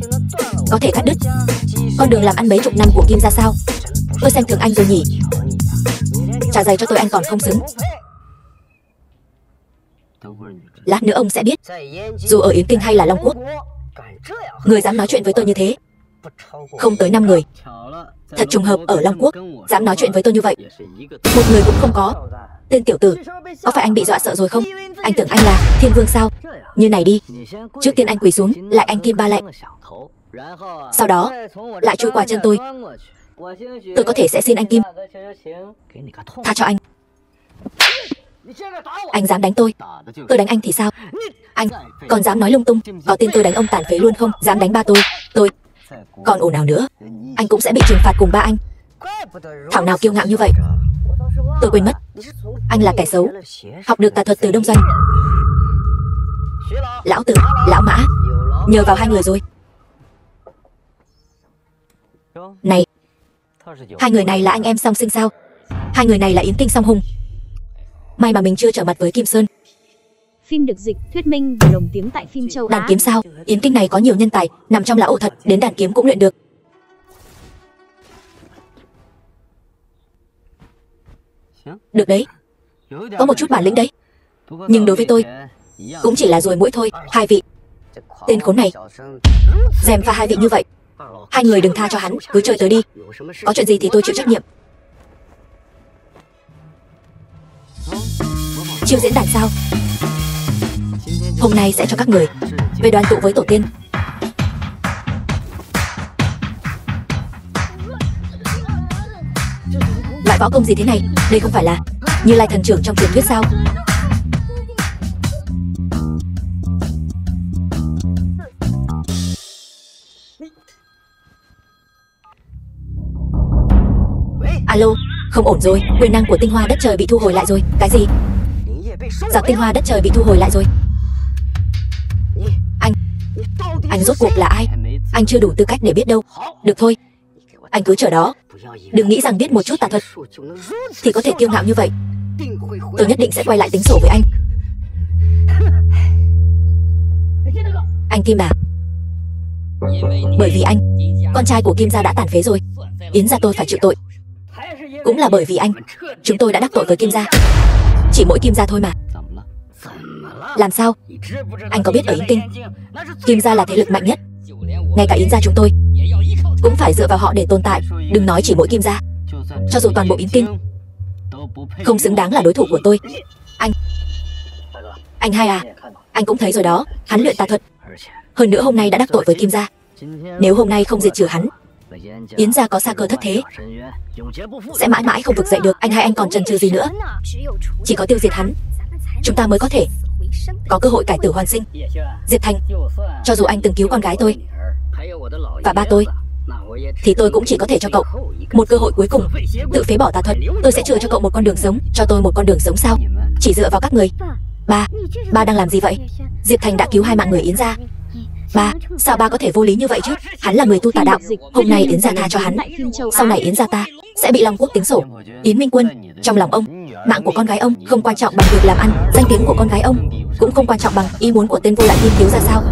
có thể cắt đứt con đường làm ăn mấy chục năm của Kim gia sao? Tôi xem thường anh rồi nhỉ? Trả giày cho tôi anh còn không xứng. Lát nữa ông sẽ biết, dù ở Yến Kinh hay là Long Quốc, người dám nói chuyện với tôi như thế không tới 5 người. Thật trùng hợp ở Long Quốc dám nói chuyện với tôi như vậy một người cũng không có. Tên tiểu tử, có phải anh bị dọa sợ rồi không? Anh tưởng anh là thiên vương sao? Như này đi, trước tiên anh quỳ xuống lại anh Kim ba lạy, sau đó lại chui qua chân tôi. Tôi có thể sẽ xin anh Kim tha cho anh. Anh dám đánh tôi đánh anh thì sao? Anh còn dám nói lung tung, có tin tôi đánh ông tàn phế luôn không? Dám đánh ba tôi còn ồn ào nữa, anh cũng sẽ bị trừng phạt cùng ba anh. Thảo nào kiêu ngạo như vậy. Tôi quên mất, anh là kẻ xấu, học được tà thuật từ Đông Doanh. Lão Tử, lão Mã, nhờ vào hai người rồi. Này, hai người này là anh em song sinh sao? Hai người này là Yến Kinh song hùng. May mà mình chưa trở mặt với Kim Sơn. Phim được dịch, thuyết minh và lồng tiếng tại phim châu Á. Đàn kiếm sao? Yến Kinh này có nhiều nhân tài, nằm trong lão ổ thật, đến đàn kiếm cũng luyện được. Được đấy, có một chút bản lĩnh đấy. Nhưng đối với tôi cũng chỉ là ruồi muỗi thôi. Hai vị, tên khốn này dèm pha hai vị như vậy, hai người đừng tha cho hắn, cứ chơi tới đi. Có chuyện gì thì tôi chịu trách nhiệm. Chiêu diễn đàn sao? Hôm nay sẽ cho các người về đoàn tụ với tổ tiên. Loại võ công gì thế này? Đây không phải là Như Lai thần trưởng trong truyền thuyết sao? Alo, không ổn rồi, quyền năng của tinh hoa đất trời bị thu hồi lại rồi. Cái gì? Giọt tinh hoa đất trời bị thu hồi lại rồi. Anh rốt cuộc là ai? Anh chưa đủ tư cách để biết đâu. Được thôi, anh cứ chờ đó. Đừng nghĩ rằng biết một chút tà thuật thì có thể kiêu ngạo như vậy. Tôi nhất định sẽ quay lại tính sổ với anh. Anh Kim à, bởi vì anh, con trai của Kim gia đã tàn phế rồi, Yến gia tôi phải chịu tội. Cũng là bởi vì anh, chúng tôi đã đắc tội với Kim gia. Chỉ mỗi Kim gia thôi mà. Làm sao? Anh có biết ở Yến Kinh, Kim gia là thế lực mạnh nhất. Ngay cả Yến gia chúng tôi cũng phải dựa vào họ để tồn tại. Đừng nói chỉ mỗi Kim gia, cho dù toàn bộ Yến Kinh không xứng đáng là đối thủ của tôi. Anh hai à, Anh cũng thấy rồi đó, hắn luyện tà thuật. Hơn nữa hôm nay đã đắc tội với Kim gia. Nếu hôm nay không diệt trừ hắn, Yến gia có sa cơ thất thế, sẽ mãi mãi không vực dậy được. Anh hai anh còn chần chừ gì nữa? Chỉ có tiêu diệt hắn, chúng ta mới có thể có cơ hội cải tử hoàn sinh. Diệp Thành, cho dù anh từng cứu con gái tôi và ba tôi, thì tôi cũng chỉ có thể cho cậu một cơ hội cuối cùng. Tự phế bỏ tà thuật, tôi sẽ chừa cho cậu một con đường sống. Cho tôi một con đường sống sao? Chỉ dựa vào các người. Ba đang làm gì vậy? Diệp Thành đã cứu 2 mạng người Yến gia. Sao ba có thể vô lý như vậy chứ? Hắn là người tu tà đạo. Hôm nay Yến gia tha cho hắn, sau này Yến gia ta sẽ bị Long Quốc tính sổ. Yến Minh Quân, trong lòng ông, mạng của con gái ông không quan trọng bằng việc làm ăn, danh tiếng của con gái ông cũng không quan trọng bằng ý muốn của tên vô lại Thiên Kiếu ra sao?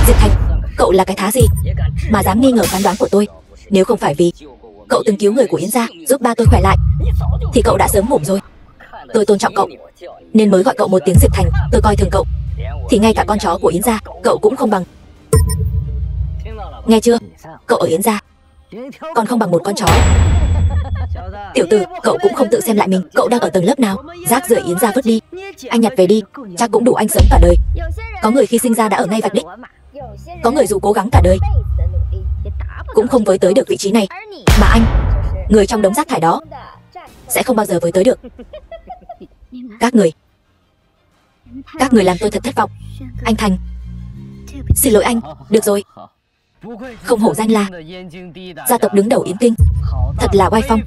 Diệp Thành, cậu là cái thá gì mà dám nghi ngờ phán đoán của tôi? Nếu không phải vì cậu từng cứu người của Yến gia, giúp ba tôi khỏe lại, thì cậu đã sớm ngủm rồi. Tôi tôn trọng cậu nên mới gọi cậu một tiếng Diệp Thành. Tôi coi thường cậu thì ngay cả con chó của Yến gia cậu cũng không bằng. Nghe chưa? Cậu ở Yến gia còn không bằng một con chó. Tiểu tử, cậu cũng không tự xem lại mình. Cậu đang ở tầng lớp nào? Rác rưởi Yến gia vứt đi, anh nhặt về đi, chắc cũng đủ anh sống cả đời. Có người khi sinh ra đã ở ngay vạch đích, có người dù cố gắng cả đời cũng không với tới được vị trí này. Mà anh, người trong đống rác thải đó, sẽ không bao giờ với tới được. Các người làm tôi thật thất vọng. Anh Thành, xin lỗi anh. Được rồi, không hổ danh là gia tộc đứng đầu Yến Kinh, thật là oai phong.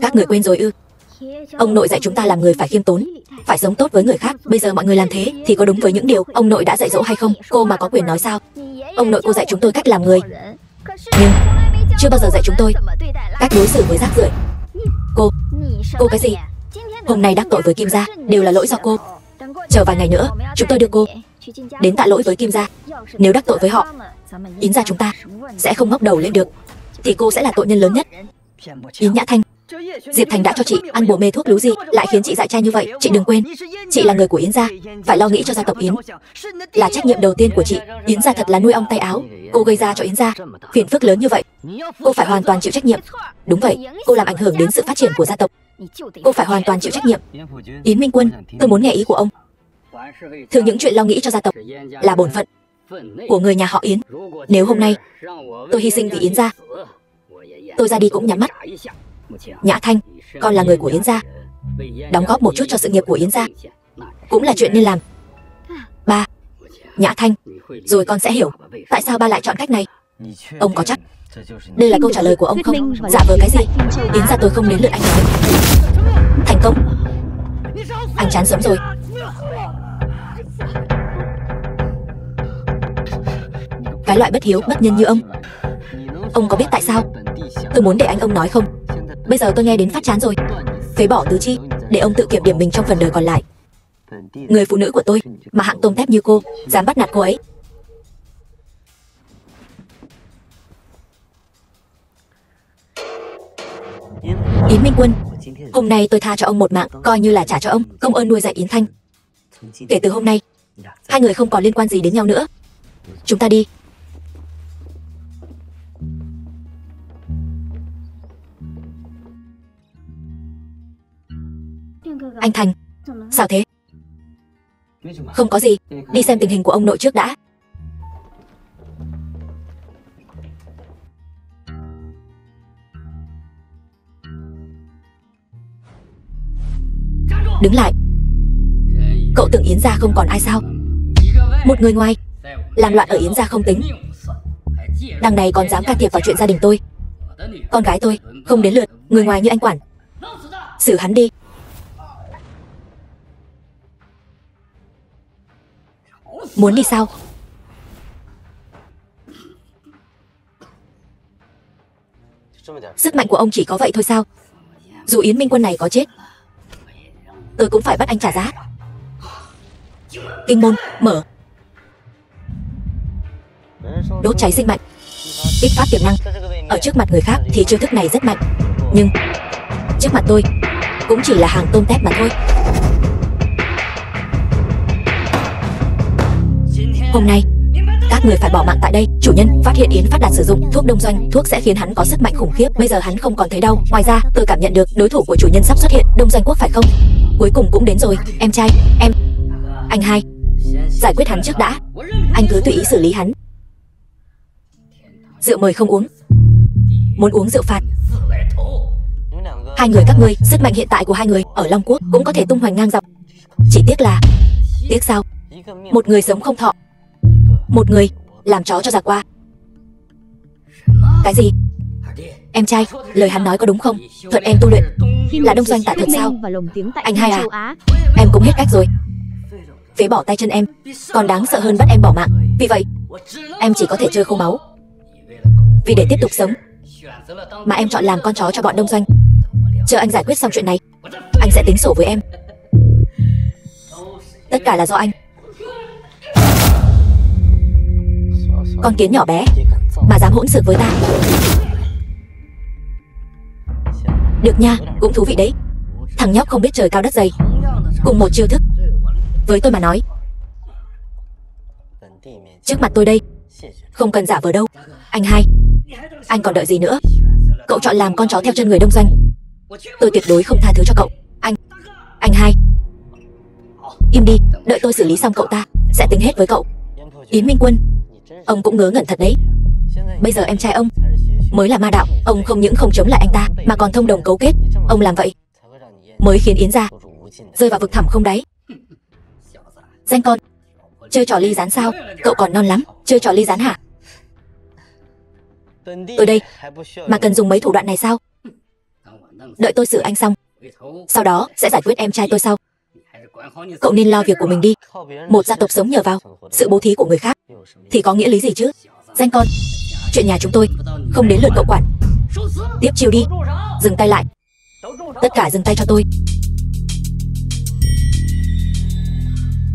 Các người quên rồi ư? Ông nội dạy chúng ta làm người phải khiêm tốn, phải sống tốt với người khác. Bây giờ mọi người làm thế thì có đúng với những điều ông nội đã dạy dỗ hay không? Cô mà có quyền nói sao? Ông nội cô dạy chúng tôi cách làm người, nhưng chưa bao giờ dạy chúng tôi cách đối xử với rác rưởi. Cô cái gì? Hôm nay đắc tội với Kim gia đều là lỗi do cô. Chờ vài ngày nữa chúng tôi đưa cô đến tạ lỗi với Kim gia. Nếu đắc tội với họ, Yến gia chúng ta sẽ không ngóc đầu lên được, thì cô sẽ là tội nhân lớn nhất. Yến Nhã Thanh, Diệp Thành đã cho chị ăn bùa mê thuốc lú gì lại khiến chị dại trai như vậy? Chị đừng quên, chị là người của Yến gia, phải lo nghĩ cho gia tộc Yến là trách nhiệm đầu tiên của chị. Yến gia thật là nuôi ong tay áo. Cô gây ra cho Yến gia phiền phức lớn như vậy, cô phải hoàn toàn chịu trách nhiệm. Đúng vậy, cô làm ảnh hưởng đến sự phát triển của gia tộc, cô phải hoàn toàn chịu trách nhiệm. Yến Minh Quân, tôi muốn nghe ý của ông. Thường những chuyện lo nghĩ cho gia tộc là bổn phận của người nhà họ Yến. Nếu hôm nay tôi hy sinh vì Yến gia, tôi ra đi cũng nhắm mắt. Nhã Thanh, con là người của Yến gia, đóng góp một chút cho sự nghiệp của Yến gia cũng là chuyện nên làm. Ba, Nhã Thanh, rồi con sẽ hiểu tại sao ba lại chọn cách này. Ông có chắc đây là câu trả lời của ông không? Dạ vờ cái gì? Yến gia tôi không đến lượt anh nói. Thành công. Anh chán sống rồi. Cái loại bất hiếu bất nhân như ông có biết tại sao tôi muốn để ông nói không? Bây giờ tôi nghe đến phát chán rồi. Phế bỏ tứ chi để ông tự kiểm điểm mình trong phần đời còn lại. Người phụ nữ của tôi mà hạng tôm tép như cô dám bắt nạt cô ấy. Yến Minh Quân, hôm nay tôi tha cho ông một mạng, coi như là trả cho ông công ơn nuôi dạy Yến Thanh. Kể từ hôm nay, hai người không còn liên quan gì đến nhau nữa. Chúng ta đi. Anh Thành, sao thế? Không có gì, đi xem tình hình của ông nội trước đã. Đứng lại. Cậu tưởng Yến gia không còn ai sao? Một người ngoài làm loạn ở Yến gia không tính, đằng này còn dám can thiệp vào chuyện gia đình tôi. Con gái tôi không đến lượt người ngoài như anh quản. Xử hắn đi. Muốn đi sao? Sức mạnh của ông chỉ có vậy thôi sao? Dù Yến Minh Quân này có chết, tôi cũng phải bắt anh trả giá. Kinh môn mở. Đốt cháy sinh mạnh, kích phát tiềm năng. Ở trước mặt người khác thì chiêu thức này rất mạnh, nhưng trước mặt tôi cũng chỉ là hàng tôm tép mà thôi. Hôm nay các người phải bỏ mạng tại đây. Chủ nhân phát hiện Yến Phát Đạt sử dụng thuốc đông doanh. Thuốc sẽ khiến hắn có sức mạnh khủng khiếp. Bây giờ hắn không còn thấy đau. Ngoài ra tôi cảm nhận được đối thủ của chủ nhân sắp xuất hiện. Đông Doanh Quốc phải không? Cuối cùng cũng đến rồi. Em trai, em Anh hai, giải quyết hắn trước đã. Anh cứ tùy ý xử lý hắn. Rượu mời không uống, muốn uống rượu phạt. Hai người các ngươi, sức mạnh hiện tại của hai người ở Long Quốc cũng có thể tung hoành ngang dọc. Chỉ tiếc là... Tiếc sao? Một người sống không thọ, một người làm chó cho giặc qua. Cái gì? Em trai, lời hắn nói có đúng không? Thuận em tu luyện là đông doanh tạ thuật sao? Anh hai à, em cũng hết cách rồi. Phế bỏ tay chân em còn đáng sợ hơn bắt em bỏ mạng. Vì vậy em chỉ có thể chơi khô máu. Vì để tiếp tục sống mà em chọn làm con chó cho bọn đông doanh. Chờ anh giải quyết xong chuyện này, anh sẽ tính sổ với em. Tất cả là do anh. Con kiến nhỏ bé mà dám hỗn xược với ta. Được nha, cũng thú vị đấy. Thằng nhóc không biết trời cao đất dày. Cùng một chiêu thức, với tôi mà nói, trước mặt tôi đây, không cần giả vờ đâu. Anh hai, anh còn đợi gì nữa? Cậu chọn làm con chó theo chân người đông doanh, tôi tuyệt đối không tha thứ cho cậu. Anh hai, im đi, đợi tôi xử lý xong cậu ta sẽ tính hết với cậu. Yến Minh Quân, ông cũng ngớ ngẩn thật đấy. Bây giờ em trai ông mới là ma đạo. Ông không những không chống lại anh ta mà còn thông đồng cấu kết. Ông làm vậy mới khiến Yến gia rơi vào vực thẳm không đáy. Danh con, chơi trò ly gián sao? Cậu còn non lắm, chơi trò ly gián hả? Tôi đây mà cần dùng mấy thủ đoạn này sao? Đợi tôi xử anh xong, sau đó sẽ giải quyết em trai tôi sau. Cậu nên lo việc của mình đi. Một gia tộc sống nhờ vào sự bố thí của người khác thì có nghĩa lý gì chứ? Danh con, chuyện nhà chúng tôi không đến lượt cậu quản. Tiếp chiêu đi. Dừng tay lại. Tất cả dừng tay cho tôi.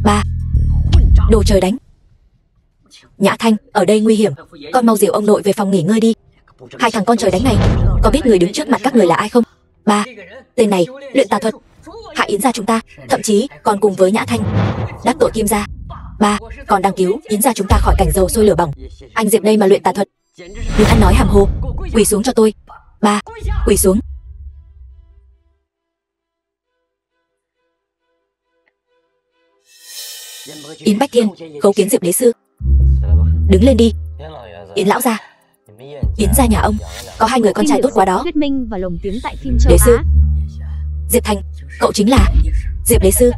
3. Đồ trời đánh. Nhã Thanh, ở đây nguy hiểm. Con mau dìu ông nội về phòng nghỉ ngơi đi. Hai thằng con trời đánh này, có biết người đứng trước mặt các người là ai không? 3. Tên này luyện tà thuật, hại Yến gia chúng ta, thậm chí còn cùng với Nhã Thanh đắc tội Kim gia. 3. Còn đang cứu Yến gia chúng ta khỏi cảnh dầu sôi lửa bỏng. Anh Diệp đây mà luyện tà thuật, đừng ăn nói hàm hồ. Quỳ xuống cho tôi. 3. Quỳ xuống. Yến Bách Thiên khấu kiến Diệp đế sư. Đứng lên đi. Yến lão gia, Yến gia nhà ông có hai người con trai tốt quá đó. Thuyết minh và lồng tiếng tại phim châu Đế sư Á. Diệp Thành, cậu chính là Diệp đế sư.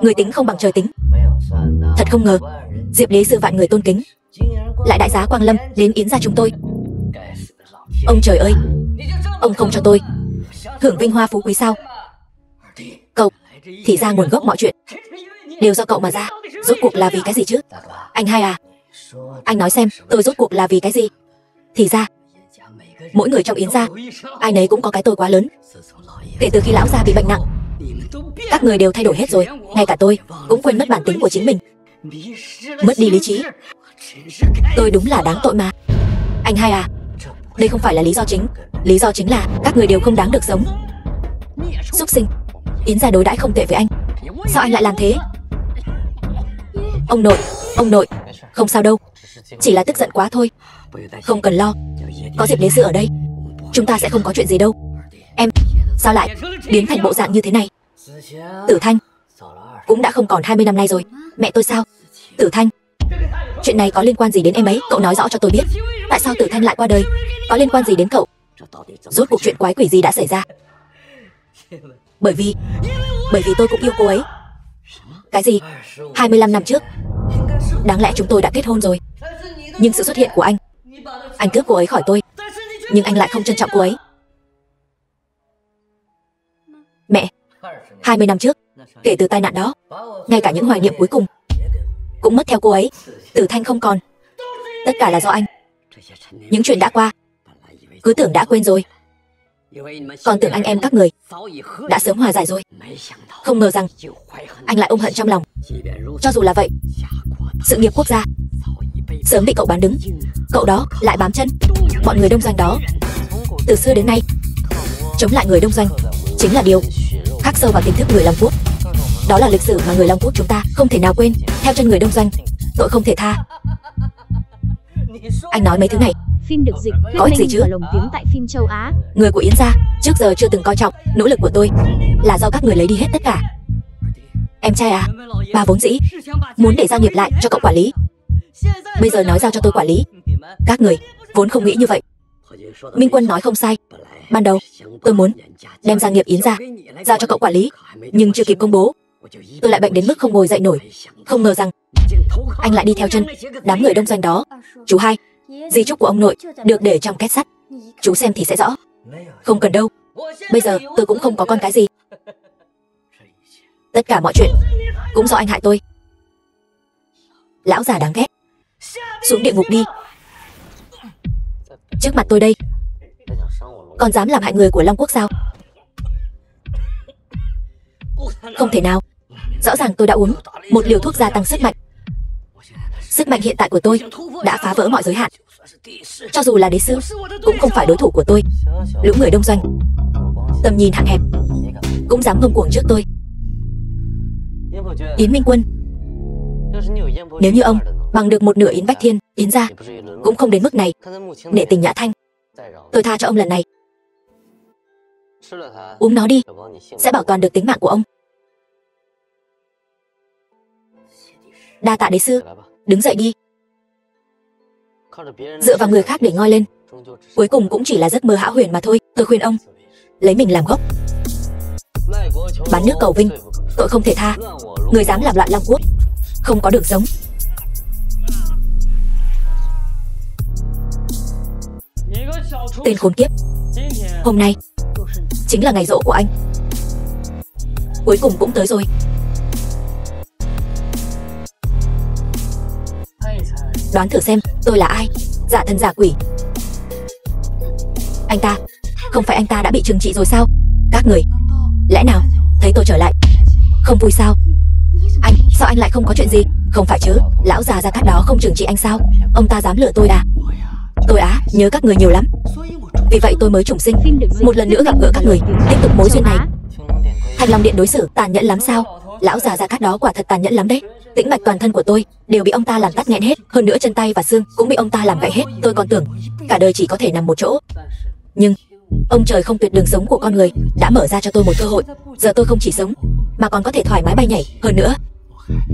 Người tính không bằng trời tính. Thật không ngờ Diệp đế sư vạn người tôn kính lại đại giá quang lâm đến Yến gia chúng tôi. Ông trời ơi, ông không cho tôi hưởng vinh hoa phú quý sao? Cậu thì ra nguồn gốc mọi chuyện đều do cậu mà ra. Rốt cuộc là vì cái gì chứ? Anh hai à, anh nói xem tôi rốt cuộc là vì cái gì? Thì ra mỗi người trong Yến gia ai nấy cũng có cái tôi quá lớn. Kể từ khi lão gia bị bệnh nặng, các người đều thay đổi hết rồi. Ngay cả tôi cũng quên mất bản tính của chính mình, mất đi lý trí. Tôi đúng là đáng tội mà. Anh hai à, đây không phải là lý do chính. Lý do chính là các người đều không đáng được sống. Súc sinh, Yến gia đối đãi không tệ với anh, sao anh lại làm thế? Ông nội, không sao đâu, chỉ là tức giận quá thôi. Không cần lo, có Diệp đế sư ở đây, chúng ta sẽ không có chuyện gì đâu. Em, sao lại biến thành bộ dạng như thế này? Tử Thanh cũng đã không còn 20 năm nay rồi. Mẹ tôi sao? Tử Thanh, chuyện này có liên quan gì đến em ấy? Cậu nói rõ cho tôi biết, tại sao Tử Thanh lại qua đời? Có liên quan gì đến cậu? Rốt cuộc chuyện quái quỷ gì đã xảy ra? Bởi vì tôi cũng yêu cô ấy. Cái gì? 25 năm trước đáng lẽ chúng tôi đã kết hôn rồi. Nhưng sự xuất hiện của anh cướp cô ấy khỏi tôi. Nhưng anh lại không trân trọng cô ấy. Mẹ, 20 năm trước, kể từ tai nạn đó, ngay cả những hoài niệm cuối cùng cũng mất theo cô ấy. Tử Thanh không còn. Tất cả là do anh. Những chuyện đã qua cứ tưởng đã quên rồi, còn tưởng anh em các người đã sớm hòa giải rồi. Không ngờ rằng anh lại ôm hận trong lòng. Cho dù là vậy, sự nghiệp quốc gia sớm bị cậu bán đứng. Cậu đó lại bám chân bọn người đông doanh đó. Từ xưa đến nay, chống lại người đông doanh chính là điều khắc sâu vào tiềm thức người Long Quốc. Đó là lịch sử mà người Long Quốc chúng ta không thể nào quên. Theo chân người đông doanh, tội không thể tha. Anh nói mấy thứ này Phim được dịch có ích gì chứ? và lồng tiếng tại phim châu Á. Người của Yến gia trước giờ chưa từng coi trọng nỗ lực của tôi, là do các người lấy đi hết tất cả. Em trai à, bà vốn dĩ muốn để gia nghiệp lại cho cậu quản lý. Bây giờ nói giao cho tôi quản lý. Các người vốn không nghĩ như vậy. Minh Quân nói không sai. Ban đầu tôi muốn đem gia nghiệp Yến gia giao cho cậu quản lý, nhưng chưa kịp công bố, tôi lại bệnh đến mức không ngồi dậy nổi. Không ngờ rằng anh lại đi theo chân đám người đông doanh đó. Chú hai, di chúc của ông nội được để trong két sắt. Chú xem thì sẽ rõ. Không cần đâu. Bây giờ tôi cũng không có con cái gì. Tất cả mọi chuyện cũng do anh hại tôi. Lão già đáng ghét. Xuống địa ngục đi. Trước mặt tôi đây, còn dám làm hại người của Long Quốc sao? Không thể nào. Rõ ràng tôi đã uống một liều thuốc gia tăng sức mạnh. Sức mạnh hiện tại của tôi đã phá vỡ mọi giới hạn. Cho dù là đế sư cũng không phải đối thủ của tôi. Lũ người đông doanh tầm nhìn hạn hẹp cũng dám ngông cuồng trước tôi. Yến Minh Quân, nếu như ông bằng được một nửa Yến Bách Thiên, Yến gia cũng không đến mức này. Nể tình Nhã Thanh, tôi tha cho ông lần này. Uống nó đi, sẽ bảo toàn được tính mạng của ông. Đa tạ đế sư. Đứng dậy đi. Dựa vào người khác để ngoi lên, cuối cùng cũng chỉ là giấc mơ hão huyền mà thôi. Tôi khuyên ông lấy mình làm gốc, bán nước cầu vinh. Tội không thể tha. Người dám làm loạn Long Quốc không có đường sống. Tên khốn kiếp, hôm nay chính là ngày giỗ của anh. Cuối cùng cũng tới rồi. Đoán thử xem tôi là ai? Giả thần giả quỷ. Anh ta, không phải anh ta đã bị trừng trị rồi sao? Các người, lẽ nào thấy tôi trở lại không vui sao? Anh, sao anh lại không có chuyện gì? Không phải chứ, lão già Gia Cát đó không trừng trị anh sao? Ông ta dám lừa tôi à? Tôi nhớ các người nhiều lắm, vì vậy tôi mới trùng sinh một lần nữa gặp gỡ các người, tiếp tục mối duyên này. Thanh Long Điện đối xử tàn nhẫn lắm sao? Lão già Gia Cát đó quả thật tàn nhẫn lắm đấy. Tĩnh mạch toàn thân của tôi đều bị ông ta làm tắc nghẽn hết, hơn nữa chân tay và xương cũng bị ông ta làm gãy hết. Tôi còn tưởng cả đời chỉ có thể nằm một chỗ, nhưng ông trời không tuyệt đường sống của con người đã mở ra cho tôi một cơ hội. Giờ tôi không chỉ sống mà còn có thể thoải mái bay nhảy. Hơn nữa,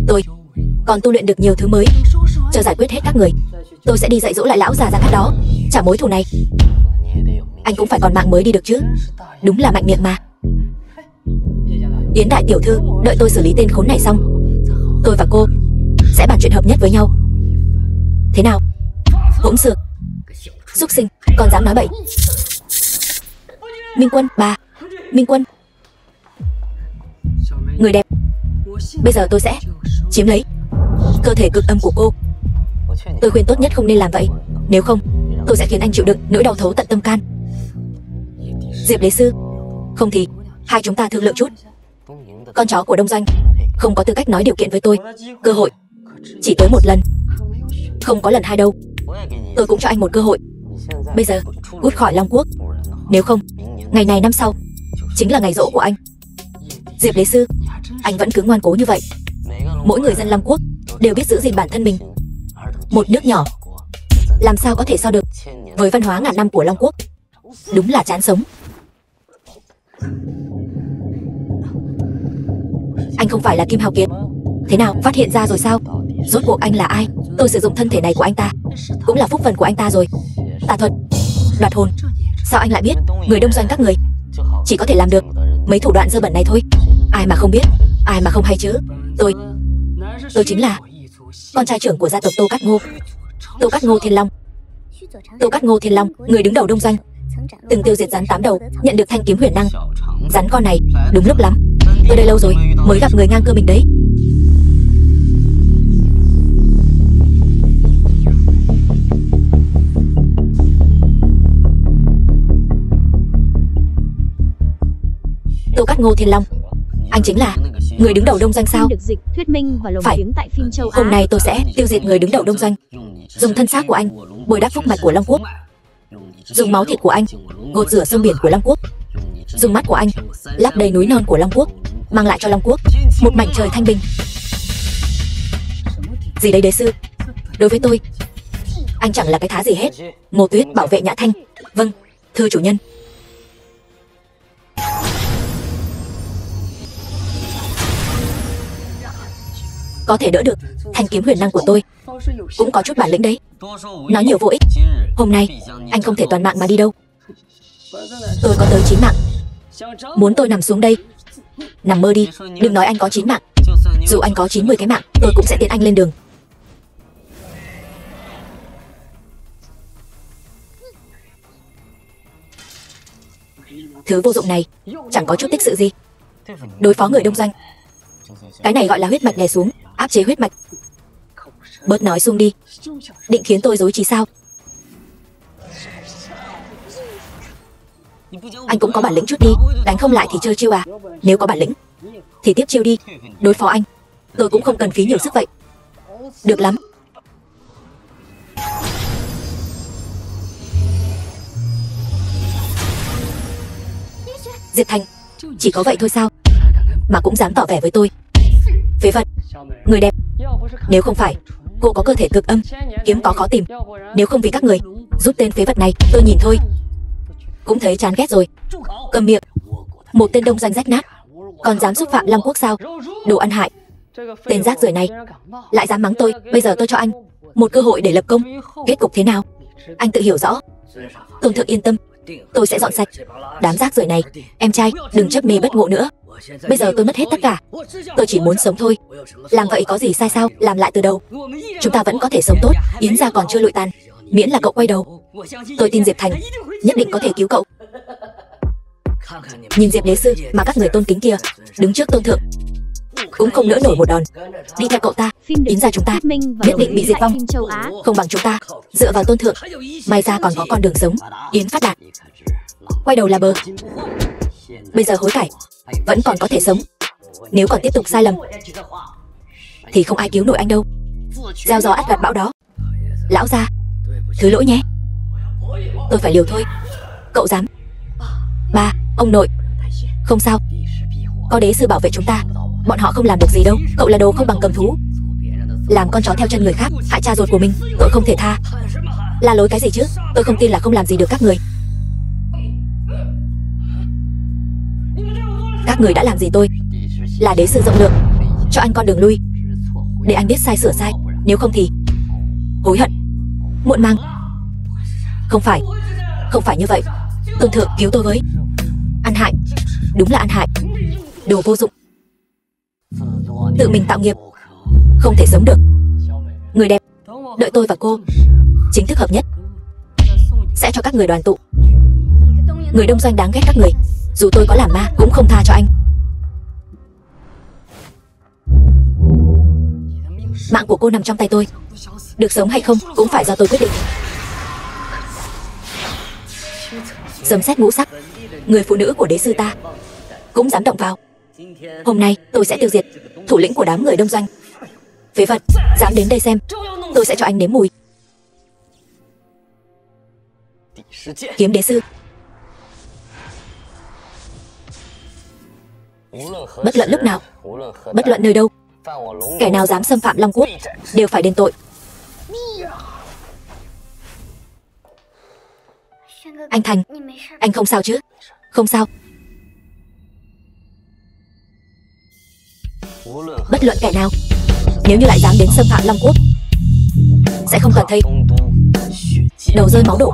tôi còn tu luyện được nhiều thứ mới. Chờ giải quyết hết các người, tôi sẽ đi dạy dỗ lại lão già Gia Cát đó, trả mối thù này. Anh cũng phải còn mạng mới đi được chứ. Đúng là mạnh miệng mà. Yến đại tiểu thư, đợi tôi xử lý tên khốn này xong, tôi và cô sẽ bàn chuyện hợp nhất với nhau. Thế nào? Hỗn xược, xúc sinh, còn dám nói bậy. Minh Quân, bà. Minh Quân, người đẹp, bây giờ tôi sẽ chiếm lấy cơ thể cực âm của cô. Tôi khuyên tốt nhất không nên làm vậy, nếu không tôi sẽ khiến anh chịu đựng nỗi đau thấu tận tâm can. Diệp đế sư, không thì hai chúng ta thương lượng chút. Con chó của đông doanh không có tư cách nói điều kiện với tôi. Cơ hội chỉ tới một lần, không có lần hai đâu. Tôi cũng cho anh một cơ hội. Bây giờ cút khỏi Long Quốc, nếu không ngày này năm sau chính là ngày giỗ của anh. Diệp đế sư, anh vẫn cứ ngoan cố như vậy. Mỗi người dân Long Quốc đều biết giữ gìn bản thân mình. Một nước nhỏ làm sao có thể so được với văn hóa ngàn năm của Long Quốc. Đúng là chán sống. Anh không phải là Kim Hào Kiệt. Thế nào, phát hiện ra rồi sao? Rốt cuộc anh là ai? Tôi sử dụng thân thể này của anh ta cũng là phúc phần của anh ta rồi. Tà thuật, đoạt hồn, sao anh lại biết? Người đông doanh các người chỉ có thể làm được mấy thủ đoạn dơ bẩn này thôi. Ai mà không biết, ai mà không hay chứ. Tôi chính là con trai trưởng của gia tộc Tô Cát Ngô, Tô Cát Ngô Thiên Long. Tô Cát Ngô Thiên Long, người đứng đầu đông doanh, từng tiêu diệt rắn 8 đầu, nhận được thanh kiếm huyền năng. Rắn con này đúng lúc lắm. Tôi đây lâu rồi mới gặp người ngang cơ mình đấy. Tô Cát Ngô Thiên Long, anh chính là người đứng đầu đông doanh sao? Phải, hôm nay tôi sẽ tiêu diệt người đứng đầu đông doanh, dùng thân xác của anh bồi đắp phúc mạch của Long Quốc, dùng máu thịt của anh gột rửa sông biển của Long Quốc, dùng mắt của anh lấp đầy núi non của Long Quốc, mang lại cho Long Quốc một mảnh trời thanh bình. Gì đấy đế sư? Đối với tôi, anh chẳng là cái thá gì hết. Ngô Tuyết bảo vệ Nhã Thanh. Vâng, thưa chủ nhân. có thể đỡ được thanh kiếm huyền năng của tôi. Cũng có chút bản lĩnh đấy. Nói nhiều vô ích. Hôm nay anh không thể toàn mạng mà đi đâu. Tôi có tới 9 mạng. Muốn tôi nằm xuống đây? Nằm mơ đi. Đừng nói anh có 9 mạng. Dù anh có 90 cái mạng, tôi cũng sẽ tiễn anh lên đường. Thứ vô dụng này chẳng có chút tích sự gì. Đối phó người đông doanh, cái này gọi là huyết mạch đè xuống, áp chế huyết mạch. Bớt nói xuông đi. Định khiến tôi dối trí sao? Anh cũng có bản lĩnh chút đi. Đánh không lại thì chơi chiêu à? Nếu có bản lĩnh thì tiếp chiêu đi. Đối phó anh, tôi cũng không cần phí nhiều sức vậy. Được lắm. Diệp Thành, chỉ có vậy thôi sao? Mà cũng dám tỏ vẻ với tôi. Phế vật. Người đẹp. Nếu không phải cô có cơ thể cực âm, kiếm có khó tìm. Nếu không vì các người giúp tên phế vật này, tôi nhìn thôi cũng thấy chán ghét rồi. Cầm miệng. Một tên đông doanh rách nát, còn dám xúc phạm Long Quốc sao? Đồ ăn hại. Tên rác rưởi này lại dám mắng tôi. Bây giờ tôi cho anh một cơ hội để lập công. Kết cục thế nào anh tự hiểu rõ. Tôn thượng yên tâm, tôi sẽ dọn sạch đám rác rưởi này. Em trai, đừng chấp mê bất ngộ nữa. Bây giờ tôi mất hết tất cả. Tôi chỉ muốn sống thôi. Làm vậy có gì sai sao? Làm lại từ đầu. Chúng ta vẫn có thể sống tốt. Yến gia còn chưa lụi tàn. Miễn là cậu quay đầu, tôi tin Diệp Thành nhất định có thể cứu cậu. Nhìn Diệp đế sư mà các người tôn kính kia, đứng trước tôn thượng cũng không đỡ nổi một đòn. Đi theo cậu ta, Yến gia chúng ta nhất định bị diệt vong. Không bằng chúng ta dựa vào tôn thượng. May ra còn có con đường sống. Yến phát đạt. Quay đầu là bờ. Bây giờ hối cải vẫn còn có thể sống. Nếu còn tiếp tục sai lầm thì không ai cứu nổi anh đâu. Gieo gió ắt gặp bão đó. Lão gia, thứ lỗi nhé. Tôi phải liều thôi. Cậu dám? Ba, ông nội. Không sao, có đế sư bảo vệ chúng ta, bọn họ không làm được gì đâu. Cậu là đồ không bằng cầm thú, làm con chó theo chân người khác, hại cha ruột của mình. Tôi không thể tha. La lối cái gì chứ? Tôi không tin là không làm gì được các người. Các người đã làm gì tôi? Là đế sư rộng lượng, cho anh con đường lui, để anh biết sai sửa sai. Nếu không thì hối hận muộn màng. Không phải, không phải như vậy. Tôn thượng cứu tôi với. Ăn hại, đúng là ăn hại. Đồ vô dụng, tự mình tạo nghiệp, không thể sống được. Người đẹp, đợi tôi và cô chính thức hợp nhất, sẽ cho các người đoàn tụ. Người đông doanh đáng ghét các người, dù tôi có làm ma cũng không tha cho anh. Mạng của cô nằm trong tay tôi, được sống hay không cũng phải do tôi quyết định. Sấm sét ngũ sắc, người phụ nữ của đế sư ta cũng dám động vào. Hôm nay tôi sẽ tiêu diệt thủ lĩnh của đám người đông doanh. Phế vật, dám đến đây xem, tôi sẽ cho anh nếm mùi. Kiếm đế sư. Bất luận lúc nào, bất luận nơi đâu, kẻ nào dám xâm phạm Long Quốc đều phải đền tội. Anh Thành, anh không sao chứ? Không sao. Bất luận kẻ nào, nếu như lại dám đến xâm phạm Long Quốc, sẽ không toàn thây, đầu rơi máu đổ.